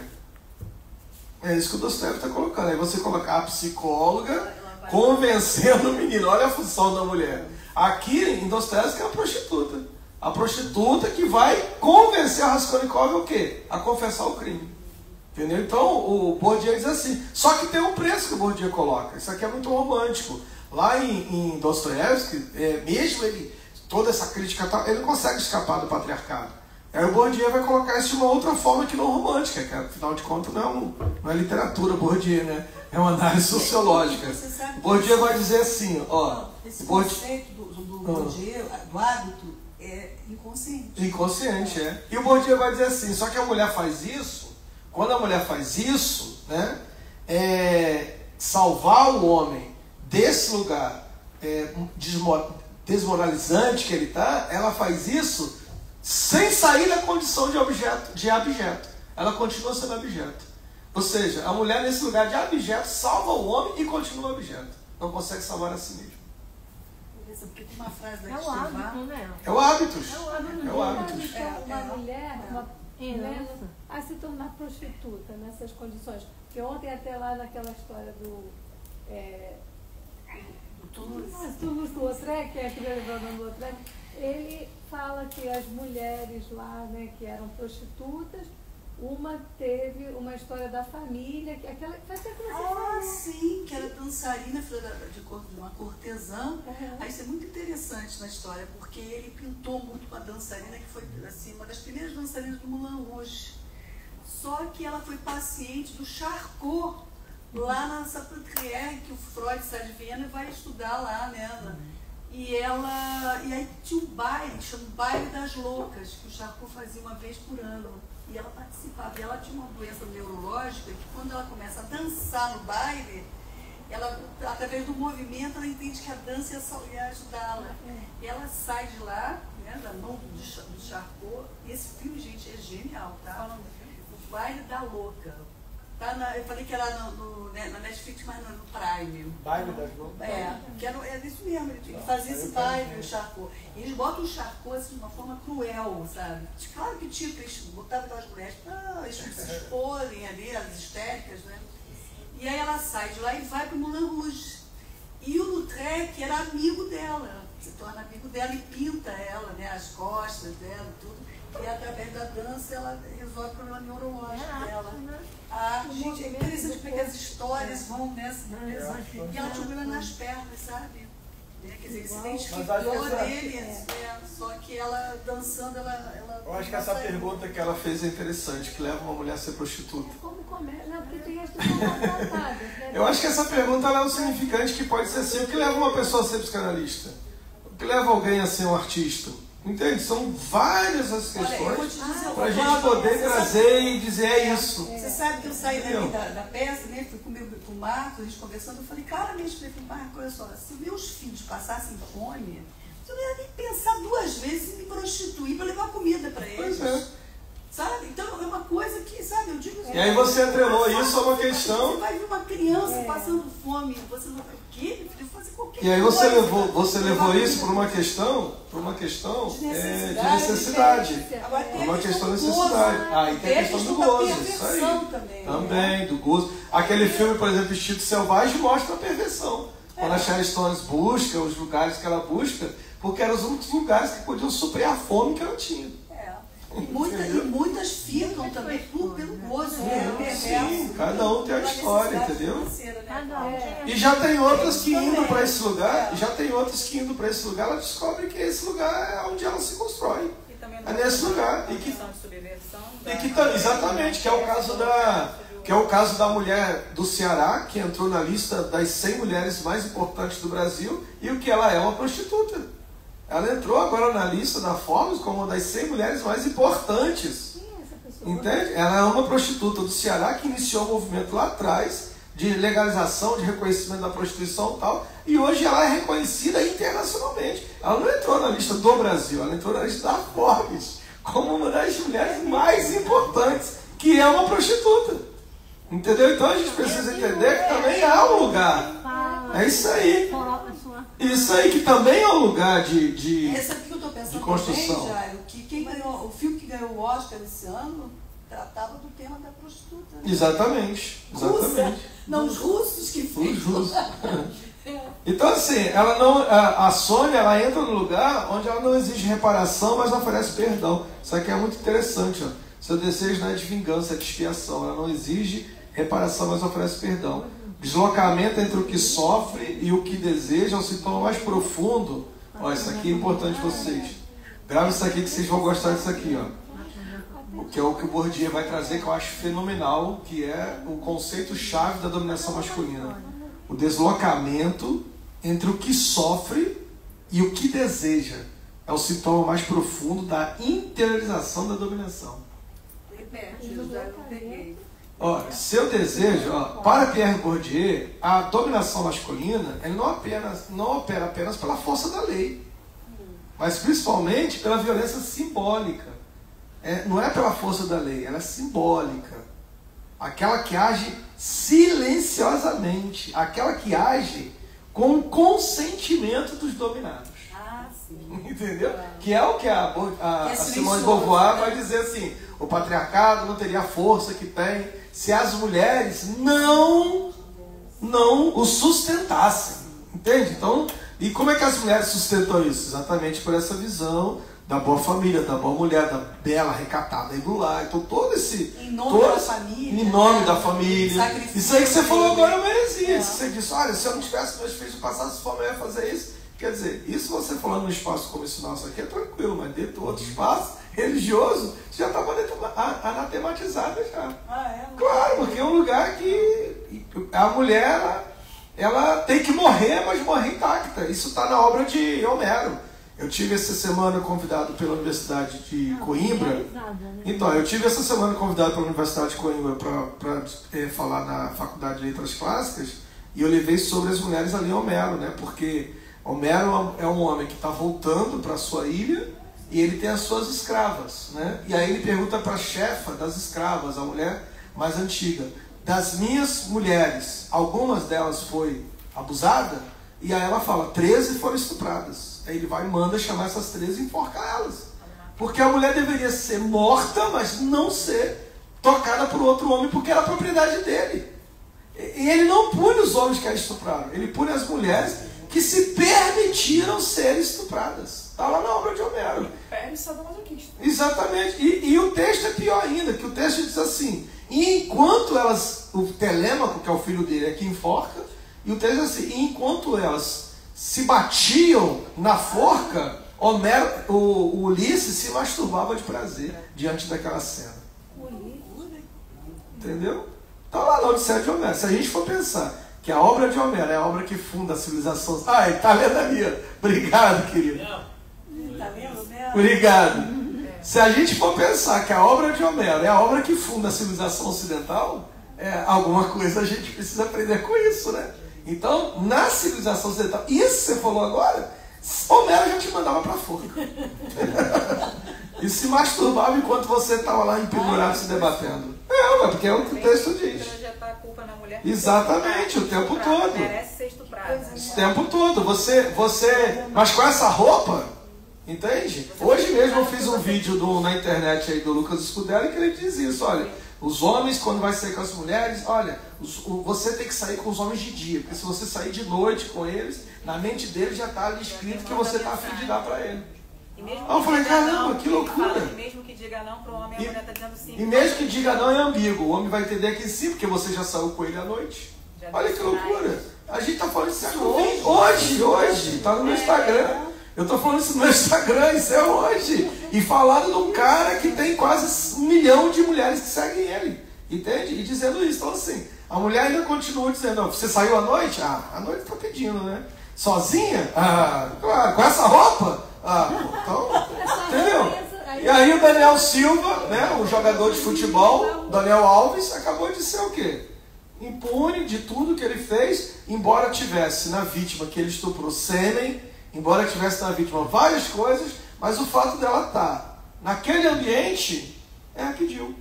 [SPEAKER 2] É isso que o Dostoiévski está colocando. Aí você coloca a psicóloga convencendo o menino. Olha a função da mulher. Aqui em Dostoiévski é a prostituta. A prostituta que vai convencer a Raskolnikov o quê? A confessar o crime. Entendeu? Então o Bourdieu diz assim. Só que tem um preço que o Bourdieu coloca. Isso aqui é muito romântico. Lá em Dostoiévski, mesmo ele, toda essa crítica, ele não consegue escapar do patriarcado. Aí o Bourdieu vai colocar isso de uma outra forma que não romântica, que afinal de contas não é literatura Bourdieu, né? É uma análise sociológica. O Bourdieu vai dizer assim, ó...
[SPEAKER 1] Esse conceito do Bourdieu, do hábito, é inconsciente.
[SPEAKER 2] Inconsciente, é. E o Bourdieu vai dizer assim, só que a mulher faz isso, quando a mulher faz isso, né, salvar o homem desse lugar desmoralizante que ele está, ela faz isso sem sair da condição de abjeto. Ela continua sendo abjeto. Ou seja, a mulher nesse lugar de abjeto salva o homem e continua abjeto. Não consegue salvar a si mesmo.
[SPEAKER 1] Porque tem uma frase da
[SPEAKER 5] É o hábito, né?
[SPEAKER 2] É o hábitos.
[SPEAKER 3] Uma mulher começa a se tornar prostituta nessas condições. Porque ontem até lá naquela história do Toulouse-Lautrec, que é aquele elevador do Lautrec, ele fala que as mulheres lá, né, que eram prostitutas, uma teve uma história da família, que aquela faz tempo que você fala.
[SPEAKER 1] Sim, que era dançarina, filha de uma cortesã. Aí isso é muito interessante na história, porque ele pintou muito uma dançarina que foi assim, uma das primeiras dançarinas do Moulin Rouge. Só que ela foi paciente do Charcot, lá na Salpêtrière, que o Freud sai de Viena e vai estudar lá, né? E aí tinha um baile, que chama Baile das Loucas, que o Charcot fazia uma vez por ano. E ela participava. E ela tinha uma doença neurológica que quando ela começa a dançar no baile, ela, através do movimento, ela entende que a dança ia ajudá-la. E ela sai de lá, né, da mão do Charcot. E esse filme, gente, é genial, tá? O Baile da Louca. Tá eu falei que era na Netflix, mas no Prime.
[SPEAKER 2] Baile das Loucas?
[SPEAKER 1] É isso mesmo, ele fazia esse baile, o Charcot. E eles botam o Charcot assim, de uma forma cruel, sabe? Claro que tipo, eles botavam aquelas mulheres para eles se exporem ali, as histéricas, né? E aí ela sai de lá e vai para o Moulin Rouge. E o Lautrec era amigo dela, se torna amigo dela e pinta ela, né? As costas dela e tudo. E através da dança ela resolve o problema neurológico dela. Gente, é interessante porque as histórias vão nessa. E ela tinha um problema nas pernas, sabe? Quer dizer, ele se identificou dele, só que ela dançando, ela
[SPEAKER 2] eu acho que essa pergunta que ela fez é interessante, que leva uma mulher a ser prostituta.
[SPEAKER 3] Como começa? Não, porque tem as que são maltratadas, né?
[SPEAKER 2] Eu acho que essa pergunta ela é um significante que pode ser assim. O que leva uma pessoa a ser psicanalista? O que leva alguém a ser um artista? Entende? São várias as questões para a gente poder trazer e dizer isso.
[SPEAKER 1] Você sabe que eu saí da peça, né? Fui com o Marcos, a gente conversando, eu falei claramente para ele, Marcos, olha só, se meus filhos passassem fome, eu não ia nem pensar duas vezes em me prostituir para levar comida para eles. Pois é. Sabe? Então é uma coisa que, sabe, eu digo...
[SPEAKER 2] E aí você atrelou isso a uma questão...
[SPEAKER 1] Você vai ver uma criança passando fome, você não... O quê? Fazer qualquer coisa.
[SPEAKER 2] E aí você levou isso para uma questão de necessidade.
[SPEAKER 1] Agora tem
[SPEAKER 2] uma questão de necessidade. E tem a questão do gozo. Isso aí. Também, do gozo. Aquele filme, por exemplo, Instinto Selvagem, mostra a perversão. Quando a Sharon Stone busca os lugares que ela busca, porque eram os únicos lugares que podiam suprir a fome que ela tinha.
[SPEAKER 1] E muitas ficam também pelo gozo, né?
[SPEAKER 2] Sim, cada um tem a história, entendeu? E já tem outras que indo para esse lugar, ela descobre que esse lugar é onde ela se constrói. É nesse lugar. Exatamente, que é o caso da mulher do Ceará, que entrou na lista das 100 mulheres mais importantes do Brasil, e o que ela é uma prostituta. Ela entrou agora na lista da Forbes como uma das 100 mulheres mais importantes. Entende? Ela é uma prostituta do Ceará que iniciou o movimento lá atrás de legalização, de reconhecimento da prostituição e tal, e hoje ela é reconhecida internacionalmente. Ela não entrou na lista do Brasil, ela entrou na lista da Forbes, como uma das mulheres mais importantes, que é uma prostituta. Entendeu? Então a gente precisa entender que também há um lugar. É isso aí. Isso aí, que também é um lugar de
[SPEAKER 1] Essa aqui que eu estou pensando
[SPEAKER 2] de construção.
[SPEAKER 1] também, Jairo, que quem ganhou, o filme que ganhou o Oscar esse ano tratava do tema da prostituta. Né?
[SPEAKER 2] Exatamente.
[SPEAKER 1] Russa, não, os russos que fez.
[SPEAKER 2] Os russos. Então, assim, ela não, a Sônia, ela entra no lugar onde ela não exige reparação, mas oferece perdão. Isso aqui é muito interessante. Ó. Seu desejo não é de vingança, é de expiação. Ela não exige reparação, mas oferece perdão. Deslocamento entre o que sofre e o que deseja é o sintoma mais profundo. Ó, isso aqui é importante para vocês. Grave isso aqui que vocês vão gostar disso aqui, ó. Que é o que o Bourdieu vai trazer, que eu acho fenomenal, que é o conceito-chave da dominação masculina. O deslocamento entre o que sofre e o que deseja é o sintoma mais profundo da interiorização da dominação.
[SPEAKER 1] Repete, eu já não peguei.
[SPEAKER 2] Ó, seu desejo, ó, para Pierre Bourdieu, a dominação masculina ele não opera apenas pela força da lei, mas principalmente pela violência simbólica. Não é pela força da lei, ela é simbólica. Aquela que age silenciosamente, aquela que age com o consentimento dos dominados.
[SPEAKER 1] Ah, sim.
[SPEAKER 2] Entendeu? Que é o que a Simone de Beauvoir vai dizer assim: o patriarcado não teria a força que tem se as mulheres não o sustentassem. Entende? Então, e como é que as mulheres sustentam isso? Exatamente por essa visão da boa família, da boa mulher, da bela, recatada e do lar. Então todo esse...
[SPEAKER 1] Em nome da família.
[SPEAKER 2] Em nome da família. Isso aí que você falou agora é uma heresia. Você disse, olha, se eu não tivesse meus filhos, passasse fome, eu ia fazer isso. Quer dizer, isso você falando num espaço como esse nosso aqui é tranquilo, mas dentro do outro espaço religioso, já estava anatematizada já. Claro, porque é um lugar que a mulher, ela tem que morrer, mas morrer intacta. Isso está na obra de Homero. Eu tive essa semana convidado pela Universidade de Coimbra. Então, eu tive essa semana convidado pela Universidade de Coimbra para falar na Faculdade de Letras Clássicas, e eu levei sobre as mulheres ali em Homero, né? Porque Homero é um homem que está voltando para a sua ilha e ele tem as suas escravas, né? E aí ele pergunta para a chefa das escravas, a mulher mais antiga: das minhas mulheres, algumas delas foi abusada? E aí ela fala: 13 foram estupradas. Aí ele vai e manda chamar essas 13 e enforcar elas. Porque a mulher deveria ser morta, mas não ser tocada por outro homem, porque era a propriedade dele. E ele não pune os homens que a estupraram, ele pune as mulheres que se permitiram ser estupradas. Está lá na obra de Homero. Exatamente. E o texto é pior ainda, que o texto diz assim: enquanto elas, o Telêmaco, que é o filho dele, é que enforca, e o texto diz assim: enquanto elas se batiam na forca, Homero, o Ulisses se masturbava de prazer diante daquela cena. Entendeu? Está lá na Odisseia de Homero. Se a gente for pensar que a obra de Homero é a obra que funda a civilização... Ah, ele está lendo ali. Obrigado, querido.
[SPEAKER 1] Está lendo, né?
[SPEAKER 2] Obrigado. Se a gente for pensar que a obra de Homero é a obra que funda a civilização ocidental, alguma coisa a gente precisa aprender com isso, né? Então, na civilização ocidental, isso que você falou agora, Homero já te mandava para forca. E se masturbava enquanto você estava lá empendurado se debatendo. Porque é o que o texto diz. Exatamente, o tempo todo.
[SPEAKER 4] Merece ser estuprada.
[SPEAKER 2] O tempo todo. Mas com essa roupa, entende? Hoje mesmo eu fiz um vídeo na internet aí do Lucas Scuderi que ele diz isso: olha, os homens, quando vai sair com as mulheres, olha, você tem que sair com os homens de dia, porque se você sair de noite com eles, na mente deles já está ali escrito que você está a fim de dar para ele. Eu falei, caramba, que loucura.
[SPEAKER 4] E mesmo que diga não para o homem, a mulher está dizendo sim.
[SPEAKER 2] E mesmo que diga não é ambíguo, o homem vai entender que sim, porque você já saiu com ele à noite. Olha que loucura. A gente está falando isso hoje, está no meu Instagram. Eu estou falando isso no meu Instagram, isso é hoje. E falando de um cara que tem quase 1 milhão de mulheres que seguem ele. Entende? E dizendo isso. Então assim, a mulher ainda continua dizendo: você saiu à noite? À noite está pedindo, né? Sozinha? Claro. Com essa roupa? Então, entendeu? E aí o Daniel Silva, né, o jogador de futebol, Daniel Alves, acabou de ser o quê? impune de tudo que ele fez, embora tivesse na vítima que ele estuprou sêmen, embora tivesse na vítima várias coisas, mas o fato dela estar naquele ambiente, ela pediu.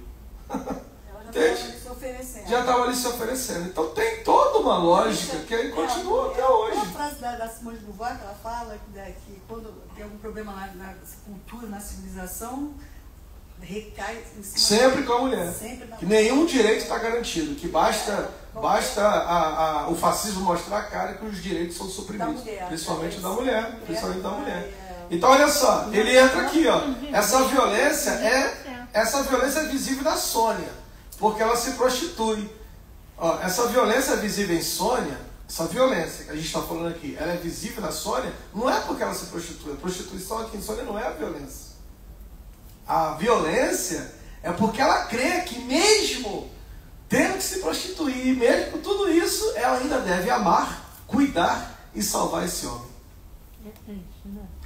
[SPEAKER 2] Já estava ali se oferecendo. Então tem toda uma lógica que ele continua até hoje.
[SPEAKER 1] Uma frase da Simone de Beauvoir que ela fala que quando tem algum problema na cultura, na civilização, recai em cima
[SPEAKER 2] sempre com a mulher. Que nenhum direito está garantido. Que basta o fascismo mostrar a cara que os direitos são suprimidos. Principalmente da mulher. Principalmente da mulher. Então olha só, ele entra aqui, ó. Essa violência é visível na Sônia. Porque ela se prostitui. Ó, essa violência é visível em Sônia, essa violência que a gente está falando aqui, ela é visível na Sônia, não é porque ela se prostitui. A prostituição aqui em Sônia não é a violência. A violência é porque ela crê que mesmo tendo que se prostituir, mesmo com tudo isso, ela ainda deve amar, cuidar e salvar esse homem.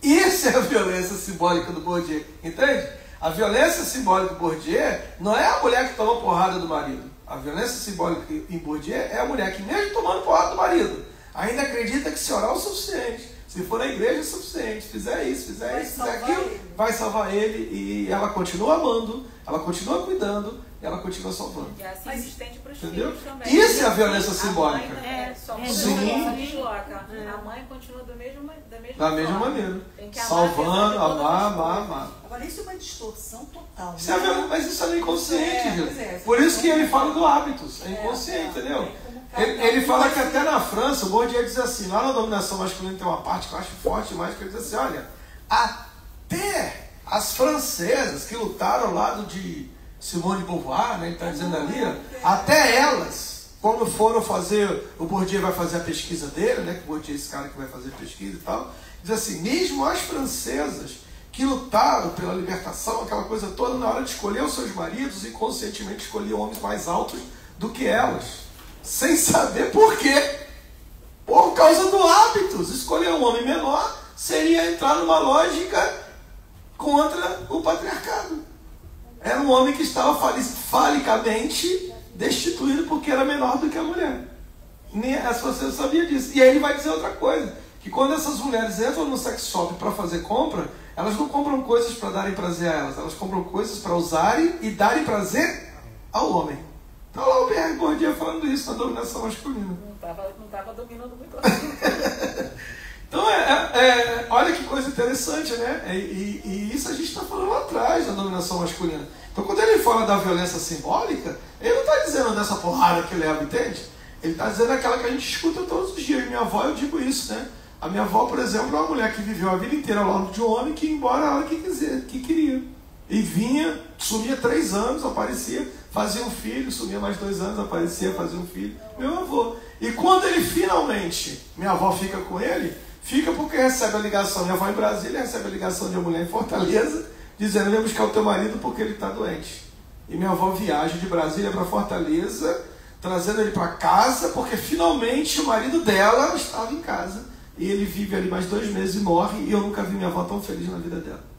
[SPEAKER 2] Isso é a violência simbólica do Bourdieu, entende? A violência simbólica do Bourdieu não é a mulher que toma porrada do marido. A violência simbólica em Bourdieu é a mulher que, mesmo tomando porrada do marido, ainda acredita que se orar é o suficiente. Se for na igreja é o suficiente. Fizer isso, fizer aquilo, vai salvar ele. E ela continua amando, ela continua cuidando, e ela continua salvando.
[SPEAKER 4] E assim assistente para os
[SPEAKER 2] entendeu?
[SPEAKER 4] filhos também.
[SPEAKER 2] Isso é a violência simbólica.
[SPEAKER 4] A mãe continua da mesma
[SPEAKER 2] maneira. Salvando, amar.
[SPEAKER 1] Agora, isso é uma distorção total.
[SPEAKER 2] Isso mas isso é inconsciente, gente. Por isso que ele fala do hábitos. É inconsciente, entendeu? Ele fala que até na França, o Bourdieu diz assim, lá na dominação masculina tem uma parte que eu acho forte demais, que ele diz assim, olha, até as francesas que lutaram ao lado de Simone de Beauvoir, né, ele está dizendo ali, até elas, quando foram fazer, o Bourdieu vai fazer a pesquisa dele, né, que o Bourdieu é esse cara que vai fazer a pesquisa e tal, diz assim, mesmo as francesas que lutaram pela libertação, aquela coisa toda, na hora de escolher os seus maridos, inconscientemente escolhiam homens mais altos do que elas. Sem saber por quê. Por causa do hábitos. Escolher um homem menor seria entrar numa lógica contra o patriarcado. Era um homem que estava falicamente destituído porque era menor do que a mulher. Você sabia disso. E aí ele vai dizer outra coisa. Que quando essas mulheres entram no sex shop para fazer compra, elas não compram coisas para darem prazer a elas. Elas compram coisas para usarem e darem prazer ao homem. Está lá o B.R. Bourdieu falando isso na dominação masculina.
[SPEAKER 4] Não estava dominando muito.
[SPEAKER 2] Então, olha que coisa interessante, né? E isso a gente está falando lá atrás da dominação masculina. Então, quando ele fala da violência simbólica, ele não está dizendo dessa porrada que leva, entende? Ele está dizendo aquela que a gente escuta todos os dias. Minha avó, eu digo isso, né? A minha avó, por exemplo, é uma mulher que viveu a vida inteira ao lado de um homem que ia embora a hora que queria. E vinha, sumia 3 anos, aparecia, fazia um filho, sumia mais 2 anos, aparecia, fazia um filho. Meu avô. E quando ele finalmente, minha avó fica com ele, fica porque recebe a ligação. Minha avó em Brasília recebe a ligação de uma mulher em Fortaleza, dizendo, vem buscar o teu marido porque ele está doente. E minha avó viaja de Brasília para Fortaleza, trazendo ele para casa, porque finalmente o marido dela estava em casa. E ele vive ali mais 2 meses e morre, e eu nunca vi minha avó tão feliz na vida dela.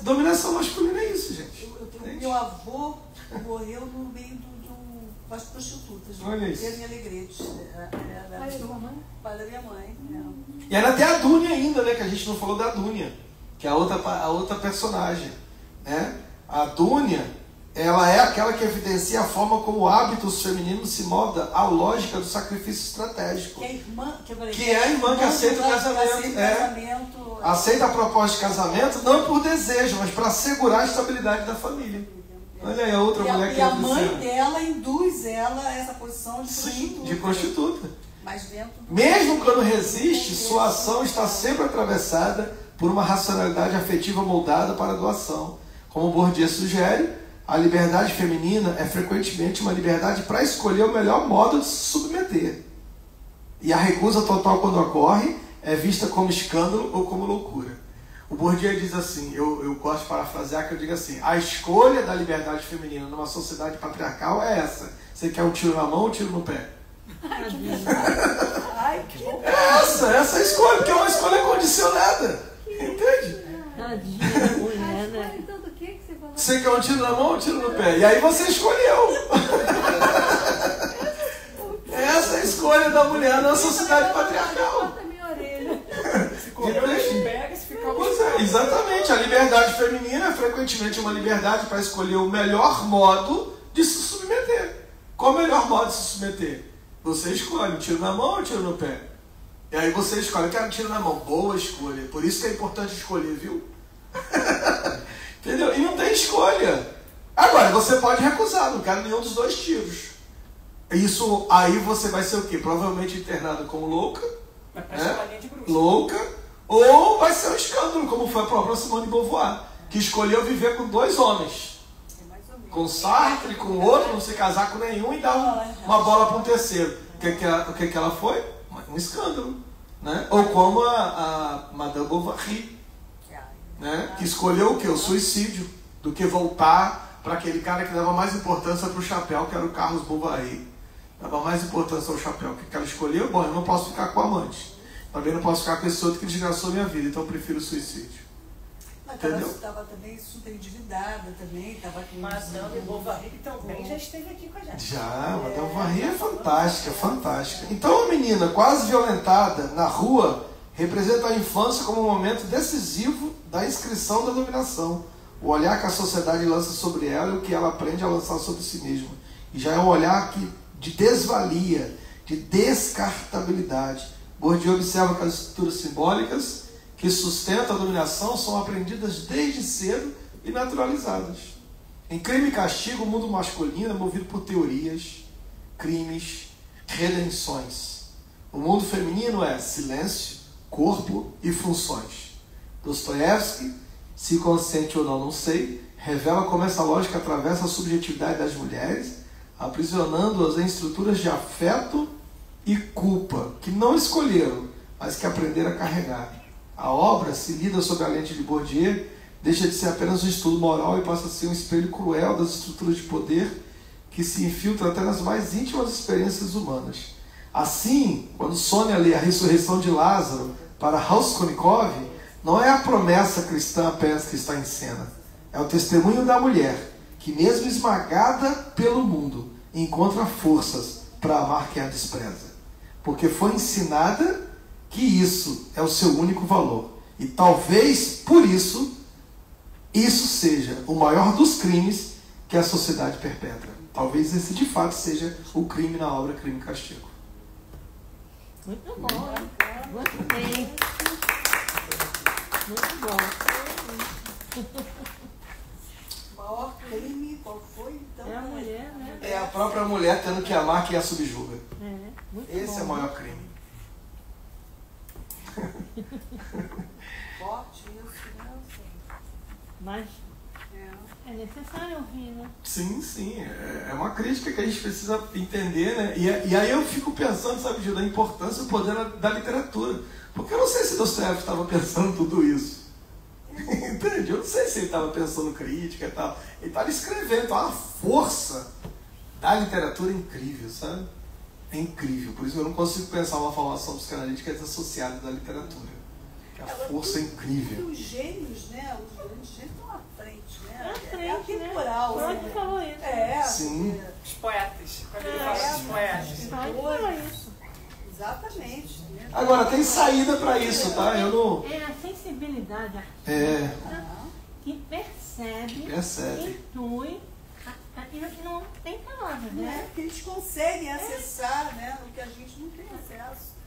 [SPEAKER 2] Dominação masculina é isso, gente.
[SPEAKER 1] Meu avô morreu no meio das prostitutas.
[SPEAKER 2] Olha isso.
[SPEAKER 1] Ele me Alegrete. Pai da minha mãe.
[SPEAKER 2] E era até a Dúnia ainda, né? Que a gente não falou da Dúnia, que é a outra personagem. Né? A Dúnia, ela é aquela que evidencia a forma como o hábitos feminino se molda à lógica do sacrifício estratégico. Que é a irmã que aceita o casamento. Aceita a proposta de casamento não por desejo, mas para assegurar a estabilidade da família. Olha aí a outra mulher que
[SPEAKER 1] a mãe dela induz ela a essa posição de prostituta.
[SPEAKER 2] Sim, de prostituta.
[SPEAKER 1] Mas dentro
[SPEAKER 2] mesmo quando resiste, sua ação está sempre atravessada por uma racionalidade afetiva moldada para a doação. Como Bourdieu sugere, a liberdade feminina é frequentemente uma liberdade para escolher o melhor modo de se submeter. E a recusa total, quando ocorre, é vista como escândalo ou como loucura. O Bourdieu diz assim, eu gosto de parafrasear, que eu digo assim, a escolha da liberdade feminina numa sociedade patriarcal é essa. Você quer um tiro na mão ou um tiro no pé?
[SPEAKER 1] Ai, que bom.
[SPEAKER 2] Essa é a escolha, porque é uma escolha condicionada. Entende?
[SPEAKER 3] Então, do que você falou?
[SPEAKER 2] Você quer um tiro na mão ou um tiro no pé? E aí você escolheu. escolha da mulher na sociedade patriarcal.
[SPEAKER 3] Corta minha orelha.
[SPEAKER 4] Se correr, ele pega, se ficar
[SPEAKER 2] Pois é, exatamente. A liberdade feminina é frequentemente uma liberdade para escolher o melhor modo de se submeter. Qual o melhor modo de se submeter? Você escolhe, um tiro na mão ou um tiro no pé? E aí você escolhe, eu quero um tiro na mão. Boa escolha. Por isso que é importante escolher, viu? Entendeu? E não tem escolha. Agora, você pode recusar, não quero nenhum dos dois tiros. Isso, aí você vai ser o quê? Provavelmente internado como louca, né? Louca, ou vai ser um escândalo, como foi a própria Simone de Beauvoir, que escolheu viver com 2 homens. Com Sartre, com o outro, não se casar com nenhum e dar uma bola para um terceiro. O que ela foi? Um escândalo. Né? Ou como a Madame Bovary, né? Que escolheu o quê? O suicídio, do que voltar para aquele cara que dava mais importância para o chapéu, que era o Carlos Bovary. Dava mais importância ao chapéu. O que ela escolheu? Bom, eu não posso ficar com o amante. Também não posso ficar com esse outro que desgraçou minha vida, então eu prefiro o suicídio.
[SPEAKER 1] Ela estava também super endividada também, estava com
[SPEAKER 4] Madame Bovary também já esteve aqui com a gente.
[SPEAKER 2] Já, Madame Bovary é fantástica, fantástica. Então a menina quase violentada na rua representa a infância como um momento decisivo da inscrição da dominação. O olhar que a sociedade lança sobre ela e o que ela aprende a lançar sobre si mesma. E já é um olhar de desvalia, de descartabilidade. Bourdieu observa que as estruturas simbólicas que sustentam a dominação são aprendidas desde cedo e naturalizadas. Em Crime e Castigo, o mundo masculino é movido por teorias, crimes, redenções. O mundo feminino é silêncio, corpo e funções. Dostoiévski, se consciente ou não sei, revela como essa lógica atravessa a subjetividade das mulheres, aprisionando-as em estruturas de afeto e culpa, que não escolheram, mas que aprenderam a carregar. A obra, se lida sob a lente de Bourdieu, deixa de ser apenas um estudo moral e passa a ser um espelho cruel das estruturas de poder que se infiltram até nas mais íntimas experiências humanas. Assim, quando Sônia lê A Ressurreição de Lázaro para Raskolnikov, não é a promessa cristã apenas que está em cena. É o testemunho da mulher, que mesmo esmagada pelo mundo, encontra forças para amar quem a despreza. Porque foi ensinada que isso é o seu único valor. E talvez, por isso, isso seja o maior dos crimes que a sociedade perpetra. Talvez esse, de fato, seja o crime na obra Crime e Castigo.
[SPEAKER 5] Muito bom, hein? Gostei. Muito bom.
[SPEAKER 1] O maior crime, qual foi então?
[SPEAKER 5] É a mulher, né?
[SPEAKER 2] É a própria mulher tendo que amar quem a subjuga.
[SPEAKER 5] Muito
[SPEAKER 2] Esse
[SPEAKER 5] bom.
[SPEAKER 2] é o maior crime.
[SPEAKER 1] Forte isso, né?
[SPEAKER 5] Mas é necessário ouvir, né?
[SPEAKER 2] Sim, sim. É uma crítica que a gente precisa entender, né? E aí eu fico pensando, sabe, Gil, da importância e o poder da literatura. Porque eu não sei se Dostoiévski estava pensando tudo isso. Entende? Eu não sei se ele estava pensando crítica e tal. Ele estava escrevendo. Então, a força da literatura é incrível, sabe? É incrível. Por isso que eu não consigo pensar uma formação psicanalítica desassociada da literatura. A força é incrível.
[SPEAKER 1] E os gênios, né? Os grandes gênios estão à frente, né?
[SPEAKER 5] À frente,
[SPEAKER 1] é atemporal.
[SPEAKER 5] né?
[SPEAKER 1] Né?
[SPEAKER 5] Freud falou isso.
[SPEAKER 1] É,
[SPEAKER 2] Sim.
[SPEAKER 4] Os poetas. Quando ele fala dos poetas.
[SPEAKER 5] Freud falou isso.
[SPEAKER 1] exatamente. Né?
[SPEAKER 2] Agora, tem saída para isso, tá? Eu não...
[SPEAKER 5] É a sensibilidade artística que percebe, intui, e não tem palavras, né?
[SPEAKER 1] Que eles conseguem acessar, né? O que a gente não tem acesso.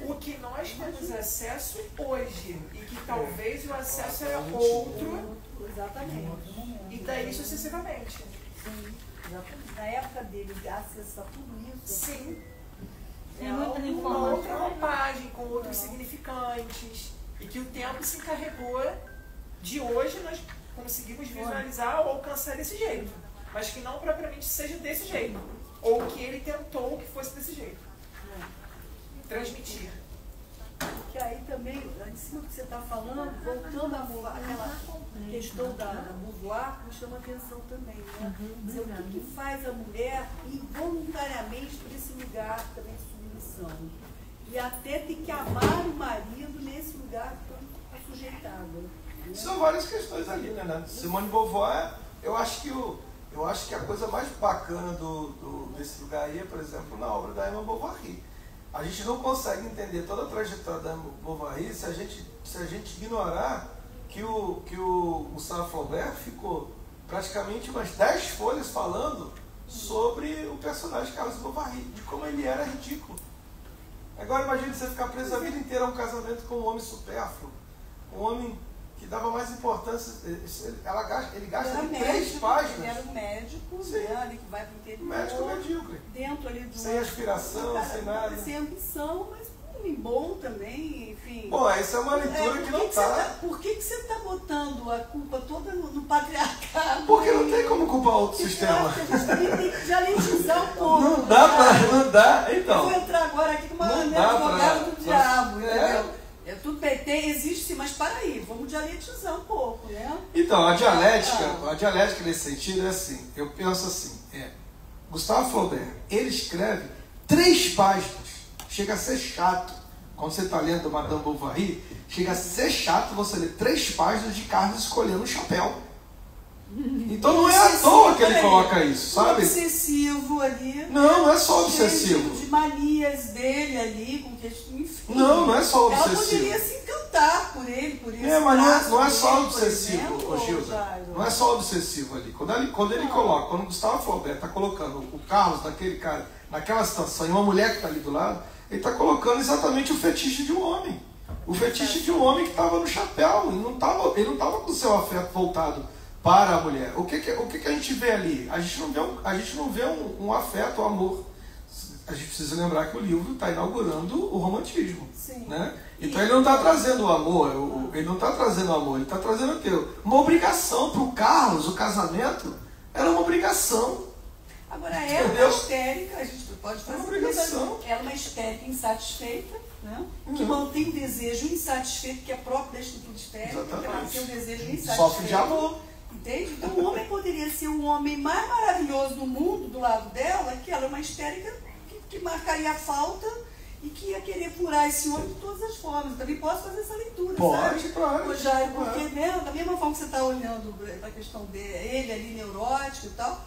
[SPEAKER 4] O que nós temos acesso hoje e que talvez o acesso era outro.
[SPEAKER 1] Exatamente.
[SPEAKER 4] E daí sucessivamente.
[SPEAKER 1] Sim, exatamente. Na época dele, acessar tudo isso.
[SPEAKER 4] Sim.
[SPEAKER 5] Tem muitas
[SPEAKER 4] Uma
[SPEAKER 5] informações.
[SPEAKER 4] outra roupagem, com outros significantes. E que o tempo se encarregou de hoje nós conseguimos visualizar ou alcançar desse jeito. Mas que não propriamente seja desse jeito. Ou que ele tentou que fosse desse jeito. Transmitir.
[SPEAKER 1] Que aí também, em cima do que você está falando, voltando àquela questão da Beauvoir, me chama a atenção também, né? Dizer, o que faz a mulher involuntariamente para esse lugar também de submissão? E até ter que amar o marido nesse lugar tão assujeitado. Né?
[SPEAKER 2] São várias questões ali, né? Simone de Beauvoir, eu acho que Eu acho que a coisa mais bacana desse lugar aí é, por exemplo, na obra da Emma Bovary. A gente não consegue entender toda a trajetória da Emma Bovary se a gente ignorar que o Gustave Flaubert ficou praticamente umas 10 folhas falando sobre o personagem Carlos Bovary, de como ele era ridículo. Agora imagine você ficar preso a vida inteira a um casamento com um homem supérfluo, um homem que dava mais importância. Ele gasta 3 páginas.
[SPEAKER 1] Ele era um médico, ali que vai para o interior.
[SPEAKER 2] Médico medíocre.
[SPEAKER 1] Dentro ali do
[SPEAKER 2] sem aspiração, sem nada.
[SPEAKER 1] Sem ambição, mas um homem bom também, enfim.
[SPEAKER 2] Bom, essa é uma leitura que não está.
[SPEAKER 1] Por que você está botando a culpa toda no patriarcado?
[SPEAKER 2] Porque não tem como culpar outro sistema.
[SPEAKER 1] A gente tem que dialetizar um pouco.
[SPEAKER 2] Não dá, então.
[SPEAKER 1] Eu vou entrar agora aqui com uma advogada do diabo, entendeu? Tudo bem, existe, mas para aí, vamos dialetizar um pouco, né?
[SPEAKER 2] Então, a dialética nesse sentido é assim, eu penso assim, Gustave Flaubert, ele escreve 3 páginas, chega a ser chato. Quando você está lendo Madame Bovary, chega a ser chato você ler 3 páginas de Carlos escolhendo um chapéu. Então não é à toa que ele coloca isso, sabe?
[SPEAKER 1] Obsessivo ali.
[SPEAKER 2] Não é só obsessivo.
[SPEAKER 1] De manias dele ali, com que enfim.
[SPEAKER 2] Não é só obsessivo.
[SPEAKER 1] Ela poderia se encantar por ele, por isso.
[SPEAKER 2] Mas não é só obsessivo, Gilda. Não é só obsessivo ali. Quando ele coloca, quando o Gustave Flaubert está colocando o Carlos, daquele cara, naquela situação, e uma mulher que está ali do lado, ele está colocando exatamente o fetiche de um homem. O fetiche de um homem que estava no chapéu. Ele não estava com o seu afeto voltado para a mulher. O que a gente vê ali? A gente não vê um afeto, um amor. A gente precisa lembrar que o livro está inaugurando o romantismo.
[SPEAKER 1] Sim.
[SPEAKER 2] Né? Então ele não está trazendo o amor, ele não está trazendo o amor, ele está trazendo o quê? Uma obrigação para o Carlos, o casamento era uma obrigação.
[SPEAKER 1] Agora ela é histérica, a gente pode fazer
[SPEAKER 2] uma obrigação.
[SPEAKER 1] Ela é uma histérica insatisfeita, né? Que mantém um desejo insatisfeito, que é próprio da estrutura histérica, ela tem um desejo insatisfeito.
[SPEAKER 2] Sofre de amor.
[SPEAKER 1] Entende? Então o homem poderia ser o homem mais maravilhoso do mundo do lado dela, que ela é uma histérica que marcaria a falta e que ia querer furar esse homem de todas as formas. Eu também posso fazer essa leitura,
[SPEAKER 2] pode, claro.
[SPEAKER 1] Jair, porque né, da mesma forma que você está olhando para a questão dele ali, neurótico e tal,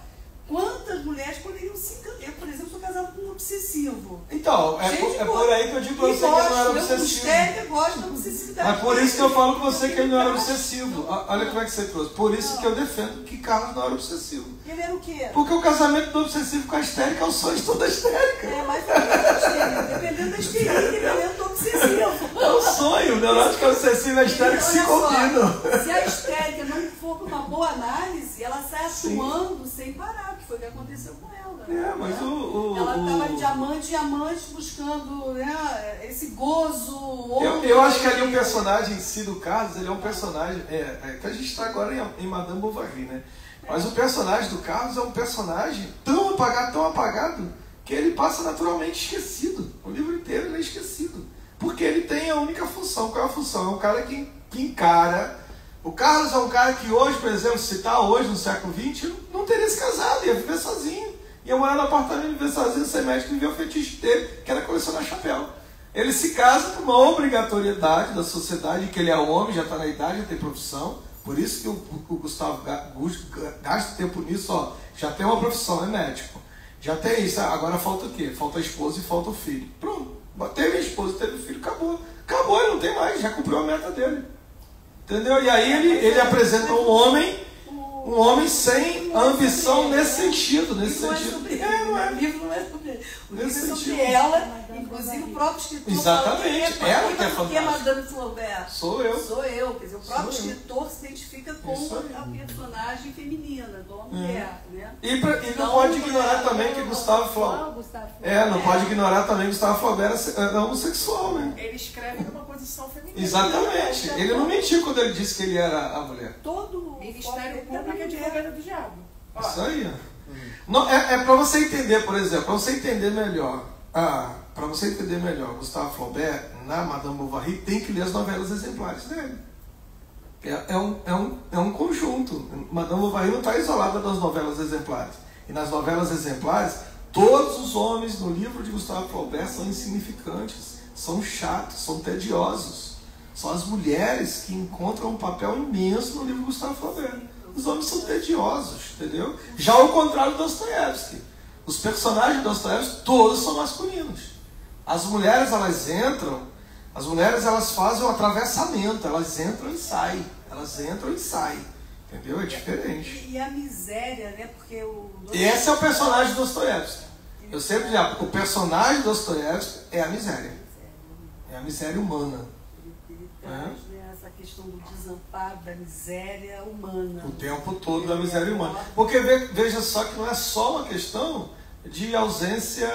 [SPEAKER 1] quantas mulheres poderiam se encantar? Eu, por exemplo, sou casada com um obsessivo.
[SPEAKER 2] Então, é por aí que eu digo para você que ele não era obsessivo.
[SPEAKER 1] Eu gosto da obsessividade.
[SPEAKER 2] Mas por isso que eu falo com você que ele não era obsessivo. Olha como é que você trouxe. Por isso que eu defendo que Carlos não era obsessivo.
[SPEAKER 1] Ele era o quê?
[SPEAKER 2] Porque o casamento do obsessivo com a histérica é o sonho de toda histérica.
[SPEAKER 1] Mas dependendo da histérica, dependendo do obsessivo.
[SPEAKER 2] É o sonho. O neurótico é obsessivo e a histérica se combinam.
[SPEAKER 1] Se a histérica não for uma boa análise, ela sai atuando sem parar, que foi o que aconteceu com ela.
[SPEAKER 2] Mas
[SPEAKER 1] ela estava de amante buscando, né, esse gozo.
[SPEAKER 2] Eu acho que ali o personagem em si do Carlos, ele é um personagem que a gente está agora em Madame Bovary, né? Mas o personagem do Carlos é um personagem tão apagado, que ele passa naturalmente esquecido. O livro inteiro ele é esquecido. Porque ele tem a única função. Qual é a função? É um cara que encara. O Carlos é um cara que hoje, por exemplo, se está hoje no século XX, não teria se casado, ia viver sozinho. Ia morar no apartamento, viver sozinho, ser médico e viver o fetiche dele, que era colecionar chapéu. Ele se casa por uma obrigatoriedade da sociedade, que ele é homem, já está na idade, já tem profissão. Por isso que o Gustavo gasta tempo nisso, já tem uma profissão, é médico. Já tem isso, agora falta o quê? Falta a esposa e falta o filho. Pronto, teve a esposa, teve o filho, acabou. Acabou, ele não tem mais, já cumpriu a meta dele. Entendeu? E aí ele apresenta um homem sem ambição nesse sentido.
[SPEAKER 1] O livro não é sobre ele. O livro é sobre ela, inclusive o próprio escritor.
[SPEAKER 2] Exatamente, ela que é fantástica.
[SPEAKER 1] Quem é Madame Flaubert?
[SPEAKER 2] Sou eu.
[SPEAKER 1] Quer dizer, o próprio escritor se identifica com a personagem feminina, com a mulher. Né?
[SPEAKER 2] E não pode ignorar também que Gustave Flaubert. Não pode ignorar também que Gustave Flaubert é homossexual, né?
[SPEAKER 4] Ele escreve numa posição feminina.
[SPEAKER 2] Exatamente. Ele não mentiu quando ele disse que ele era a mulher.
[SPEAKER 1] Todo
[SPEAKER 4] Ministério Público é advogado do diabo.
[SPEAKER 2] Isso aí. Não, é para você entender, por exemplo, para você entender melhor, Gustave Flaubert, na Madame Bovary, tem que ler as novelas exemplares dele. É um conjunto. Madame Bovary não está isolada das novelas exemplares. E nas novelas exemplares, todos os homens no livro de Gustave Flaubert são insignificantes, são chatos, são tediosos. São as mulheres que encontram um papel imenso no livro de Gustave Flaubert. Os homens são tediosos, entendeu? Já ao contrário do Dostoiévski. Os personagens do Dostoiévski todos são masculinos. As mulheres, elas fazem um atravessamento, elas entram e saem. Entendeu? É diferente.
[SPEAKER 1] E a miséria, né? Porque
[SPEAKER 2] Esse é o personagem do Dostoiévski. Eu sempre digo, o personagem do Dostoiévski é a miséria. É a miséria humana.
[SPEAKER 1] Ele traz, né, essa questão do desamparo, da miséria humana.
[SPEAKER 2] O tempo todo da miséria humana. Porque veja só que não é só uma questão de ausência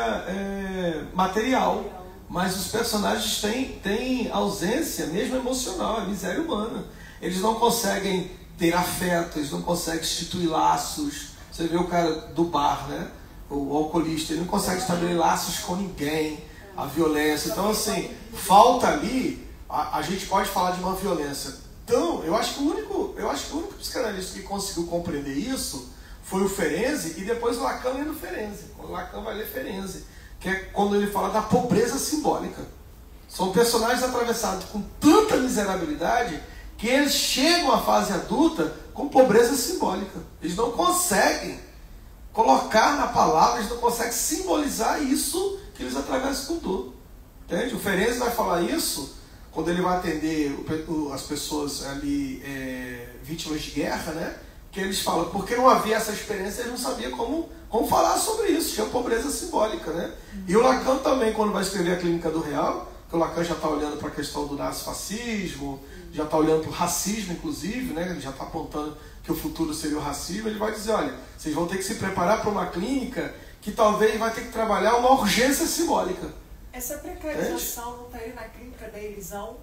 [SPEAKER 2] material, mas os personagens têm ausência mesmo emocional, é miséria humana. Eles não conseguem ter afeto, eles não conseguem instituir laços. Você vê o cara do bar, né? O alcoolista, ele não consegue estabelecer laços com ninguém, a violência. Então, assim, falta ali, a gente pode falar de uma violência. Então, eu acho que o único psicanalista que conseguiu compreender isso foi o Ferenczi e depois o Lacan lendo Ferenczi. O Lacan vai ler Ferenczi, que é quando ele fala da pobreza simbólica. São personagens atravessados com tanta miserabilidade que eles chegam à fase adulta com pobreza simbólica. Eles não conseguem colocar na palavra, eles não conseguem simbolizar isso que eles atravessam com dor. Entende? O Ferenczi vai falar isso quando ele vai atender as pessoas ali vítimas de guerra, né? Que eles falam, porque não havia essa experiência, eles não sabiam como falar sobre isso, tinha pobreza simbólica, né? E o Lacan também, quando vai escrever A Clínica do Real, que o Lacan já está olhando para a questão do nazifascismo, já está olhando para o racismo, inclusive, né? Ele já está apontando que o futuro seria o racismo, ele vai dizer, olha, vocês vão ter que se preparar para uma clínica que talvez vai ter que trabalhar uma urgência simbólica.
[SPEAKER 4] Essa precarização não está aí na clínica da Elisão?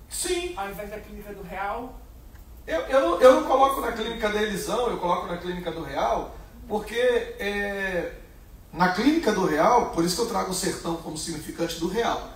[SPEAKER 2] Sim.
[SPEAKER 4] Ao invés da clínica do Real?
[SPEAKER 2] Eu não coloco na clínica da Elisão, eu coloco na clínica do Real, porque na clínica do Real, por isso que eu trago o sertão como significante do Real.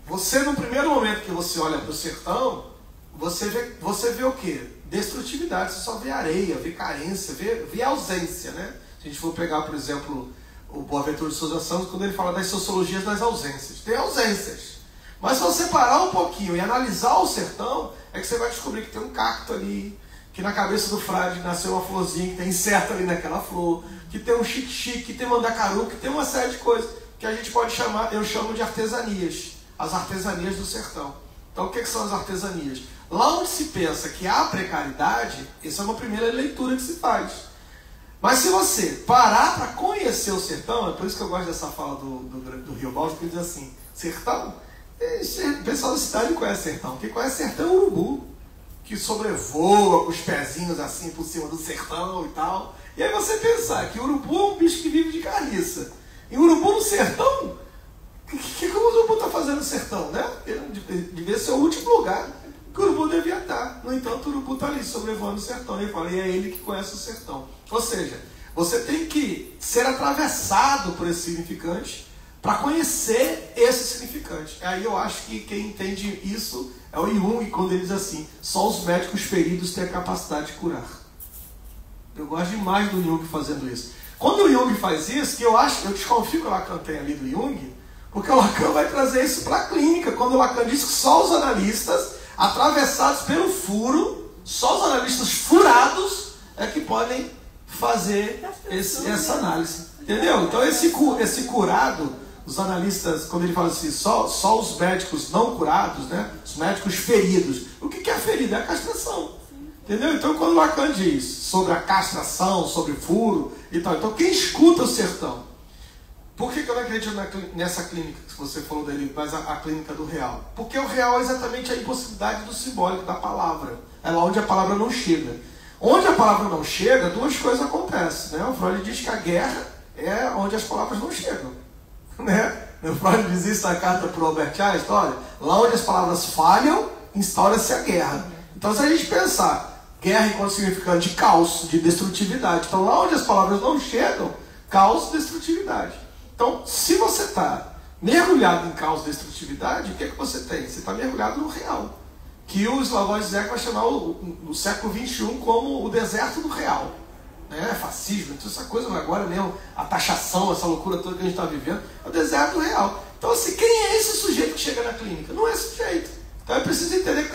[SPEAKER 2] Você, no primeiro momento que você olha para o sertão, você vê o quê? Destrutividade, você só vê areia, vê carência, vê ausência, né? Se a gente for pegar, por exemplo, o Boaventura de Souza Santos, quando ele fala das sociologias das ausências. Tem ausências. Mas se você parar um pouquinho e analisar o sertão, é que você vai descobrir que tem um cacto ali, que na cabeça do frade nasceu uma florzinha, que tem inseto ali naquela flor, que tem um xique-xique, que tem mandacaru, que tem uma série de coisas que a gente pode chamar, eu chamo de artesanias. As artesanias do sertão. Então, o que são as artesanias? Lá onde se pensa que há precariedade, essa é uma primeira leitura que se faz. Mas se você parar para conhecer o sertão, é por isso que eu gosto dessa fala do Riobaldi, que diz assim, sertão, o pessoal da cidade não conhece sertão. Quem conhece sertão é o urubu, que sobrevoa com os pezinhos assim por cima do sertão e tal. E aí você pensar que o urubu é um bicho que vive de carniça. E o urubu no sertão, o que o urubu está fazendo no sertão, né? Ele devia ser o último lugar que o urubu devia estar. No entanto, o urubu está ali sobrevoando o sertão. Ele fala, e é ele que conhece o sertão. Ou seja, você tem que ser atravessado por esse significante para conhecer esse significante. Aí eu acho que quem entende isso é o Jung, quando ele diz assim, só os médicos feridos têm a capacidade de curar. Eu gosto demais do Jung fazendo isso. Quando o Jung faz isso, que eu desconfio que o Lacan tem ali do Jung, porque o Lacan vai trazer isso para a clínica, quando o Lacan diz que só os analistas atravessados pelo furo, só os analistas furados é que podem fazer essa análise. Entendeu? Então esse curado, os analistas, quando ele fala assim, só os médicos não curados, né? Os médicos feridos. O que é ferido? É a castração. Entendeu? Então quando o Lacan diz sobre a castração, sobre furo e tal, então quem escuta o sertão? Por que eu não acredito nessa clínica que você falou dele, mas a clínica do real? Porque o real é exatamente a impossibilidade do simbólico, da palavra. É lá onde a palavra não chega. Onde a palavra não chega, duas coisas acontecem. Né? O Freud diz que a guerra é onde as palavras não chegam. Né? O Freud diz isso na carta para o Albert Einstein, olha, lá onde as palavras falham, instaura-se a guerra. Então se a gente pensar, guerra enquanto significante de caos, de destrutividade. Então lá onde as palavras não chegam, caos e destrutividade. Então, se você está mergulhado em caos e destrutividade, o que você tem? Você está mergulhado no real. Que o Slavoj Zizek vai chamar o século XXI como o deserto do real. Né? Fascismo, então essa coisa agora mesmo, a taxação, essa loucura toda que a gente está vivendo, é o deserto do real. Então, assim, quem é esse sujeito que chega na clínica? Não é esse sujeito. Então é preciso entender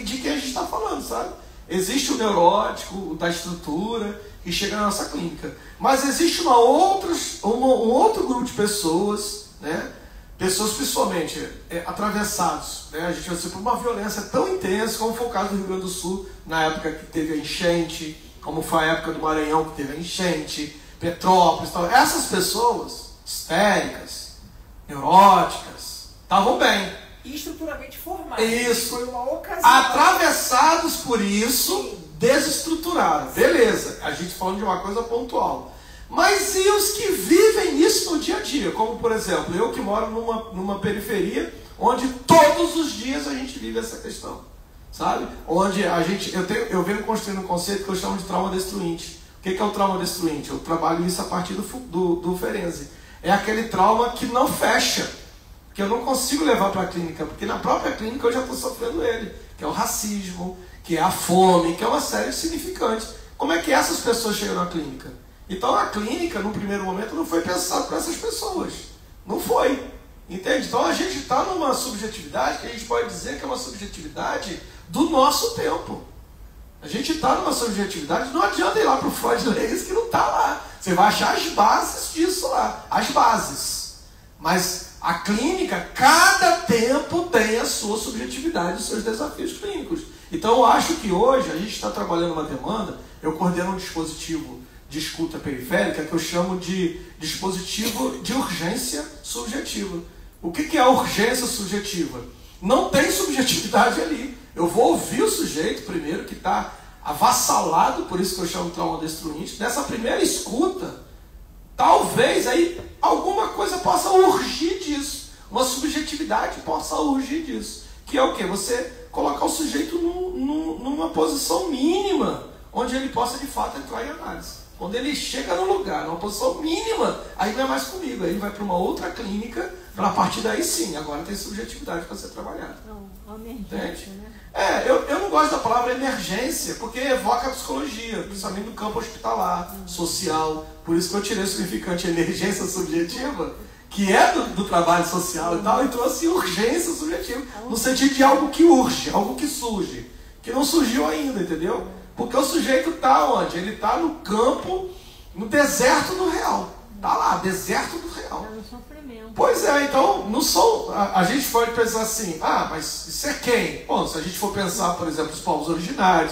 [SPEAKER 2] de quem a gente está falando, sabe? Existe o neurótico, o da estrutura, que chega na nossa clínica. Mas existe um outro grupo de pessoas, né? Pessoas principalmente atravessados, né? A gente vai ser por uma violência tão intensa, como foi o caso do Rio Grande do Sul, na época que teve a enchente, como foi a época do Maranhão, que teve a enchente, Petrópolis, tal. Essas pessoas, histéricas, neuróticas, estavam bem.
[SPEAKER 4] E estruturalmente formados.
[SPEAKER 2] Isso.
[SPEAKER 4] Foi uma ocasião.
[SPEAKER 2] Atravessados por isso, desestruturaram. Beleza, a gente falando de uma coisa pontual. Mas e os que vivem isso no dia a dia? Como, por exemplo, eu que moro numa periferia, onde todos os dias a gente vive essa questão. Sabe? Onde eu venho construindo um conceito que eu chamo de trauma destruinte. O que é o trauma destruinte? Eu trabalho isso a partir do Ferenczi. É aquele trauma que não fecha, que eu não consigo levar para a clínica, porque na própria clínica eu já estou sofrendo ele, que é o racismo, que é a fome, que é uma série de significantes. Como é que essas pessoas chegam na clínica? Então a clínica, no primeiro momento, não foi pensada para essas pessoas. Não foi. Entende? Então a gente está numa subjetividade que a gente pode dizer que é uma subjetividade do nosso tempo. A gente está numa subjetividade, não adianta ir lá para o Freud ler isso que não está lá. Você vai achar as bases disso lá, as bases. Mas a clínica, cada tempo tem a sua subjetividade, os seus desafios clínicos. Então eu acho que hoje a gente está trabalhando uma demanda, eu coordeno um dispositivo de escuta periférica que eu chamo de dispositivo de urgência subjetiva. O que é a urgência subjetiva? Não tem subjetividade ali. Eu vou ouvir o sujeito primeiro, que está avassalado, por isso que eu chamo de trauma destruinte. Nessa primeira escuta, talvez aí alguma coisa possa urgir disso. Uma subjetividade possa urgir disso. Que é o quê? Você colocar o sujeito numa posição mínima, onde ele possa de fato entrar em análise. Quando ele chega no lugar, numa posição mínima, aí não é mais comigo. Aí ele vai para uma outra clínica, para a partir daí sim, agora tem subjetividade para ser trabalhada.
[SPEAKER 5] Entende? Né?
[SPEAKER 2] Eu não gosto da palavra emergência, porque evoca a psicologia, principalmente no campo hospitalar, social. Por isso que eu tirei o significante emergência subjetiva, que é do trabalho social e tal, e trouxe urgência subjetiva, no sentido de algo que urge, algo que surge, que não surgiu ainda, entendeu? Porque o sujeito está onde? Ele está no campo, no deserto do real. Está lá, deserto do real.
[SPEAKER 5] É no sofrimento.
[SPEAKER 2] Pois é, então, não são, a gente pode pensar assim, mas isso é quem? Bom, se a gente for pensar, por exemplo, os povos originários,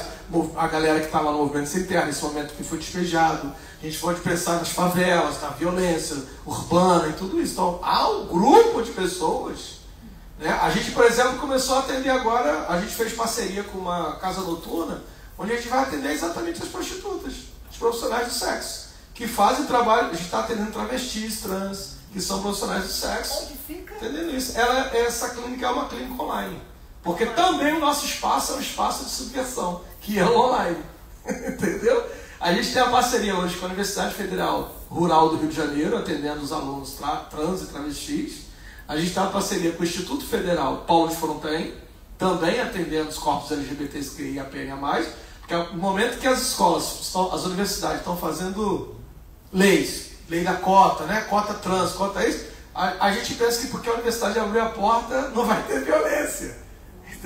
[SPEAKER 2] a galera que está lá no movimento sem terra, nesse momento que foi despejado, a gente pode pensar nas favelas, na violência urbana e tudo isso. Então, há um grupo de pessoas, né? A gente, por exemplo, começou a atender agora, a gente fez parceria com uma casa noturna, onde a gente vai atender exatamente as prostitutas, os profissionais do sexo, que fazem trabalho, a gente está atendendo travestis, trans, que são profissionais do sexo.
[SPEAKER 4] Onde fica?
[SPEAKER 2] Entendendo isso? Essa clínica é uma clínica online. Porque também o nosso espaço é um espaço de subversão, que é o online. Entendeu? A gente tem a parceria hoje com a Universidade Federal Rural do Rio de Janeiro, atendendo os alunos trans e travestis. A gente tem uma parceria com o Instituto Federal Paulo de Fronten, também atendendo os corpos LGBTQIA+, porque no momento que as escolas, as universidades estão fazendo leis, lei da cota, né? Cota trans, cota isso, a gente pensa que porque a universidade abriu a porta, não vai ter violência.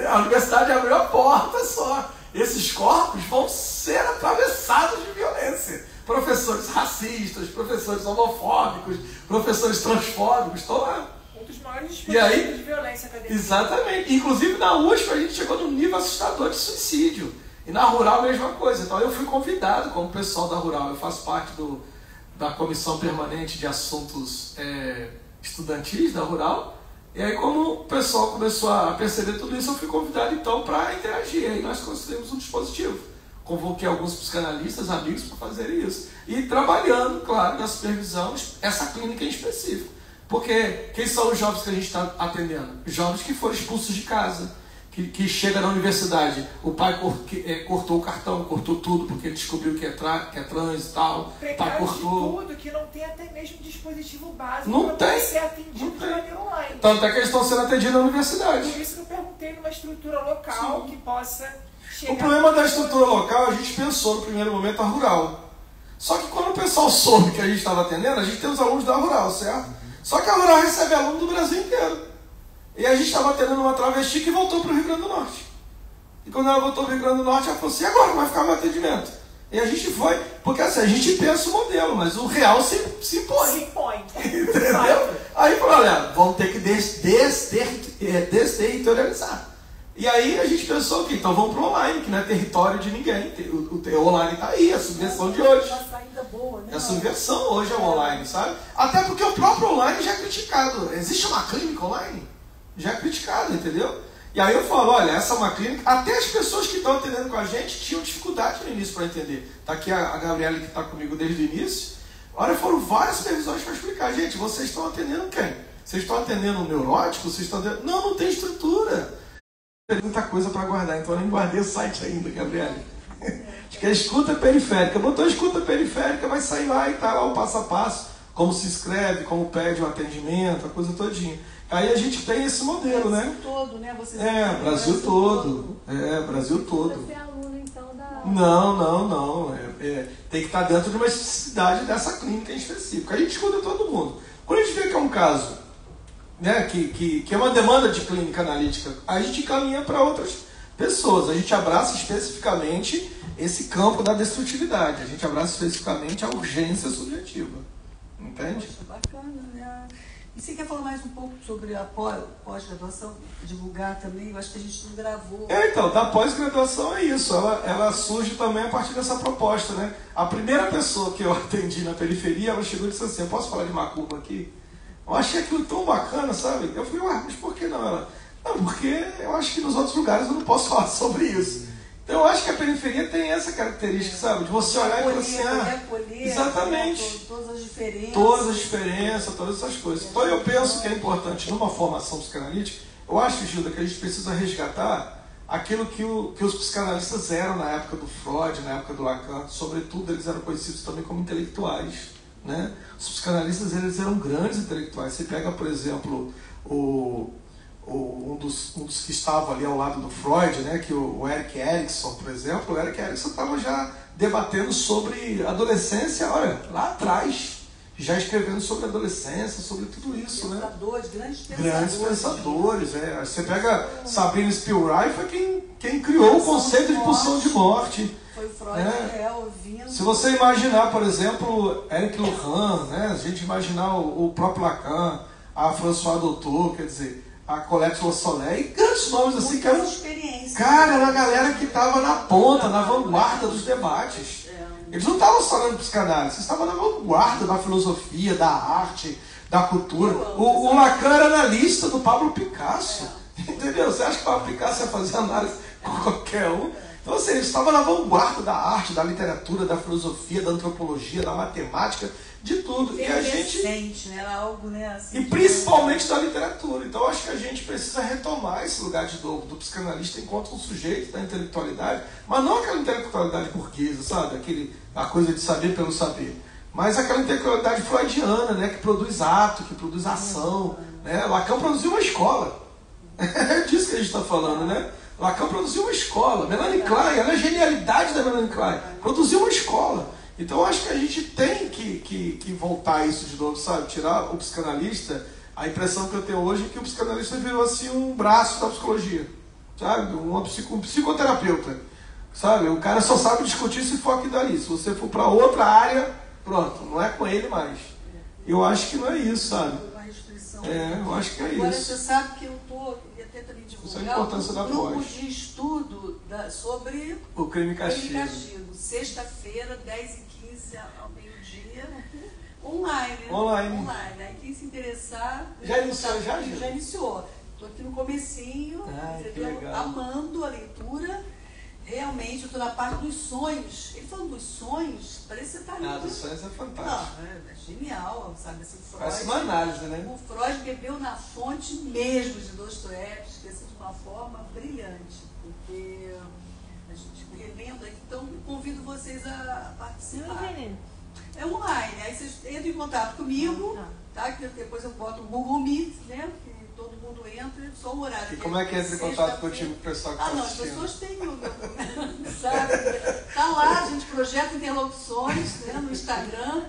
[SPEAKER 2] A universidade abriu a porta só. Esses corpos vão ser atravessados de violência. Professores racistas, professores homofóbicos, professores transfóbicos, estão lá.
[SPEAKER 4] Um dos maiores
[SPEAKER 2] E
[SPEAKER 4] dispositivos
[SPEAKER 2] aí,
[SPEAKER 4] de violência acadêmica.
[SPEAKER 2] exatamente. Inclusive na USP a gente chegou num nível assustador de suicídio. E na Rural a mesma coisa. Então eu fui convidado como pessoal da Rural. Eu faço parte da Comissão Permanente de Assuntos Estudantis da Rural. E aí, como o pessoal começou a perceber tudo isso, eu fui convidado então para interagir. E aí nós construímos um dispositivo. Convoquei alguns psicanalistas, amigos, para fazerem isso. E trabalhando, claro, na supervisão, essa clínica em específico. Porque quem são os jovens que a gente está atendendo? Jovens que foram expulsos de casa, que chega na universidade, o pai cortou o cartão, cortou tudo, porque ele descobriu que é trans e tal. O pai cortou.
[SPEAKER 4] Tudo, que não tem até mesmo dispositivo básico
[SPEAKER 2] não
[SPEAKER 4] para
[SPEAKER 2] tem,
[SPEAKER 4] ser atendido de maneira online.
[SPEAKER 2] Tanto é que eles estão sendo atendidos na universidade.
[SPEAKER 4] Por isso que eu perguntei numa estrutura local que possa chegar...
[SPEAKER 2] O problema da estrutura local, a gente pensou no primeiro momento a Rural. Só que quando o pessoal soube que a gente estava atendendo, a gente tem os alunos da Rural, certo? Só que a Rural recebe aluno do Brasil inteiro. E a gente estava atendendo uma travesti que voltou para o Rio Grande do Norte. E quando ela voltou do Rio Grande do Norte, ela falou assim, agora como vai ficar meu atendimento? E a gente foi, porque assim, a gente pensa o modelo, mas o real se impõe.
[SPEAKER 4] Se impõe.
[SPEAKER 2] Entendeu? Aí falou, olha, vamos ter que desterritorializar. E aí a gente pensou que então vamos para o online, que não é território de ninguém. O online está aí, a subversão de hoje.
[SPEAKER 1] Uma saída boa, né?
[SPEAKER 2] A subversão hoje é o online, sabe? Até porque o próprio online já é criticado. Existe uma clínica online? Já é criticado, entendeu? E aí eu falo, olha, essa é uma clínica, até as pessoas que estão atendendo com a gente tinham dificuldade no início para entender. Está aqui a Gabriela que está comigo desde o início. Olha, foram várias supervisões para explicar. Gente, vocês estão atendendo quem? Vocês estão atendendo um neurótico? Vocês estão atendendo... Não tem estrutura. Tem muita coisa para guardar, então eu nem guardei o site ainda, Gabriela. Acho que é escuta periférica. Botou escuta periférica, vai sair lá e tá lá o passo a passo. Como se inscreve, como pede o atendimento, a coisa todinha. Aí a gente tem esse modelo, né?
[SPEAKER 1] Brasil todo, né? Vocês
[SPEAKER 2] Brasil todo. Brasil todo.
[SPEAKER 3] Você é aluno, então, da...
[SPEAKER 2] Não. Tem que estar dentro de uma especificidade dessa clínica em específico. A gente escuta todo mundo. Quando a gente vê que é um caso, né, que é uma demanda de clínica analítica, a gente caminha para outras pessoas. A gente abraça especificamente esse campo da destrutividade. A gente abraça especificamente a urgência subjetiva. Entende?
[SPEAKER 1] Poxa, bacana, né? E você quer falar mais um pouco sobre a pós-graduação? Divulgar também? Eu acho que a gente não gravou.
[SPEAKER 2] Então, da pós-graduação é isso. Ela surge também a partir dessa proposta, né? A primeira pessoa que eu atendi na periferia, ela chegou e disse assim, eu posso falar de macumba aqui? Eu achei aquilo tão bacana, sabe? Eu falei, mas por que não? Ela, não, porque eu acho que nos outros lugares eu não posso falar sobre isso. Então eu acho que a periferia tem essa característica, sabe? De você olhar e falar assim, exatamente.
[SPEAKER 1] Todas as diferenças.
[SPEAKER 2] Todas as diferenças, todas essas coisas. Então eu penso que é importante numa formação psicanalítica, eu acho, Gilda, que a gente precisa resgatar aquilo que os psicanalistas eram na época do Freud, na época do Lacan. Sobretudo, eles eram conhecidos também como intelectuais, né? Os psicanalistas, eles eram grandes intelectuais. Você pega, por exemplo, um dos que estava ali ao lado do Freud, né, que o Erik Erikson, por exemplo, o Erik Erikson estava já debatendo sobre adolescência, olha, lá atrás, já escrevendo sobre adolescência, sobre tudo isso, né? Grandes pensadores, é. Você pega Sabine Spielreich, foi quem criou o conceito de pulsão de morte.
[SPEAKER 1] Foi o Freud, ouvindo.
[SPEAKER 2] Se você imaginar, por exemplo, Eric Lujan, né, a gente imaginar o próprio Lacan, a François Doutor, quer dizer, a Colette Lossolé, e grandes nomes assim, que eram, cara, era a galera que estava na ponta, na vanguarda dos debates. Eles não estavam só falando de psicanálise, eles estavam na vanguarda da filosofia, da arte, da cultura. O Lacan era analista do Pablo Picasso, entendeu? Você acha que o Pablo Picasso ia fazer análise com qualquer um? Então, assim, eles estavam na vanguarda da arte, da literatura, da filosofia, da antropologia, da matemática, de tudo. E a gente...
[SPEAKER 1] né? Era algo, né, assim,
[SPEAKER 2] e principalmente da literatura. Então, eu acho que a gente precisa retomar esse lugar de novo do psicanalista enquanto um sujeito da intelectualidade, mas não aquela intelectualidade burguesa, sabe? A coisa de saber pelo saber. Mas aquela intelectualidade freudiana, né? Que produz ato, que produz ação. Né? Lacan produziu uma escola. É disso que a gente está falando, né? Lacan produziu uma escola. Melanie Klein, olha a genialidade da Melanie Klein. Produziu uma escola. Então eu acho que a gente tem que voltar a isso de novo, sabe? Tirar o psicanalista. A impressão que eu tenho hoje é que o psicanalista virou assim um braço da psicologia, sabe? Um psicoterapeuta, sabe? O cara só sabe discutir se for aqui dali. Se você for para outra área, pronto, não é com ele mais. Eu acho que não é isso, sabe? Eu acho que é isso.
[SPEAKER 1] Agora você sabe que eu queria até também divulgar um grupo de estudo sobre
[SPEAKER 2] o crime e castigo.
[SPEAKER 1] Sexta-feira, 10h15 ao meio-dia, online. Aí quem se interessar...
[SPEAKER 2] Já iniciou?
[SPEAKER 1] Já iniciou. Estou aqui no comecinho, amando a leitura. Realmente, eu estou na parte dos sonhos. Ele falando dos sonhos, parece que você está ali.
[SPEAKER 2] Dos sonhos é fantástico.
[SPEAKER 1] Não, é genial, sabe? Assim, Freud,
[SPEAKER 2] parece uma análise, né?
[SPEAKER 1] O Freud bebeu na fonte mesmo de Dostoiévski, assim, de uma forma brilhante. Porque a gente relendo aqui, então convido vocês a participar. É online, aí vocês entram em contato comigo, tá? Que depois eu boto o Google Meet, né? Todo mundo entra, só o horário.
[SPEAKER 2] E como é que entra em contato contigo, o pessoal que está assistindo?
[SPEAKER 1] As pessoas têm sabe? Tá lá, a gente projeta interlocuções, né, no Instagram.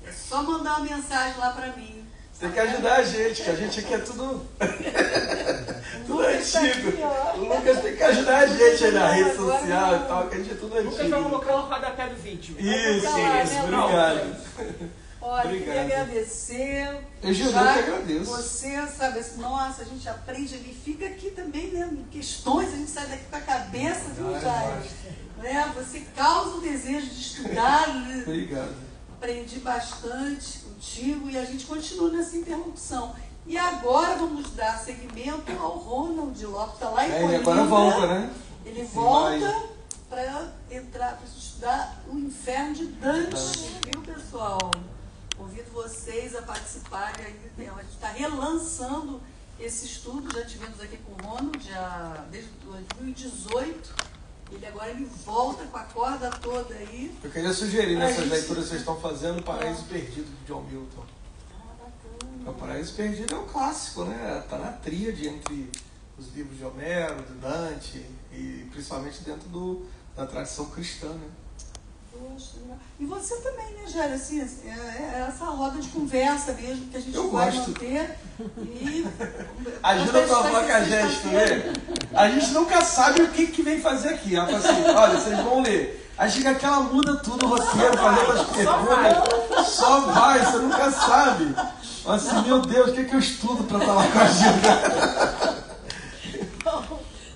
[SPEAKER 1] É só mandar uma mensagem lá para mim.
[SPEAKER 2] Você tem que ajudar a gente, que a gente aqui é tudo... tudo antigo. O Lucas tem que ajudar a gente aí na rede social e tal, que a gente é tudo
[SPEAKER 4] O Lucas vai
[SPEAKER 2] antigo.
[SPEAKER 4] colocar no rodapé do vídeo.
[SPEAKER 2] Isso, obrigado.
[SPEAKER 1] Olha,
[SPEAKER 2] Obrigado.
[SPEAKER 1] queria agradecer.
[SPEAKER 2] Eu que
[SPEAKER 1] Já
[SPEAKER 2] agradeço.
[SPEAKER 1] Você, sabe, assim, nossa, a gente aprende ali, fica aqui também, né? Questões, a gente sai daqui com a cabeça, viu, Jair? Né? Você causa o desejo de estudar.
[SPEAKER 2] Obrigado.
[SPEAKER 1] Aprendi bastante contigo e a gente continua nessa interlocução. E agora vamos dar seguimento ao Ronald Lopes, está lá em
[SPEAKER 2] Ele
[SPEAKER 1] Coimbra.
[SPEAKER 2] agora volta, né?
[SPEAKER 1] Ele
[SPEAKER 2] Sim,
[SPEAKER 1] volta para entrar, para estudar o Inferno de Dante, viu, pessoal? Convido vocês a participarem aí. A gente está relançando esse estudo, já tivemos aqui com o Ronald desde 2018. Ele volta com a corda toda aí.
[SPEAKER 2] Eu queria sugerir nessas leituras que vocês estão fazendo, O Paraíso Perdido, de John Milton. O Paraíso Perdido é um clássico, né? Está na tríade entre os livros de Homero, de Dante, e principalmente dentro da tradição cristã, né?
[SPEAKER 1] Poxa, e você também, né, Jair? Assim, é essa roda de conversa mesmo que a gente
[SPEAKER 2] Eu
[SPEAKER 1] vai
[SPEAKER 2] gosto.
[SPEAKER 1] manter. E
[SPEAKER 2] Ajuda a provar com a gente, né? A gente nunca sabe o que vem fazer aqui. Ela fala assim, olha, vocês vão ler. Aí chega que ela muda tudo o roteiro, fazendo as perguntas. Só vai, você nunca sabe. Assim, meu Deus, o que eu estudo para estar lá com a gente?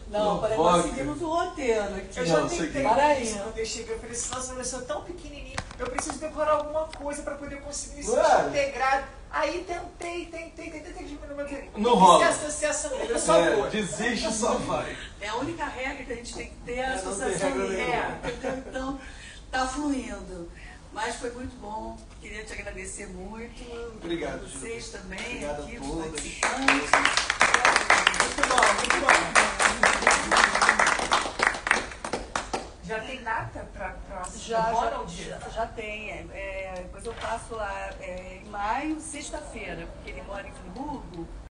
[SPEAKER 1] Não, para nós seguimos o roteiro aqui.
[SPEAKER 4] Eu já tentei
[SPEAKER 1] Para
[SPEAKER 4] isso
[SPEAKER 1] aí.
[SPEAKER 4] quando eu cheguei. Eu falei assim, nossa, eu sou tão pequenininho, eu preciso decorar alguma coisa para poder conseguir me sentir integrado. Aí tentei diminuir.
[SPEAKER 2] Não rola.
[SPEAKER 4] Associação, eu só vou.
[SPEAKER 2] Desiste e só vai.
[SPEAKER 1] É a única regra que a gente tem que ter, a
[SPEAKER 2] Não tem
[SPEAKER 1] associação
[SPEAKER 2] regra
[SPEAKER 1] livre,
[SPEAKER 2] nenhuma.
[SPEAKER 1] entendeu? Então, tá fluindo. Mas foi muito bom. Queria te agradecer muito.
[SPEAKER 2] Obrigado,
[SPEAKER 1] vocês também,
[SPEAKER 2] obrigado
[SPEAKER 1] aqui,
[SPEAKER 2] a
[SPEAKER 1] os
[SPEAKER 2] todas.
[SPEAKER 1] participantes.
[SPEAKER 4] Muito bom. Já tem data para
[SPEAKER 1] Já tem. Depois eu passo lá em maio, sexta-feira, porque ele mora em Friburgo.